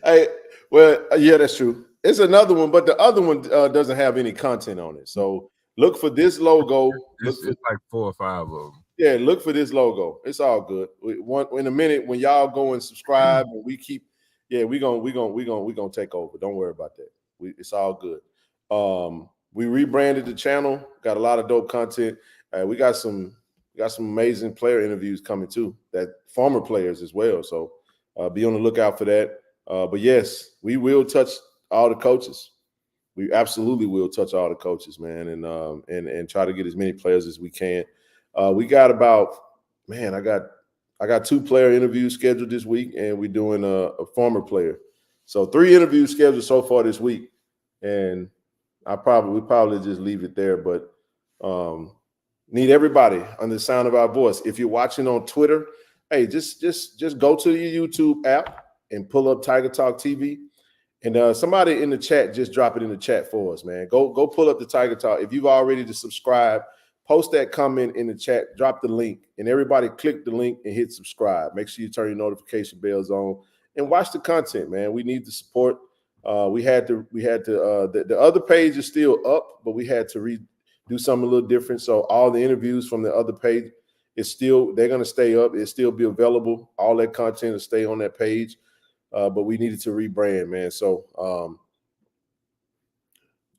[SPEAKER 4] Hey, well, yeah, that's true. It's another one, but the other one doesn't have any content on it. So look for this logo.
[SPEAKER 6] It's like 4 or 5 of them.
[SPEAKER 4] Yeah, look for this logo. It's all good. In a minute, when y'all go and subscribe, and we keep, we gonna take over. Don't worry about that. It's all good. We rebranded the channel. Got a lot of dope content. We got some amazing player interviews coming too. That former players as well. So be on the lookout for that. But yes, we will touch all the coaches. We absolutely will touch all the coaches, man, and try to get as many players as we can. We got about, man, I got 2 player interviews scheduled this week, and we're doing a former player. So 3 interviews scheduled so far this week, and we probably just leave it there. But need everybody under the sound of our voice. If you're watching on Twitter, hey, just go to your YouTube app and pull up Tiger Talk TV. And somebody in the chat, just drop it in the chat for us, man. Go pull up the Tiger Talk. If you've already subscribed, post that comment in the chat, drop the link, and everybody click the link and hit subscribe. Make sure you turn your notification bells on and watch the content, man. We need the support. The other page is still up, but we had to do something a little different. So all the interviews from the other page they're going to stay up. It'll still be available. All that content will stay on that page. But we needed to rebrand, man. So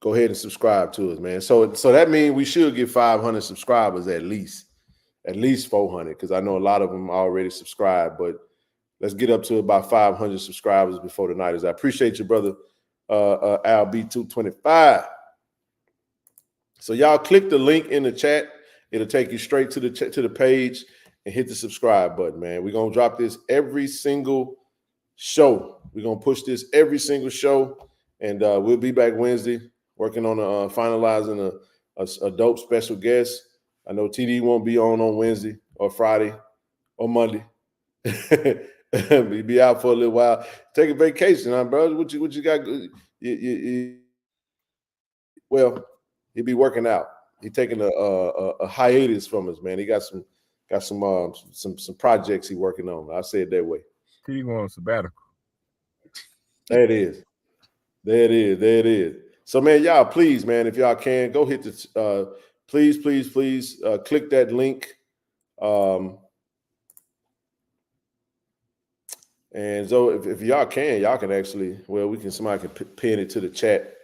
[SPEAKER 4] go ahead and subscribe to us, man. So that means we should get 500 subscribers at least 400, because I know a lot of them already subscribed. But let's get up to about 500 subscribers before the night is. I appreciate you, brother, Al B225. So y'all click the link in the chat. It'll take you straight to the page and hit the subscribe button, man. We're gonna drop this every single show. We're gonna push this every single show, and we'll be back Wednesday working on finalizing a dope special guest. I know TD won't be on Wednesday or Friday or Monday. We'll be out for a little while. Take a vacation, huh, bro? What you got? Well, he'll be working out. He's taking a hiatus from us, man. He got some projects he's working on. I'll say it that way.
[SPEAKER 6] TD going on sabbatical.
[SPEAKER 4] There it is. So, man, y'all, please, man, if y'all can, go hit the please click that link. And so if y'all can actually, somebody can pin it to the chat.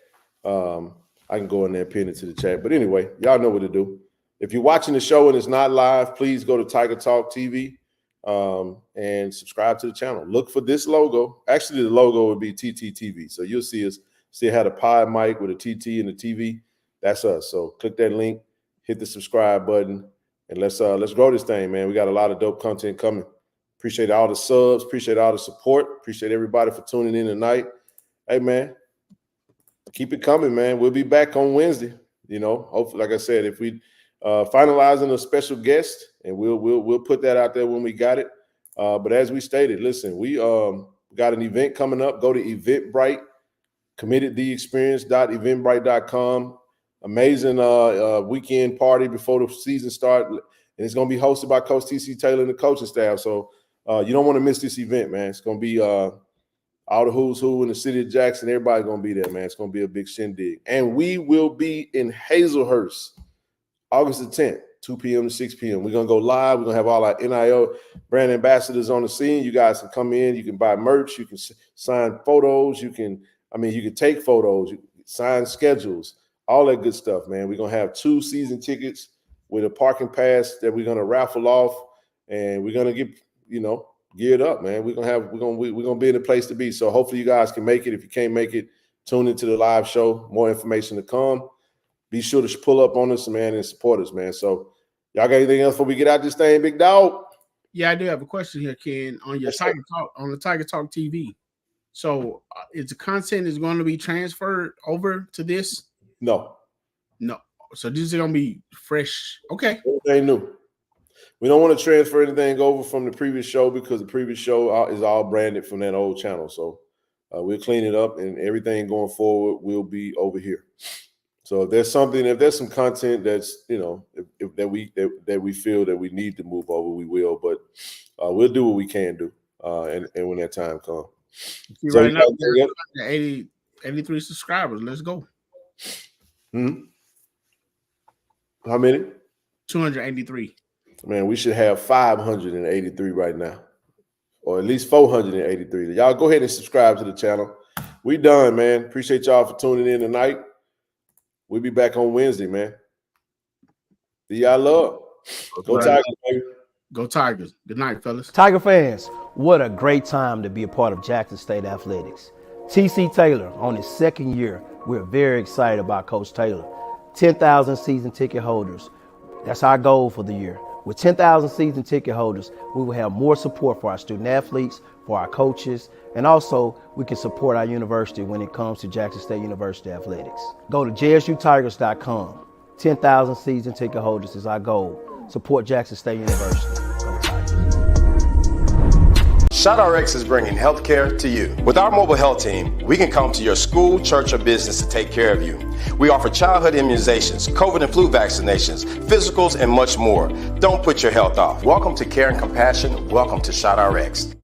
[SPEAKER 4] I can go in there and pin it to the chat. But anyway, y'all know what to do. If you're watching the show and it's not live, please go to Tiger Talk TV and subscribe to the channel. Look for this logo. Actually, the logo would be TTTV. So you'll see us still had a pod mic with a TT and a TV. That's us. So click that link, hit the subscribe button, and let's grow this thing, man. We got a lot of dope content coming. Appreciate all the subs. Appreciate all the support. Appreciate everybody for tuning in tonight. Hey, man, keep it coming, man. We'll be back on Wednesday. You know, hopefully, like I said, if we finalizing a special guest, and we'll put that out there when we got it. But as we stated, listen, we got an event coming up. Go to Eventbrite, committedtheexperience.eventbrite.com. Amazing weekend party before the season starts, and it's going to be hosted by Coach TC Taylor and the coaching staff. So you don't want to miss this event, man. It's going to be all the who's who in the city of Jackson. Everybody's going to be there, man. It's going to be a big shindig. And we will be in Hazelhurst August the 10th, 2 p.m. to 6 p.m. We're going to go live. We're going to have all our NIL brand ambassadors on the scene. You guys can come in. You can buy merch. You can sign photos. You can take photos, you can sign schedules, all that good stuff, man. We're going to have 2 season tickets with a parking pass that we're going to raffle off, and we're going to get, geared up, man. We're gonna be in the place to be. So hopefully you guys can make it. If you can't make it, tune into the live show. More information to come. Be sure to pull up on us, man, and support us, man. So y'all got anything else before we get out this thing, big dog?
[SPEAKER 7] Yeah, I do have a question here, Ken, on your Tiger Talk, on the Tiger Talk TV. So is the content is going to be transferred over to this?
[SPEAKER 4] No.
[SPEAKER 7] So this is going to be fresh. Okay.
[SPEAKER 4] Everything new. We don't want to transfer anything over from the previous show because the previous show is all branded from that old channel. So we'll clean it up, and everything going forward will be over here. So if there's some content that's, that we feel that we need to move over, we will. But we'll do what we can do, and when that time comes.
[SPEAKER 7] So right now, 83 subscribers. Let's go.
[SPEAKER 4] How many?
[SPEAKER 7] 283.
[SPEAKER 4] Man, we should have 583 right now, or at least 483. Y'all go ahead and subscribe to the channel. We done, man. Appreciate y'all for tuning in tonight. We'll be back on Wednesday, man. Y'all love. Go Tigers, baby.
[SPEAKER 7] Go Tigers. Good night, fellas.
[SPEAKER 1] Tiger fans, what a great time to be a part of Jackson State Athletics. TC Taylor on his second year. We're very excited about Coach Taylor. 10,000 season ticket holders. That's our goal for the year. With 10,000 season ticket holders, we will have more support for our student athletes, for our coaches, and also we can support our university when it comes to Jackson State University athletics. Go to JSUTigers.com. 10,000 season ticket holders is our goal. Support Jackson State University. Go Tigers.
[SPEAKER 9] ShotRx is bringing healthcare to you. With our mobile health team, we can come to your school, church, or business to take care of you. We offer childhood immunizations, COVID and flu vaccinations, physicals, and much more. Don't put your health off. Welcome to Care and Compassion. Welcome to ShotRx.